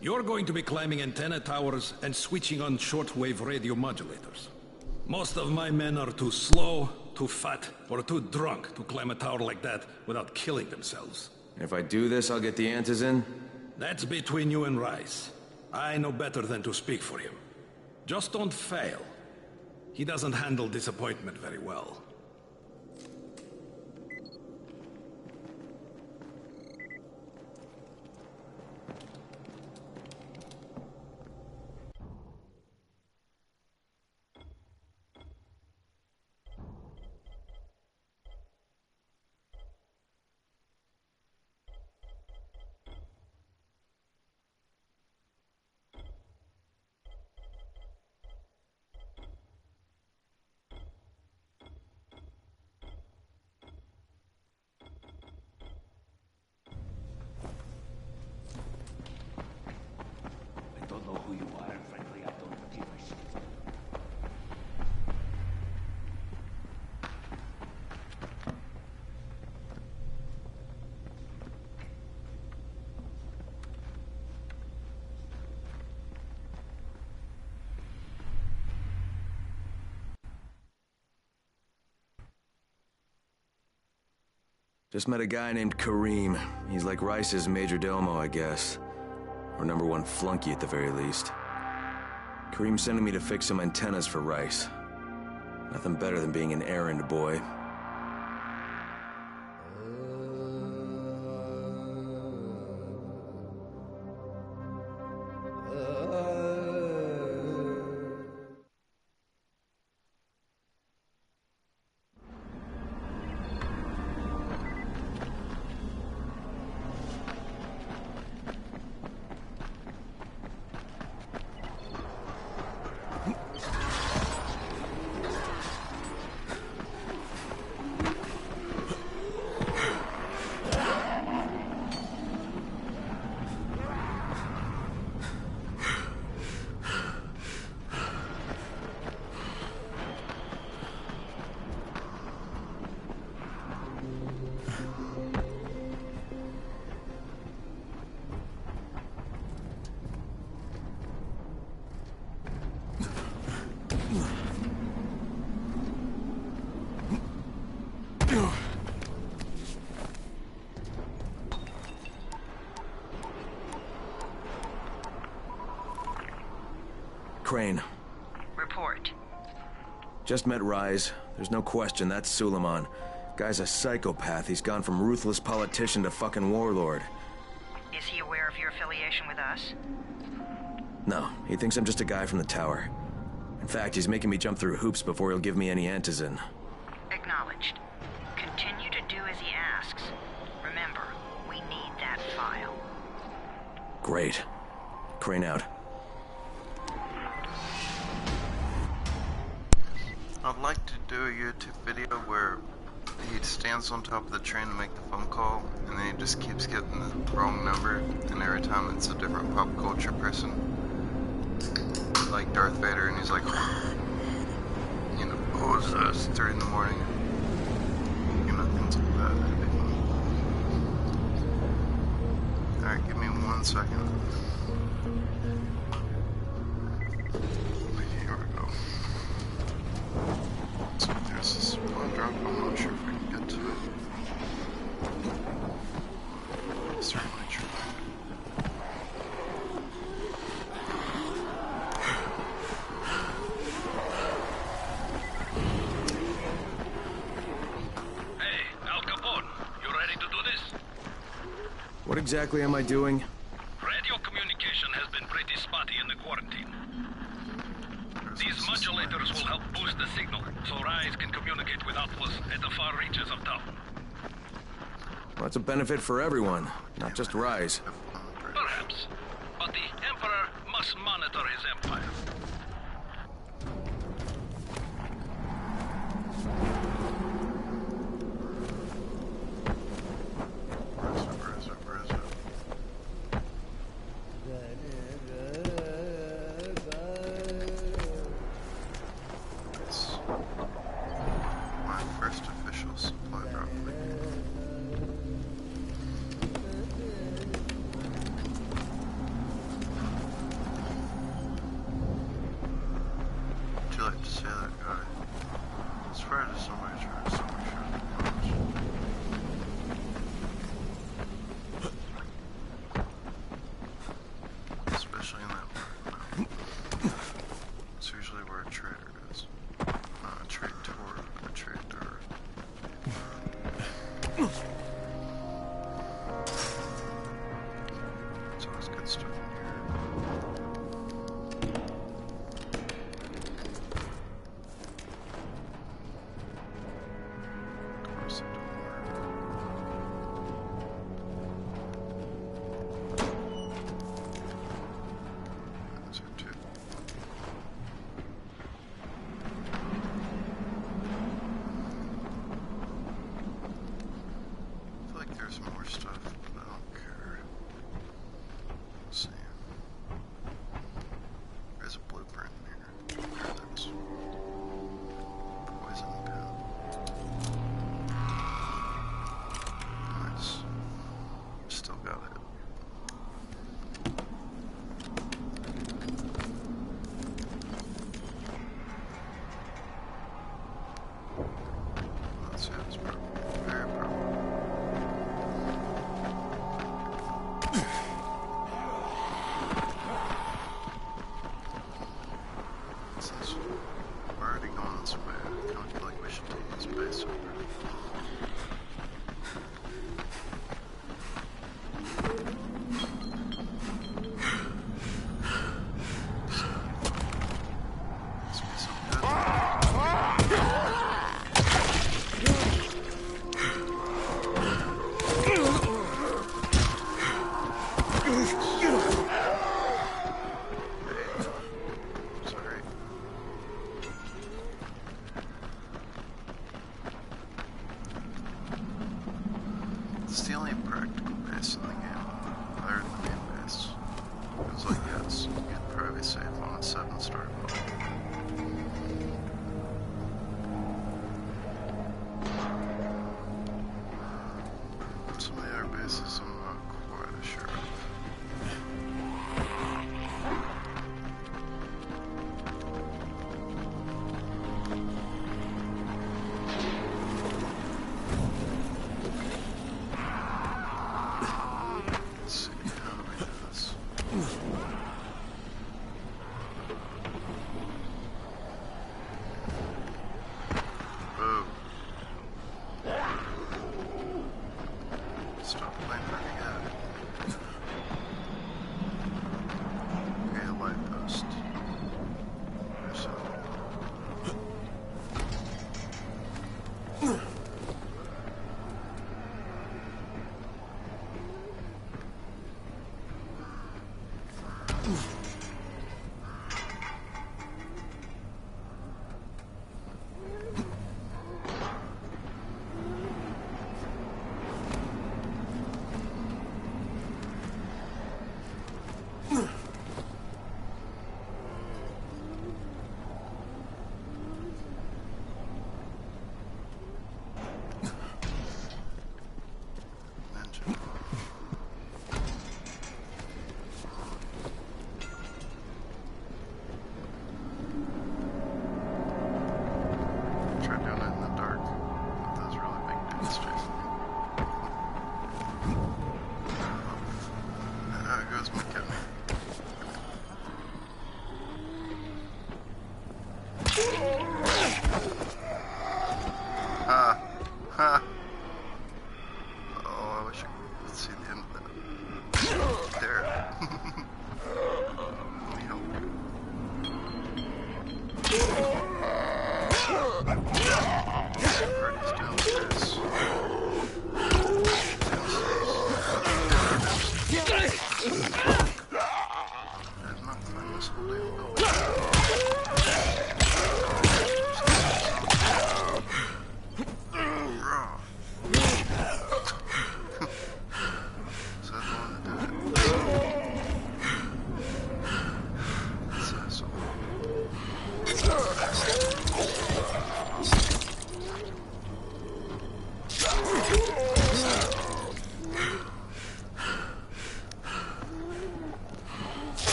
You're going to be climbing antenna towers and switching on shortwave radio modulators. Most of my men are too slow, too fat, or too drunk to climb a tower like that without killing themselves. If I do this, I'll get the antizin? That's between you and Rice. I know better than to speak for him. Just don't fail. He doesn't handle disappointment very well. Just met a guy named Kareem. He's like Rice's major domo, I guess. Or number one flunky at the very least. Kareem's sending me to fix some antennas for Rice. Nothing better than being an errand boy. Crane. Report. Just met Rise. There's no question, that's Suleiman. Guy's a psychopath. He's gone from ruthless politician to fucking warlord. Is he aware of your affiliation with us? No, he thinks I'm just a guy from the tower. In fact, he's making me jump through hoops before he'll give me any antizin. Acknowledged. Continue to do as he asks. Remember, we need that file. Great. Crane out. I'd like to do a YouTube video where he stands on top of the train to make the phone call, and then he just keeps getting the wrong number, and every time it's a different pop culture person. Like Darth Vader, and he's like, you know, what was this? 3 in the morning. You know, things like that. That'd be fun. Alright, give me 1 second. Here we go. So there's this one drop, I'm not sure if we can get to it. Certainly try. What exactly am I doing? Radio communication has been pretty spotty in the quarantine. These modulators will help boost the signal, so Rise can communicate with outposts at the far reaches of town. Well, that's a benefit for everyone, not just Rise. Perhaps. But the Emperor must monitor his empire.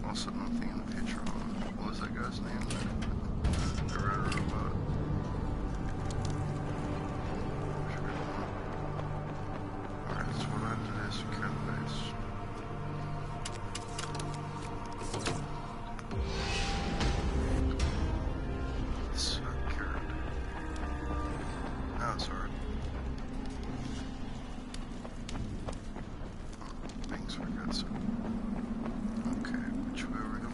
Also, nothing in the future. What was that guy's name? I read about it. Alright, that's what I did is secure the base. Secured. Now it's already. Things were good, so. Okay, which way are we going?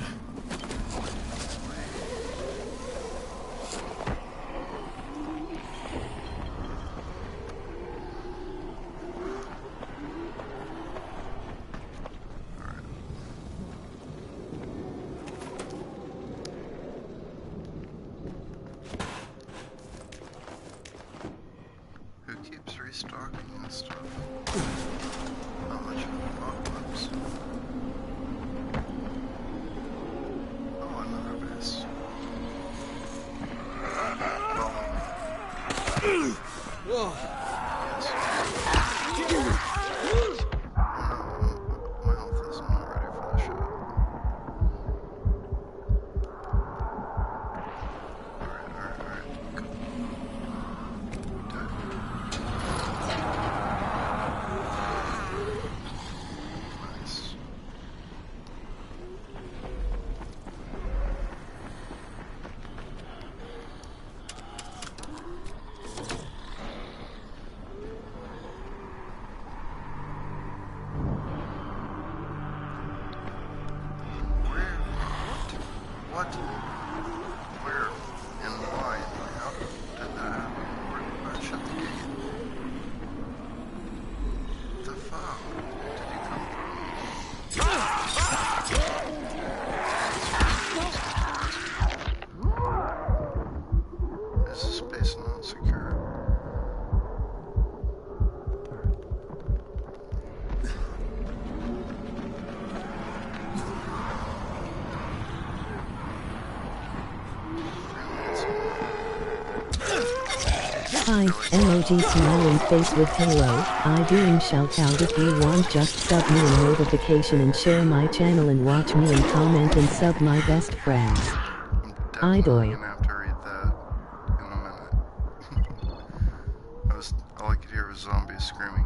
Who keeps restocking and stuff? Not much of an apocalypse. Oh, another base. My health is not ready for the shot. Alright. Nice. Hi, emoji smiling face with hello. I doing shout out if you want, just sub me a notification and share my channel and watch me and comment and sub my best friends. Idoy. All I could hear was zombies screaming.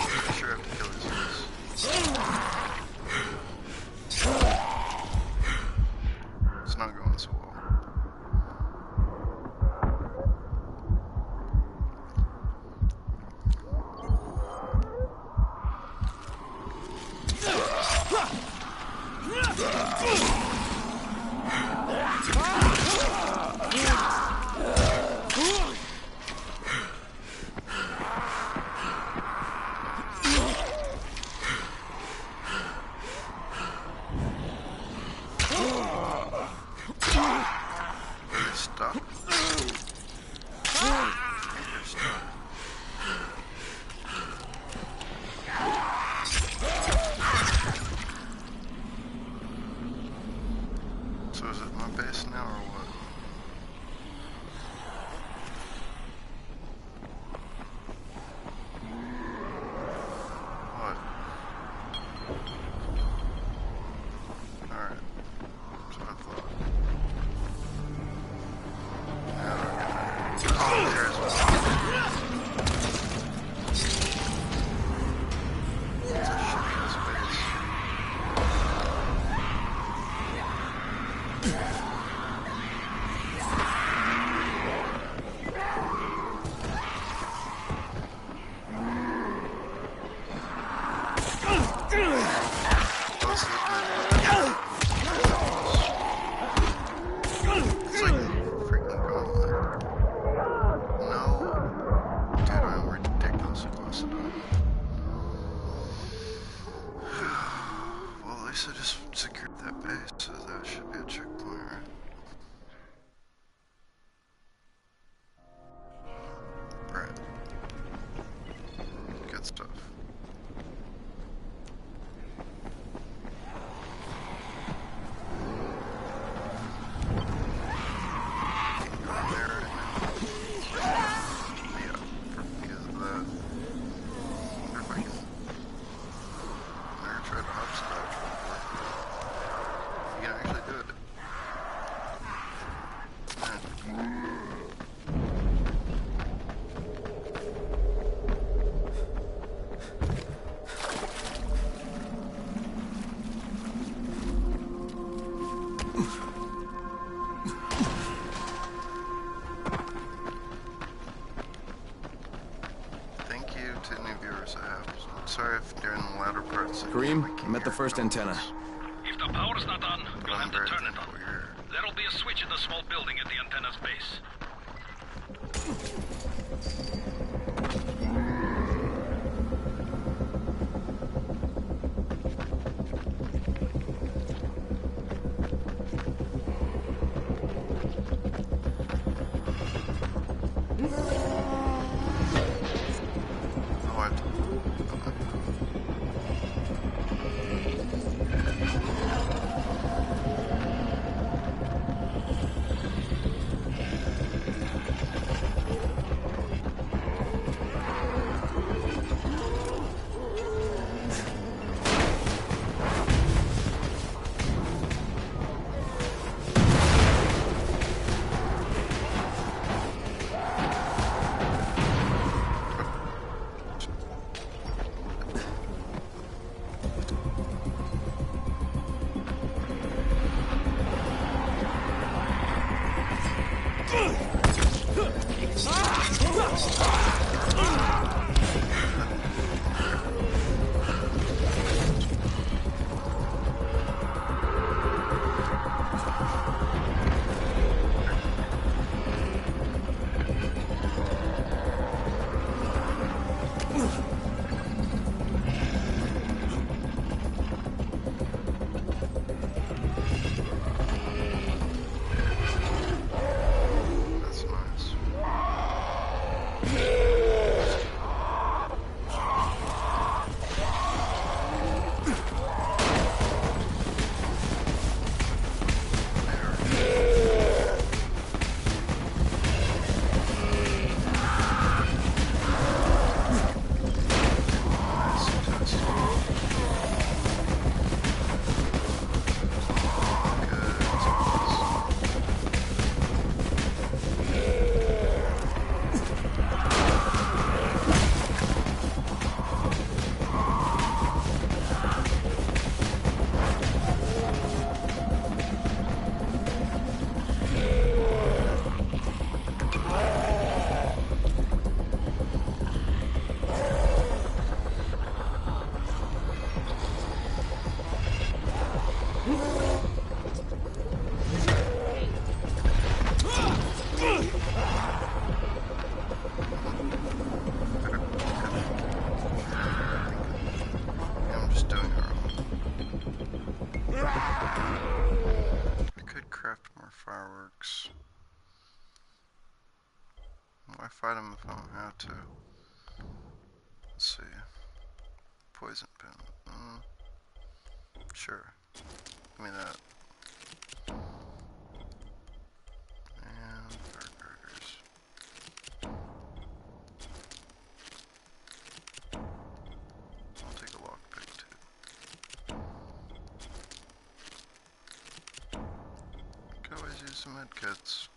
Pretty sure I have to kill these guys. It's not going so well. Stop. So is it my base now or what? What? Alright. That's what I thought. Oh, there's one. It's a shitty space. It's like freaking gauntlet. No. Dude, I'm ridiculously close to dying. Well, at least I just secured that base, so that should be a checkpoint, right? Right. Good stuff. Sorry if during the latter parts. Kareem, I'm at the first antenna. If the power's not on, you'll have to turn it on. There'll be a switch in the small building at the antenna's base. craft more fireworks. Why fight him if I don't have to? Let's see. Poison pen. Sure. Give me that. And firecrackers. I'll take a lockpick too. Could always use some medkits.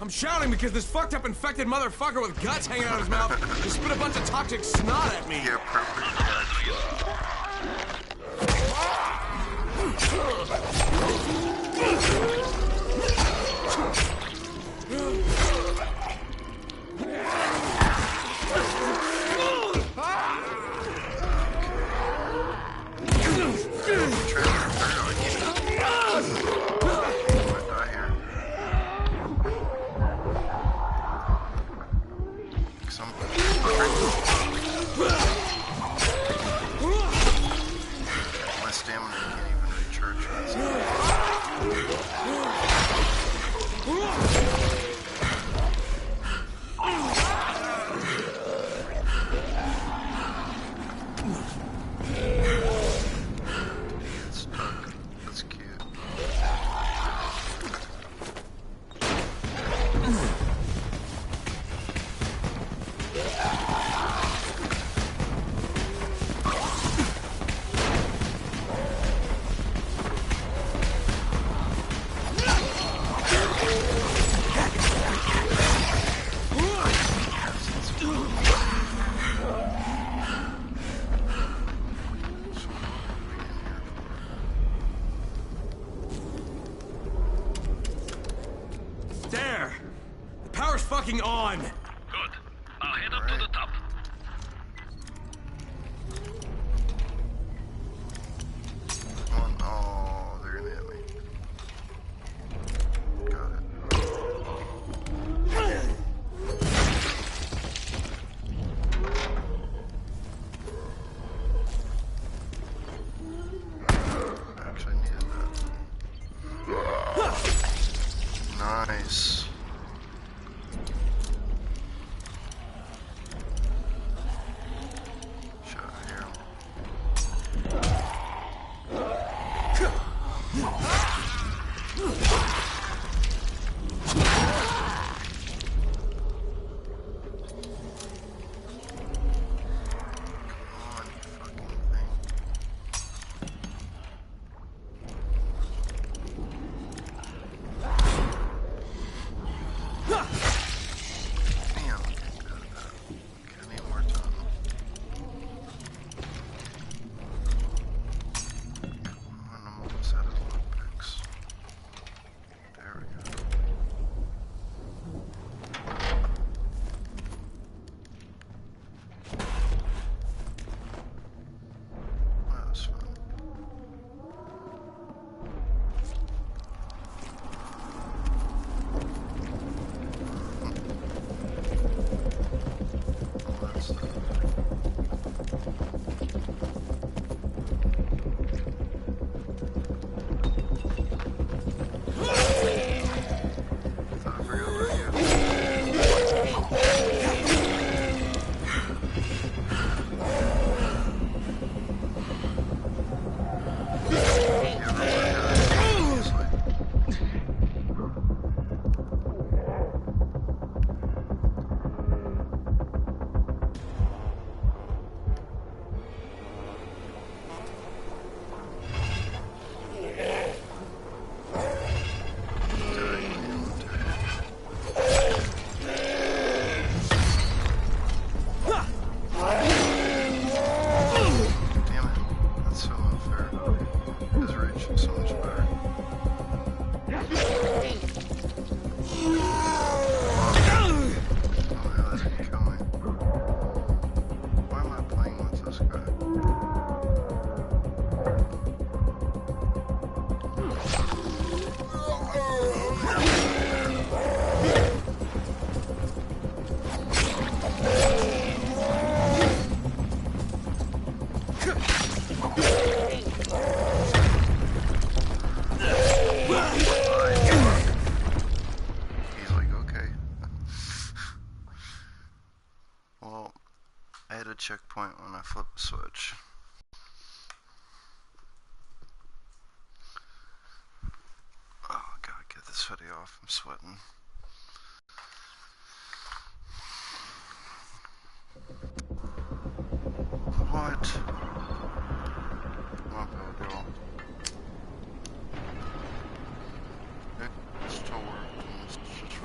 I'm shouting because this fucked up infected motherfucker with guts hanging out of his mouth just spit a bunch of toxic snot at me. Yeah, Fucking on! Good. Now head up to the top. Oh, they're gonna hit me. Got it. Actually needed that. Nice. checkpoint when I flip the switch. Oh, I gotta get this hoodie off. I'm sweating. What? My bad, y'all. It still worked, and it's just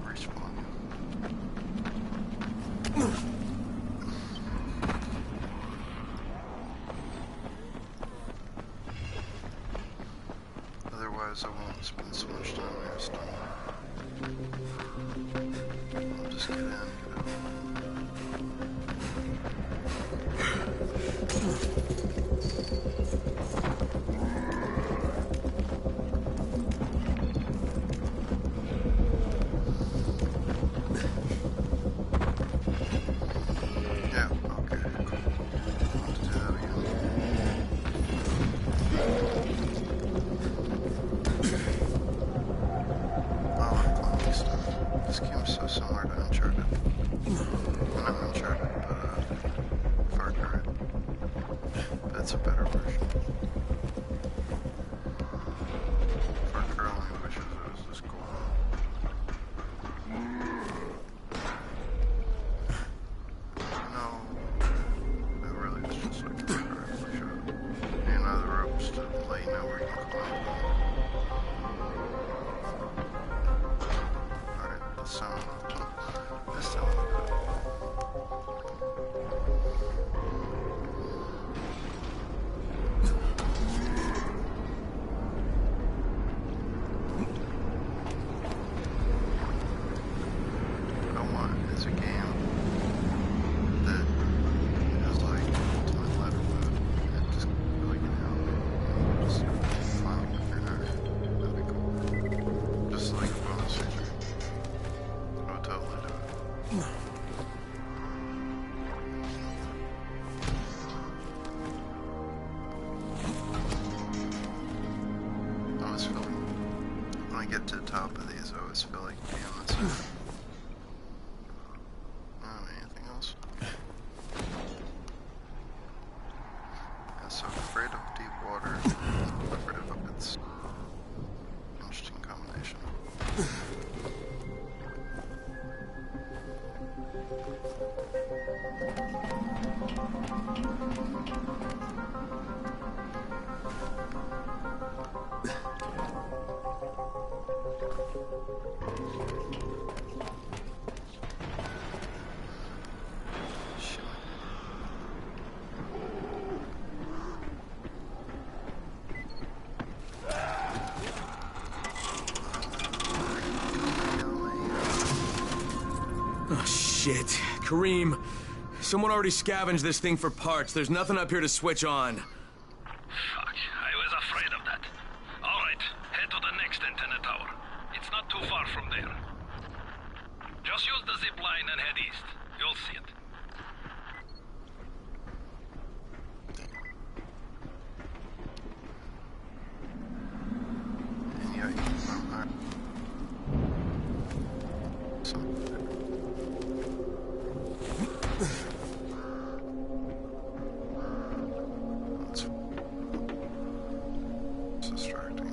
respawning. Otherwise, I won't spend so much time here. So I'll just get in, get out. Yeah, okay, cool. I'll have to do that again. Oh, clunky stuff. This game's so similar to Uncharted. Well, not Uncharted, but Far Cry. But it's a better version. Far Cry only wishes it was this cool. No, it really is just like a Far Cry for sure. You know the ropes to let you know where you can climb. Alright, this sound. This sound. What I want is a game that has like ultimate life mode and just like just flying with your knife. That'd be cool. Just like a bonus feature. I would totally do it. I always feel like when I get to the top of these, I always feel like, damn, that's it. Anything else? Yeah, so afraid of deep water, afraid of buckets. Interesting combination. Oh, shit. Kareem, someone already scavenged this thing for parts. There's nothing up here to switch on. Fuck, I was afraid of that. Alright, head to the next antenna tower. It's not too far from there. Just use the zip line and head east. You'll see it. It's distracting.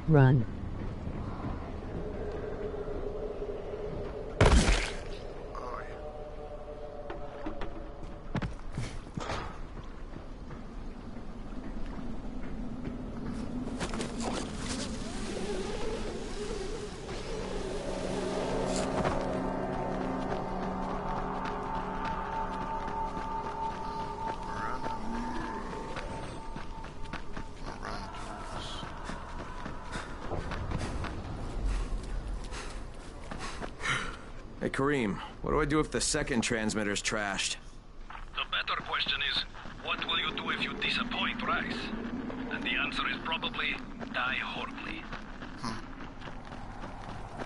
Run. Hey, Kareem, what do I do if the second transmitter's trashed? The better question is, what will you do if you disappoint Rice? And the answer is probably die horribly.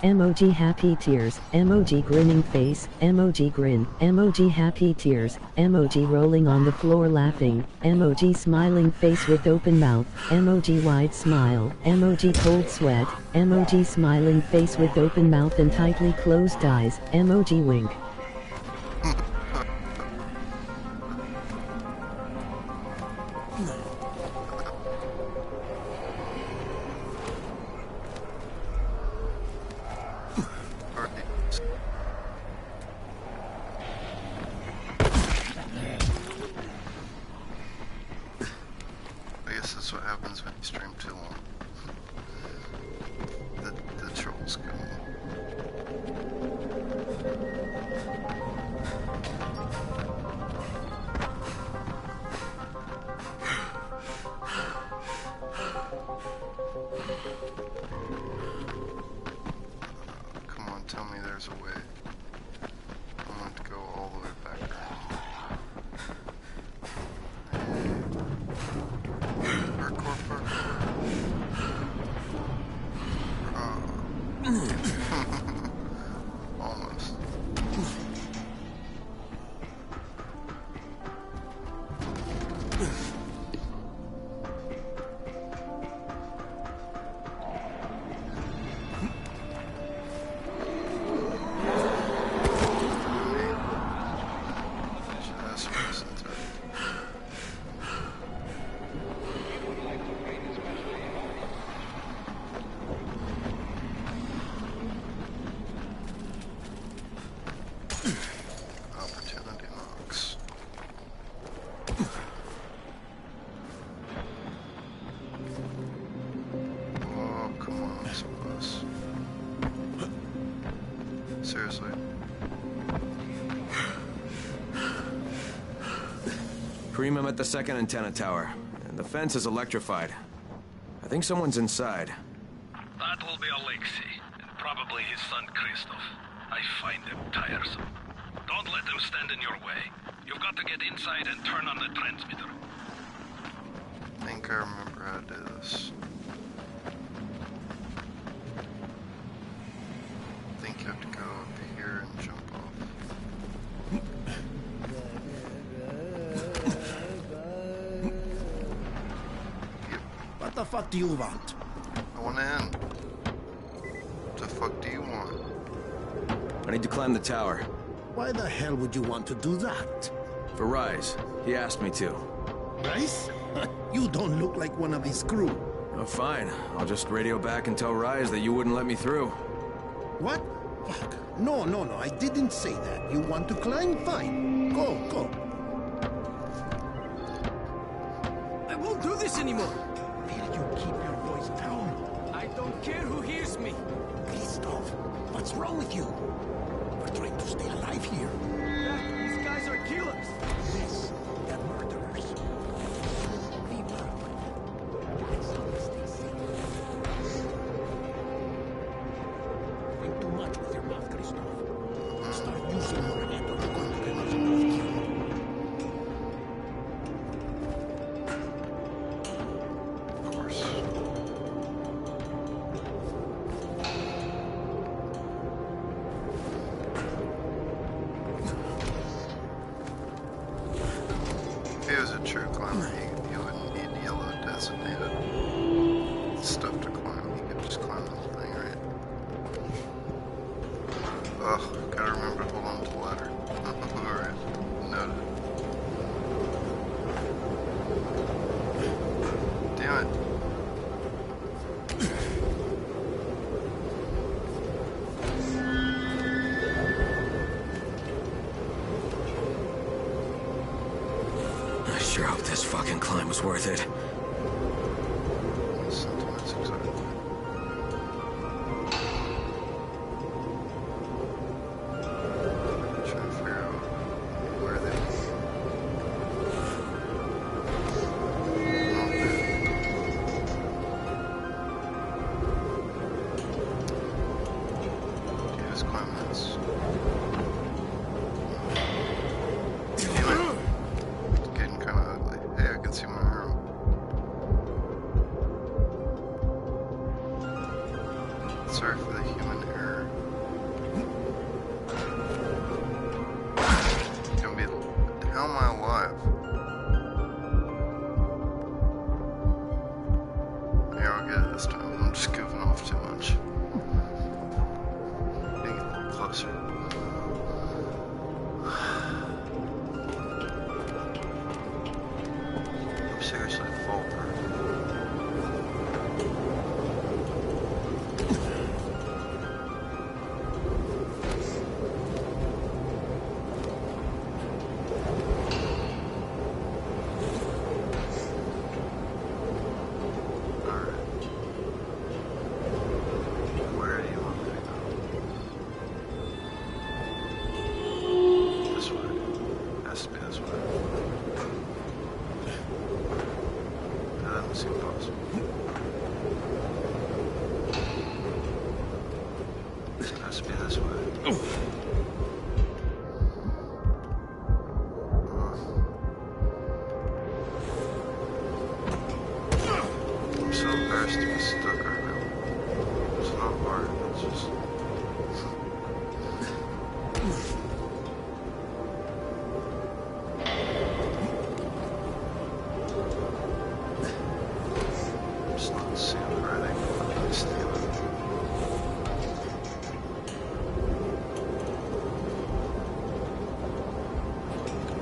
Emoji happy tears, emoji grinning face, emoji grin, emoji happy tears, emoji rolling on the floor laughing, emoji smiling face with open mouth, emoji wide smile, emoji cold sweat, emoji smiling face with open mouth and tightly closed eyes, emoji wink. I guess that's what happens when you stream too long. The trolls come. Come on, tell me there's a way. I want to go all the way back around. Parkour, parkour. Almost. Just press into it. Opportunity knocks. Oh, come on, so close. Seriously. Kareem, I'm at the second antenna tower, and the fence is electrified. I think someone's inside. That will be Alexei, and probably his son Christoph. I find them tiresome. Don't let them stand in your way. You've got to get inside and turn on the transmitter. I think I remember how to do this. I think you have to go up here and jump off. What the fuck do you want? I want in. What the fuck do you want? I need to climb the tower. Why the hell would you want to do that? For Rise. He asked me to. Rice? You don't look like one of his crew. Oh, fine. I'll just radio back and tell Rise that you wouldn't let me through. What? Fuck. No, I didn't say that. You want to climb? Fine. Go. I won't do this anymore. Will you keep your voice down? I don't care who hears me. Christoph, what's wrong with you? We're trying to stay alive here. Yeah, these guys are killers. Yes, they're murderers. Be perfect. Stay safe. Think too much with your mouth, Christoph. Start using your head or you're going to get us both killed. Of course. If he was a true climber, he wouldn't need yellow designated stuff to climb. He could just climb the whole thing, right? Ugh, gotta remember to hold on to the ladder. Alright, noted. Damn it. I sure hope this fucking climb was worth it. Sentiments, exactly. Trying to figure out where they Okay, just climb this. Sorry for the human error. Gonna be. How am I alive? Yeah, I'll get it this time. I'm just goofing off too much. Getting a little closer. I'm seriously full.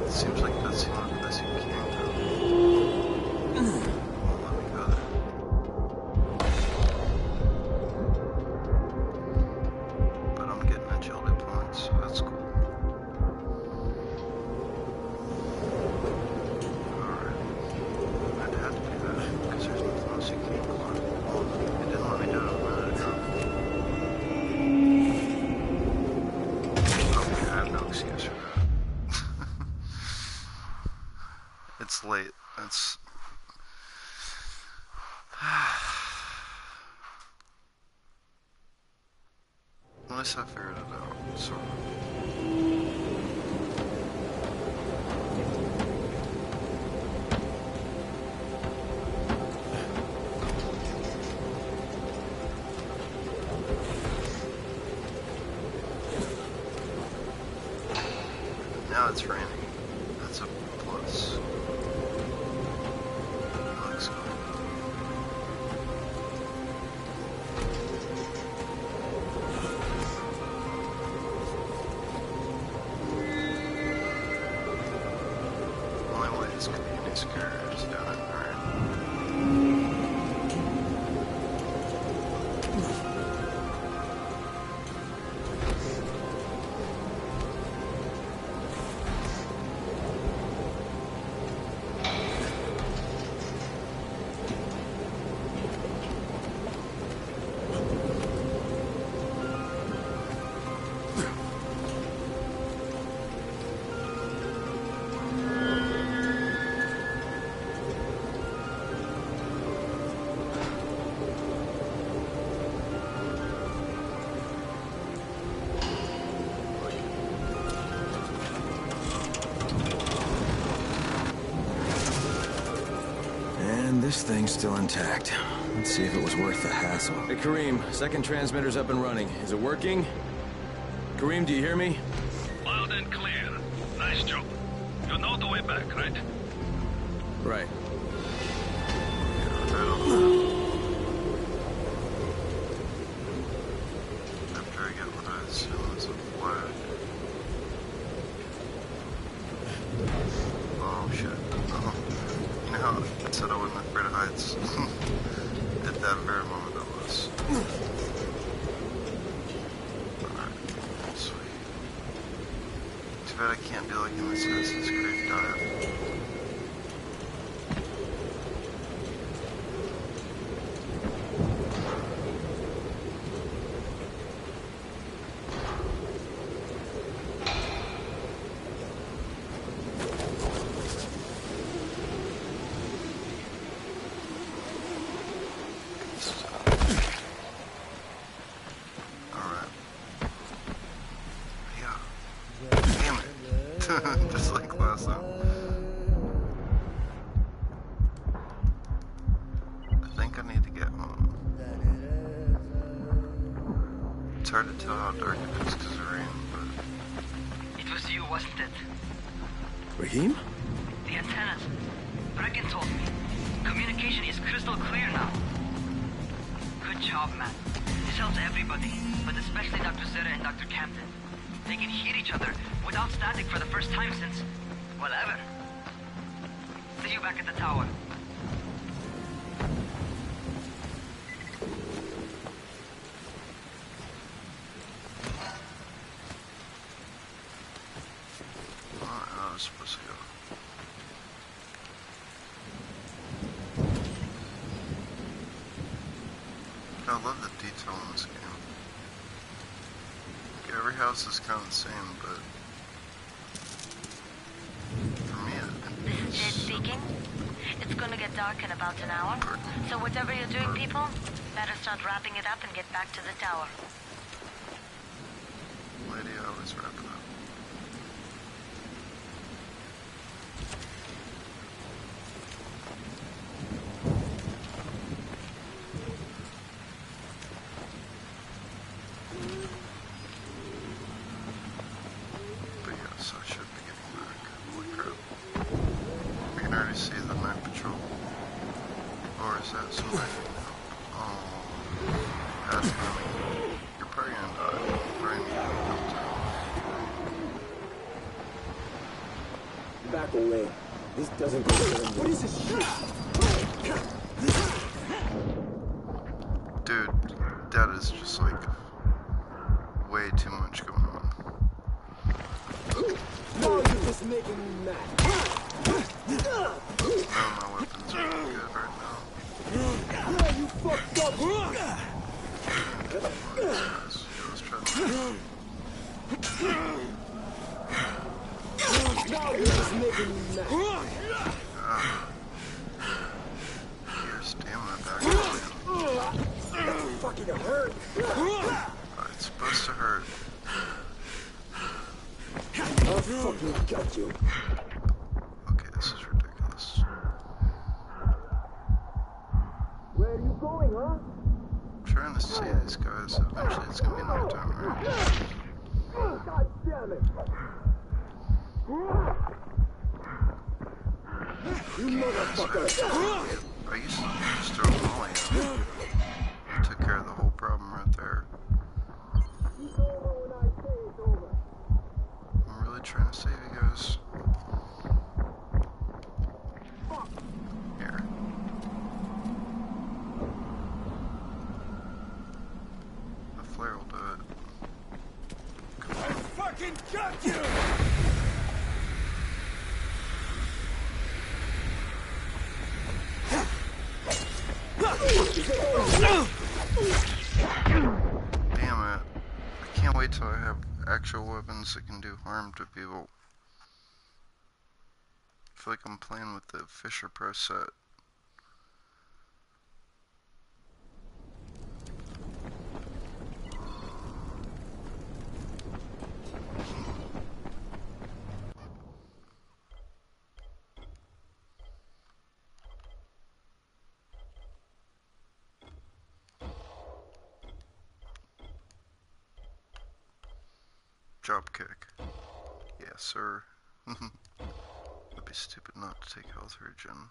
Seems like that's the only place you can go. Won't let me go there. But I'm getting agility points, so that's cool. Alright. I'd have to do that, because there's nothing else you can climb. It didn't let me do it a minute ago. Okay, I have no excuse for that. It's late. That's... At least I figured it out, sort of. Now it's raining. That's a plus. Looks good. Only way this could be any scarier is down in the rain. This thing's still intact. Let's see if it was worth the hassle. Hey, Kareem, second transmitter's up and running. Is it working? Kareem, do you hear me? Loud and clear. Nice job. You know the way back, right? Right. After I get what I assume is a flag. Oh shit. You know how I said I wasn't afraid of heights? At that very moment I was. Alright, sweet. Too bad I can't do like in this Assassin's Creed dive. Just like last time. I think I need to get home. hard to tell how dark it is because of rain, but... It was you, wasn't it? Raheem? The antennas. Brecken told me. Communication is crystal clear now. Good job, man. This helps everybody, but especially Dr. Zeta and Dr. Camden. They can hear each other without static for the first time since... well, ever. See you back at the tower. I was supposed to go. I love the detail in this game. Like, every house is kind of the same, but for me, This is Jade speaking. It's gonna get dark in about an hour, so whatever you're doing, people, better start wrapping it up and get back to the tower. Lady, I always wrap it up. But yes, I should be getting back. Holy crap. I can already see the night patrol. Or is that somebody? Oh, that's funny. You're probably gonna die. Right now. Back away. This doesn't go very well. What is this shit? Dude, that is just like way too much going on. Now you're just making me mad. None of my weapons are really good right now. Yeah, you fucked up. Let's try to... Now you're just making me mad. Your stamina back up, man. That fucking hurt. It's supposed to hurt. I'll fucking cut you. Okay, this is ridiculous. Where are you going, huh? I'm trying to see these guys. Eventually it's gonna be night time, right? God damn it. You motherfucker! I used to just throw a molly out. You took care of the whole problem right there. I'm really trying to save you guys. Here. The flare will do it. I fucking got you! Damn it. I can't wait till I have actual weapons that can do harm to people. I feel like I'm playing with the Fisher Pro set. Drop kick. Yes, sir. It'd be stupid not to take health regen.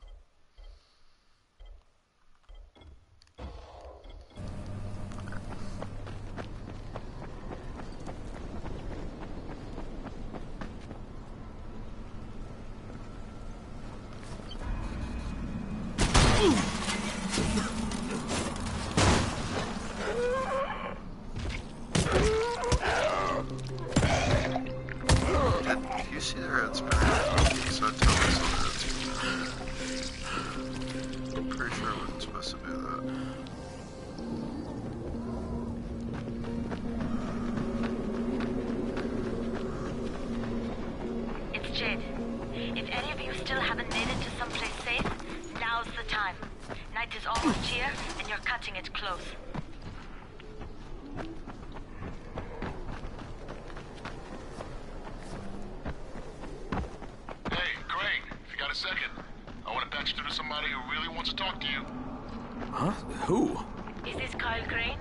Did you see their heads burn? So I totally saw their heads burn. I'm pretty sure I wasn't supposed to do that. It's Jade. If any of you still haven't made it to someplace safe, now's the time. Night is almost here, and you're cutting it close. A second. I want to patch you through to somebody who really wants to talk to you. Huh? Who? Is this Kyle Crane?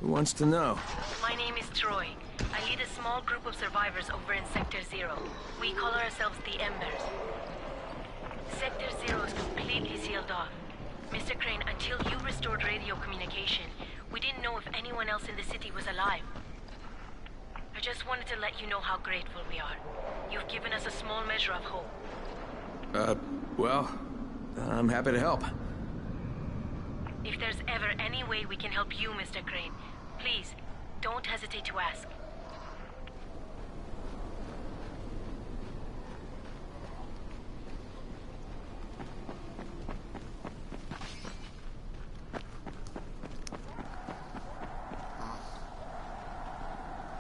Who wants to know? My name is Troy. I lead a small group of survivors over in Sector 0. We call ourselves the Embers. Sector 0 is completely sealed off. Mr. Crane, until you restored radio communication, we didn't know if anyone else in the city was alive. I just wanted to let you know how grateful we are. You've given us a small measure of hope. Well, I'm happy to help. If there's ever any way we can help you, Mr. Crane, please, don't hesitate to ask.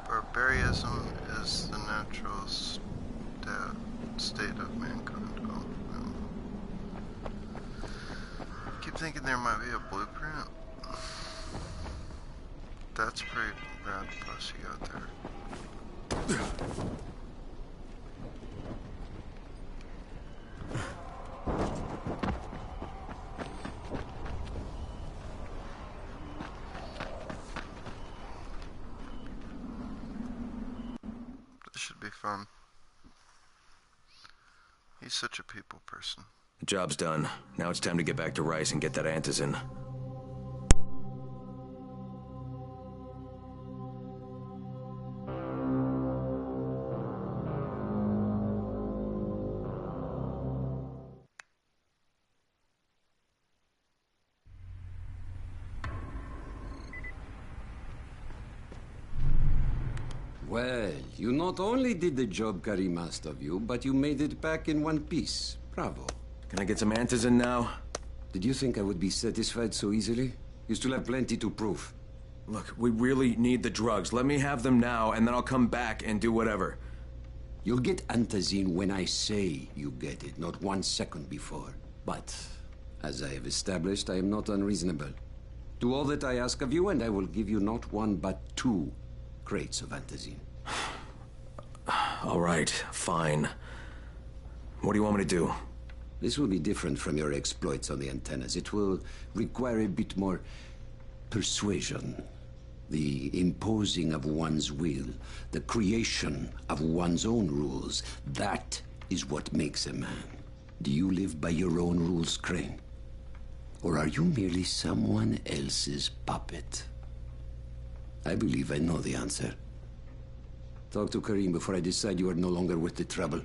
Barbarism is the natural state of mankind. Oh, no. Keep thinking there might be a blueprint. That's pretty rad pussy out there. This should be fun. He's such a people person. The job's done. Now it's time to get back to Rice and get that antizin. Well, you not only did the job Karim asked of you, but you made it back in one piece. Bravo. Can I get some antizin now? Did you think I would be satisfied so easily? You still have plenty to prove. Look, we really need the drugs. Let me have them now, and then I'll come back and do whatever. You'll get antizin when I say you get it, not 1 second before. But, as I have established, I am not unreasonable. Do all that I ask of you, and I will give you not 1, but 2 crates of antizin. All right, fine. What do you want me to do? This will be different from your exploits on the antennas. It will require a bit more persuasion. The imposing of one's will, the creation of one's own rules. That is what makes a man. Do you live by your own rules, Crane? Or are you merely someone else's puppet? I believe I know the answer. Talk to Karim before I decide you are no longer worth the trouble.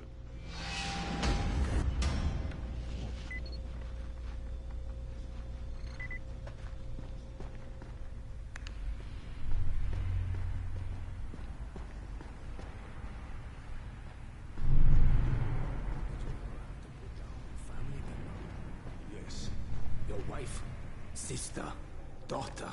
Yes. Your wife, sister, daughter.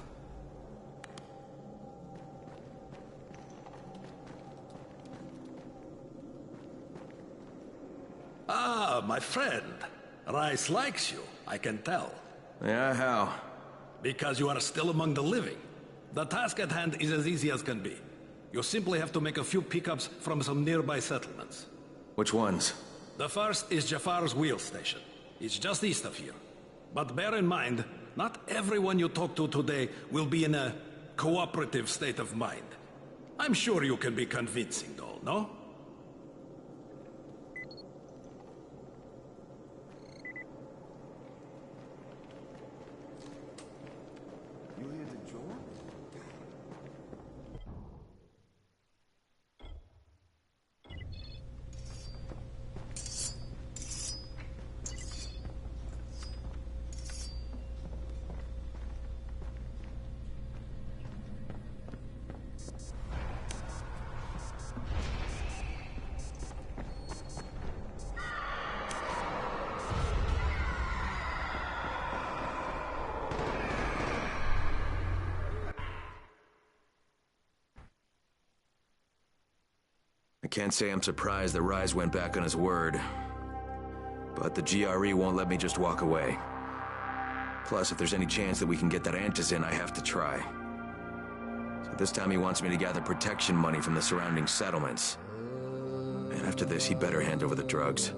Ah, my friend. Rice likes you, I can tell. Yeah, how? Because you are still among the living. The task at hand is as easy as can be. You simply have to make a few pickups from some nearby settlements. Which ones? The first is Jafar's wheel station. It's just east of here. But bear in mind, not everyone you talk to today will be in a cooperative state of mind. I'm sure you can be convincing, though, no? You hear the door? I can't say I'm surprised that Rise went back on his word. But the GRE won't let me just walk away. Plus, if there's any chance that we can get that antizin, I have to try. So this time he wants me to gather protection money from the surrounding settlements. And after this, he better hand over the drugs.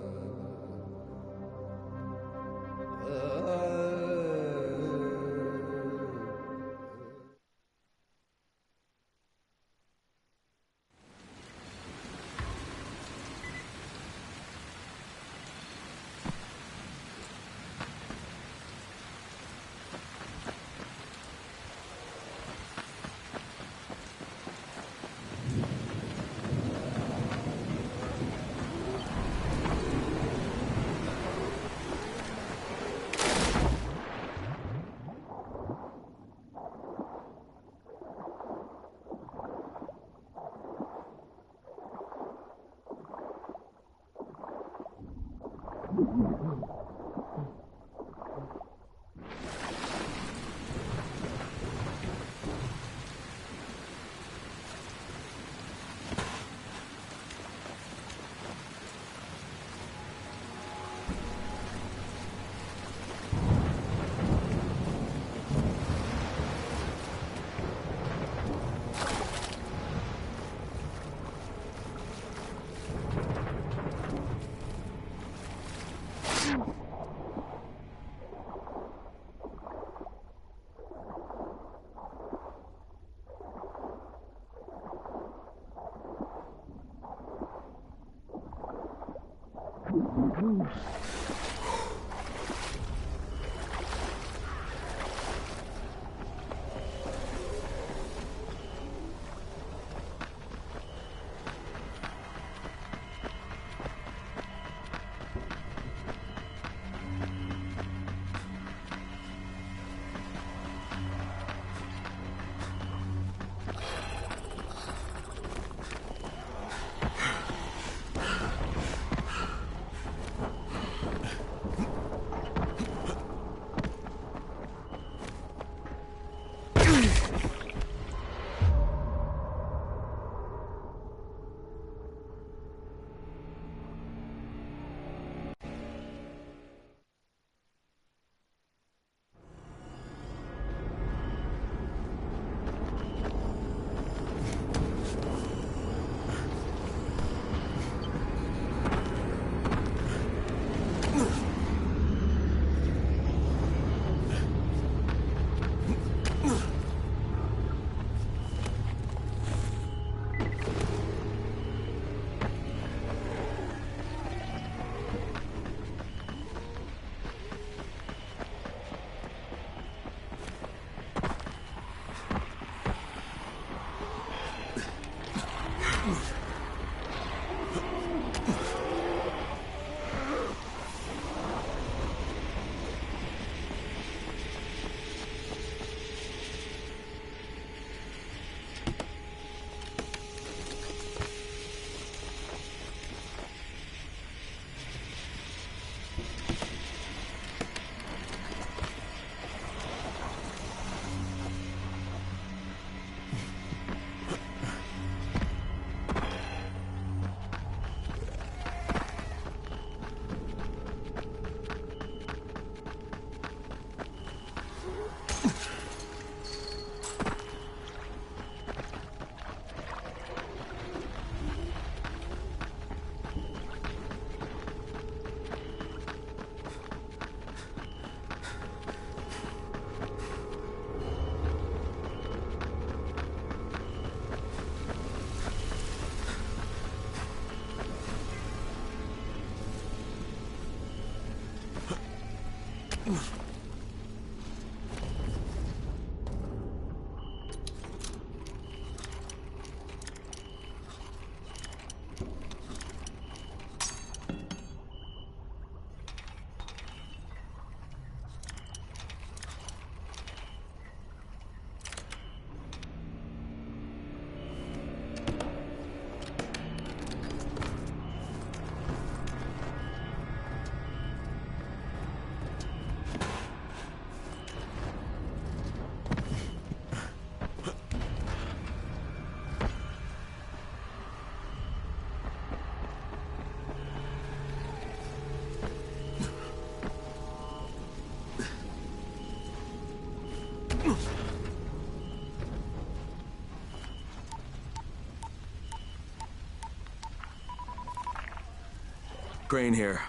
Crane here.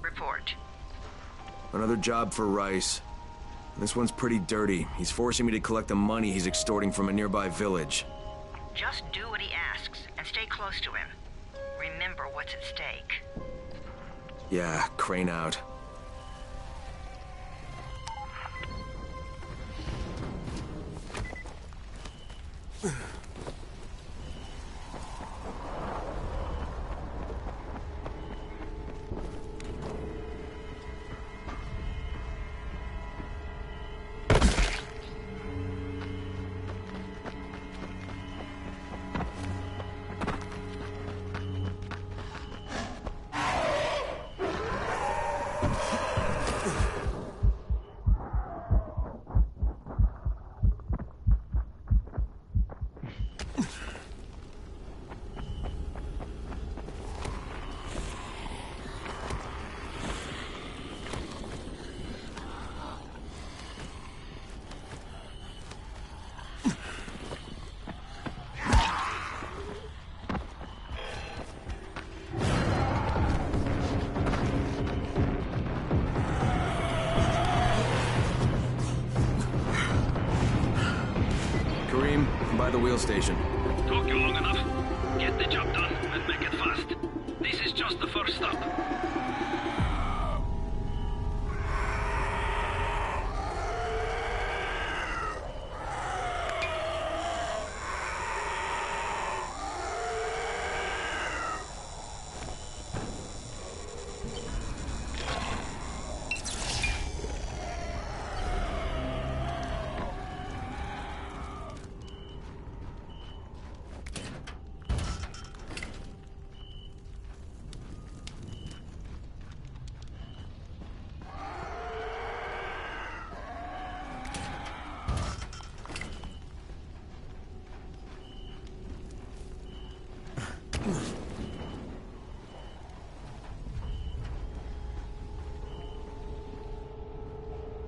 Report. Another job for Rice. This one's pretty dirty. He's forcing me to collect the money he's extorting from a nearby village. Just do what he asks, and stay close to him. Remember what's at stake. Yeah, Crane out. By the wheel station. Took you long enough. Get the job done and make it fast. This is just the first stop.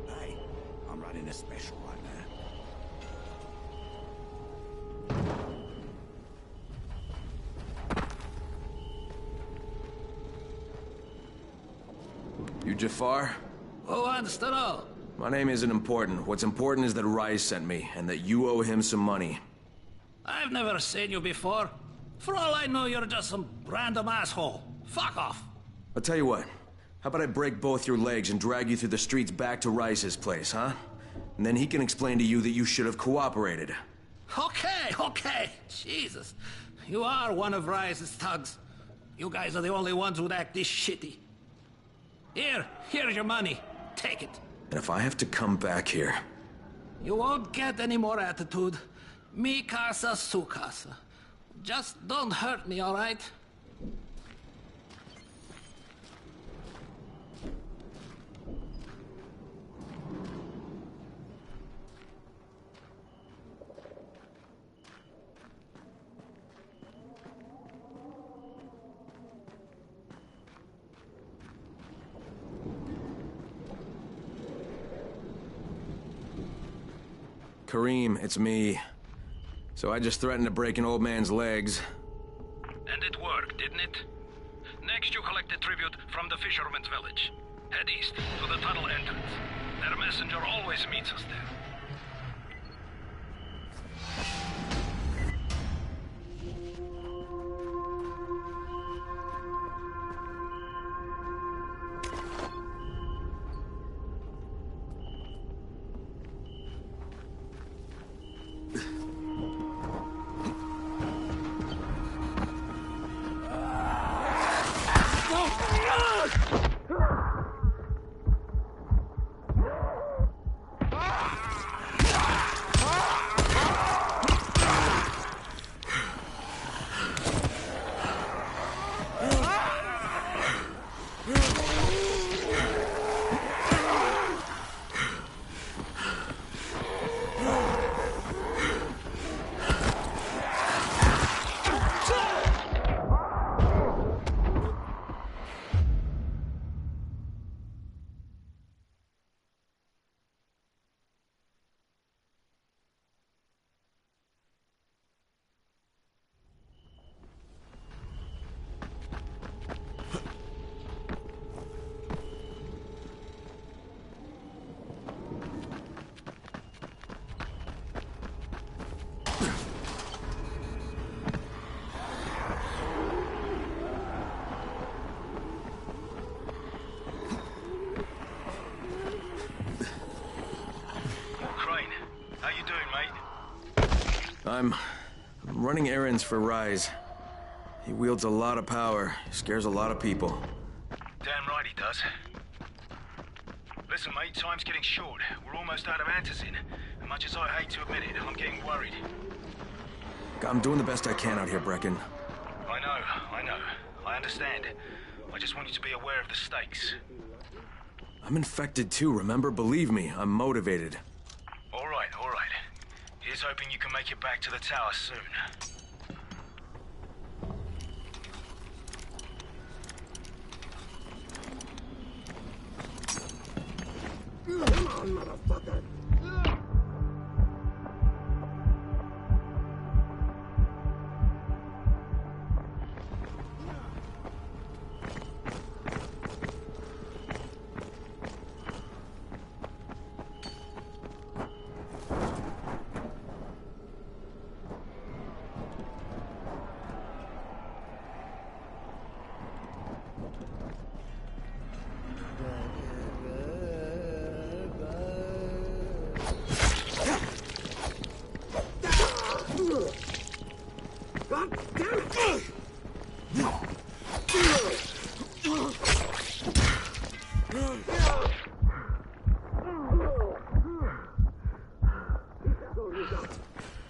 Hey, I'm running a special right now. You Jafar? Who wants to know? My name isn't important. What's important is that Rise sent me, and that you owe him some money. I've never seen you before. For all I know, you're just some random asshole. Fuck off. I'll tell you what. How about I break both your legs and drag you through the streets back to Rice's place, huh? And then he can explain to you that you should have cooperated. Okay. Jesus. You are one of Rice's thugs. You guys are the only ones who'd act this shitty. Here's your money. Take it. And if I have to come back here... You won't get any more attitude. Mi casa, su casa. Just don't hurt me, all right? Kareem, it's me. So I just threatened to break an old man's legs. And it worked, didn't it? Next, you collect the tribute from the fisherman's village. Head east to the tunnel entrance. Their messenger always meets us there. I'm running errands for Rise. He wields a lot of power, scares a lot of people. Damn right he does. Listen, mate, time's getting short. We're almost out of antizin. As much as I hate to admit it, I'm getting worried. I'm doing the best I can out here, Brecken. I know. I understand. I just want you to be aware of the stakes. I'm infected too, remember? Believe me, I'm motivated. All right. Here's hoping you can make it back to the tower soon. Come on, motherfucker! God damn it!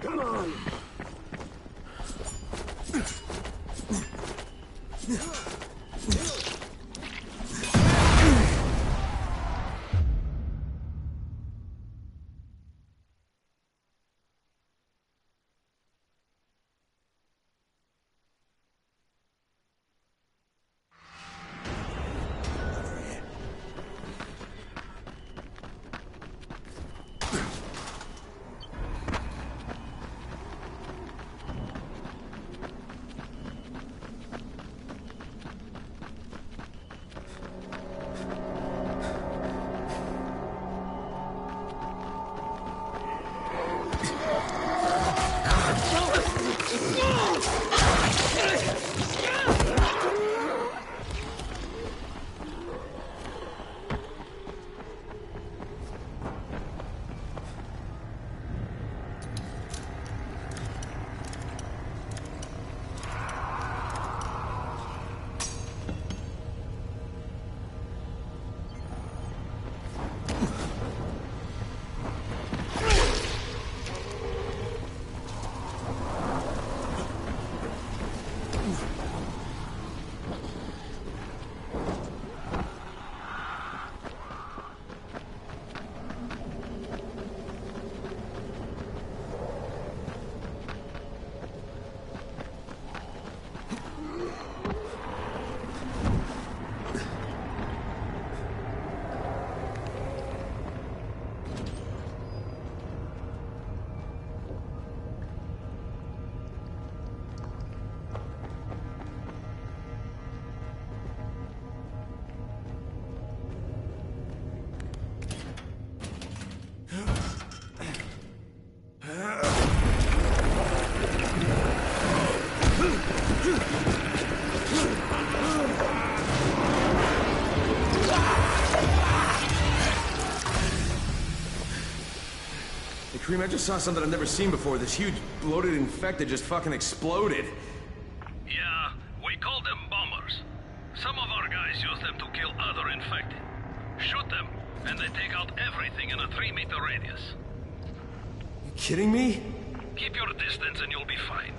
Come on! Cream, I just saw something I've never seen before. This huge, bloated infected just fucking exploded. Yeah, we call them bombers. Some of our guys use them to kill other infected. Shoot them, and they take out everything in a 3-meter radius. You kidding me? Keep your distance and you'll be fine.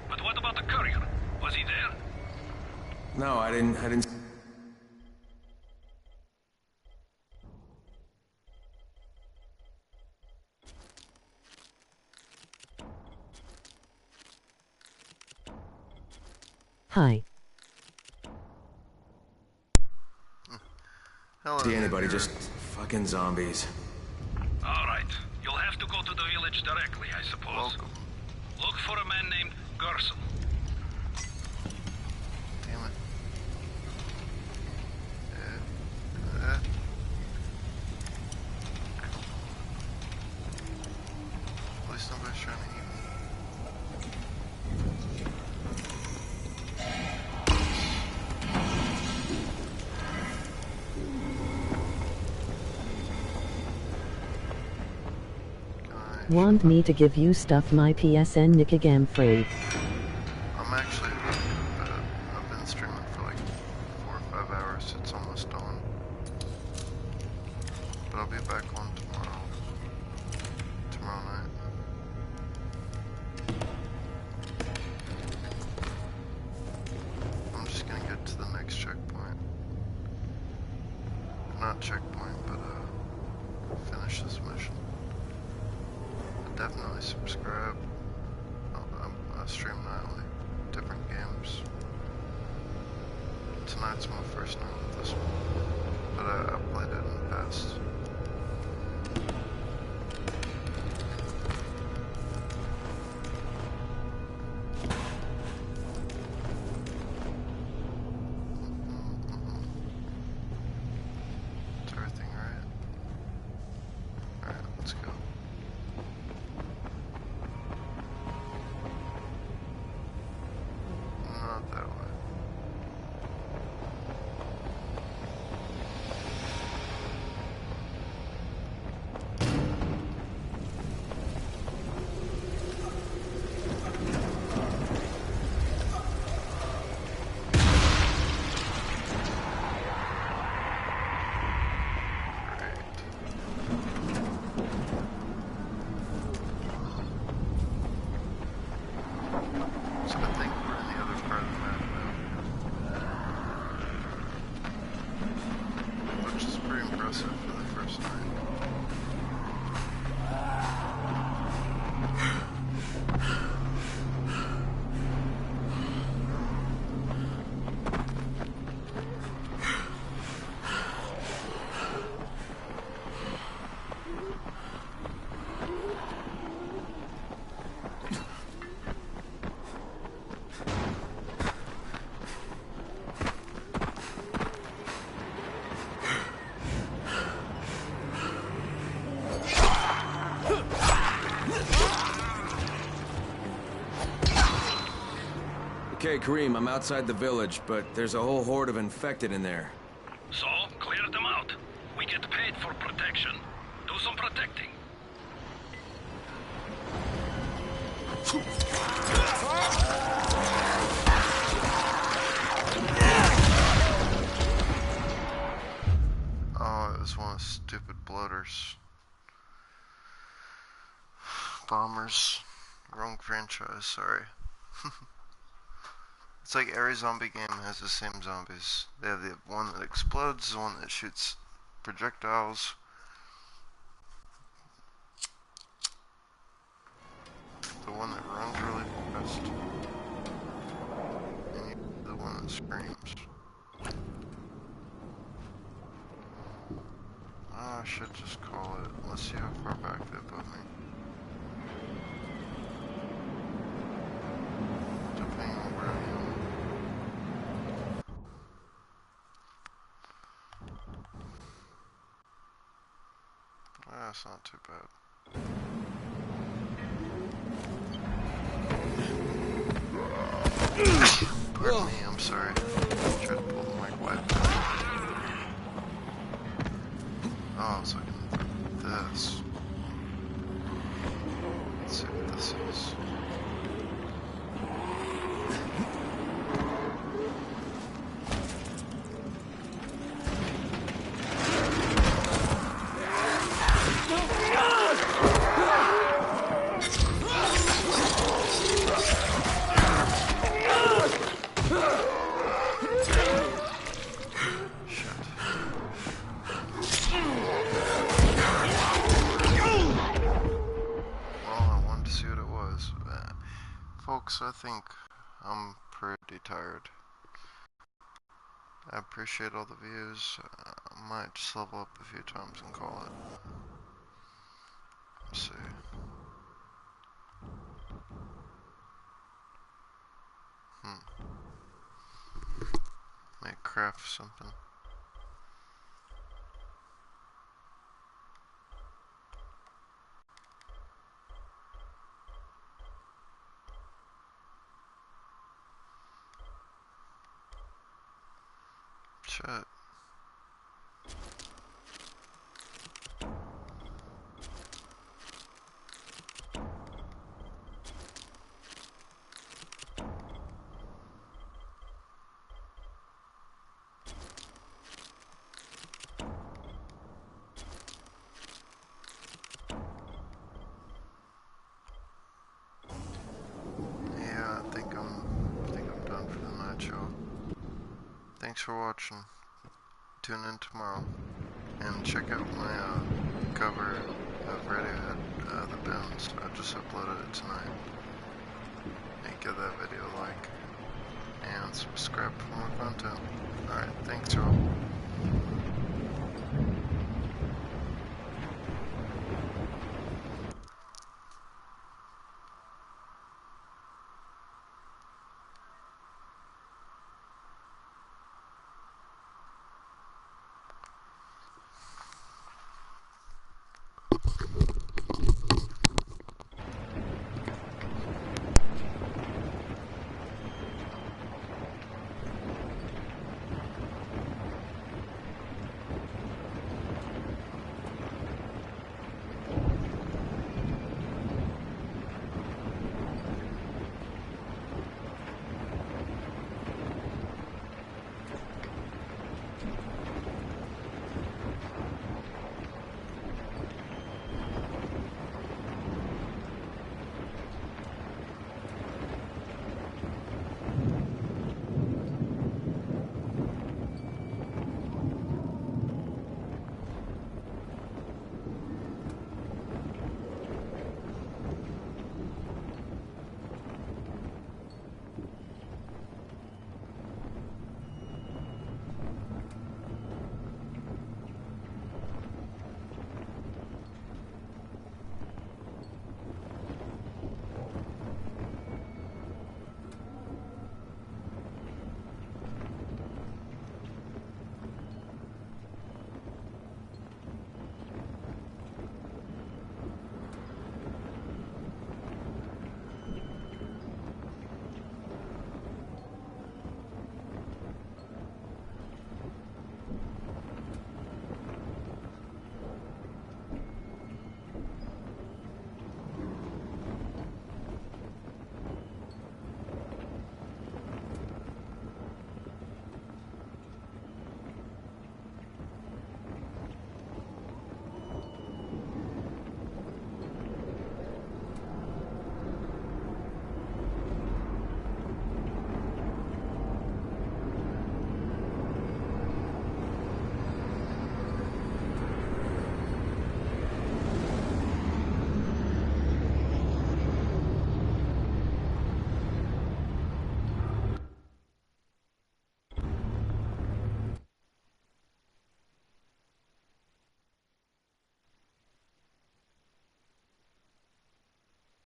But what about the courier? Was he there? No, I didn't... Hi. See anybody, just fucking zombies. Alright, you'll have to go to the village directly, I suppose. Look for a man named Gersel. Damn it. At least nobody's trying to eat me. Want me to give you stuff my PSN Nickagam free? I'm actually, I've been streaming for like 4 or 5 hours. It's almost dawn. But I'll be back on tomorrow night. I'm just gonna get to the next checkpoint. Not checkpoint, but finish this mission. Definitely subscribe. I stream nightly, different games. Tonight's my first night with this one, but I played it in the past. Is everything right? Alright, let's go. Okay, Kareem, I'm outside the village, but there's a whole horde of infected in there. So, clear them out. We get paid for protection. Do some protecting. Oh, it was one of the stupid bloaters. Bombers. Wrong franchise, sorry. It's like every zombie game has the same zombies. They have the one that explodes, the one that shoots projectiles. The one that runs really fast. And the one that screams. I should just call it. Let's see how far back they put me. Depending on where I am. That's not too bad. Pardon me, I'm sorry. I tried to pull the mic wide. Oh, I was looking at this. Let's see what this is. Folks, I think I'm pretty tired. I appreciate all the views. I might just level up a few times and call it. Let's see. Might craft something. Shit. Yeah, I think I'm done for the night, y'all. Thanks for watching. Tune in tomorrow and check out my cover of Radiohead, The Bounce. I just uploaded it tonight.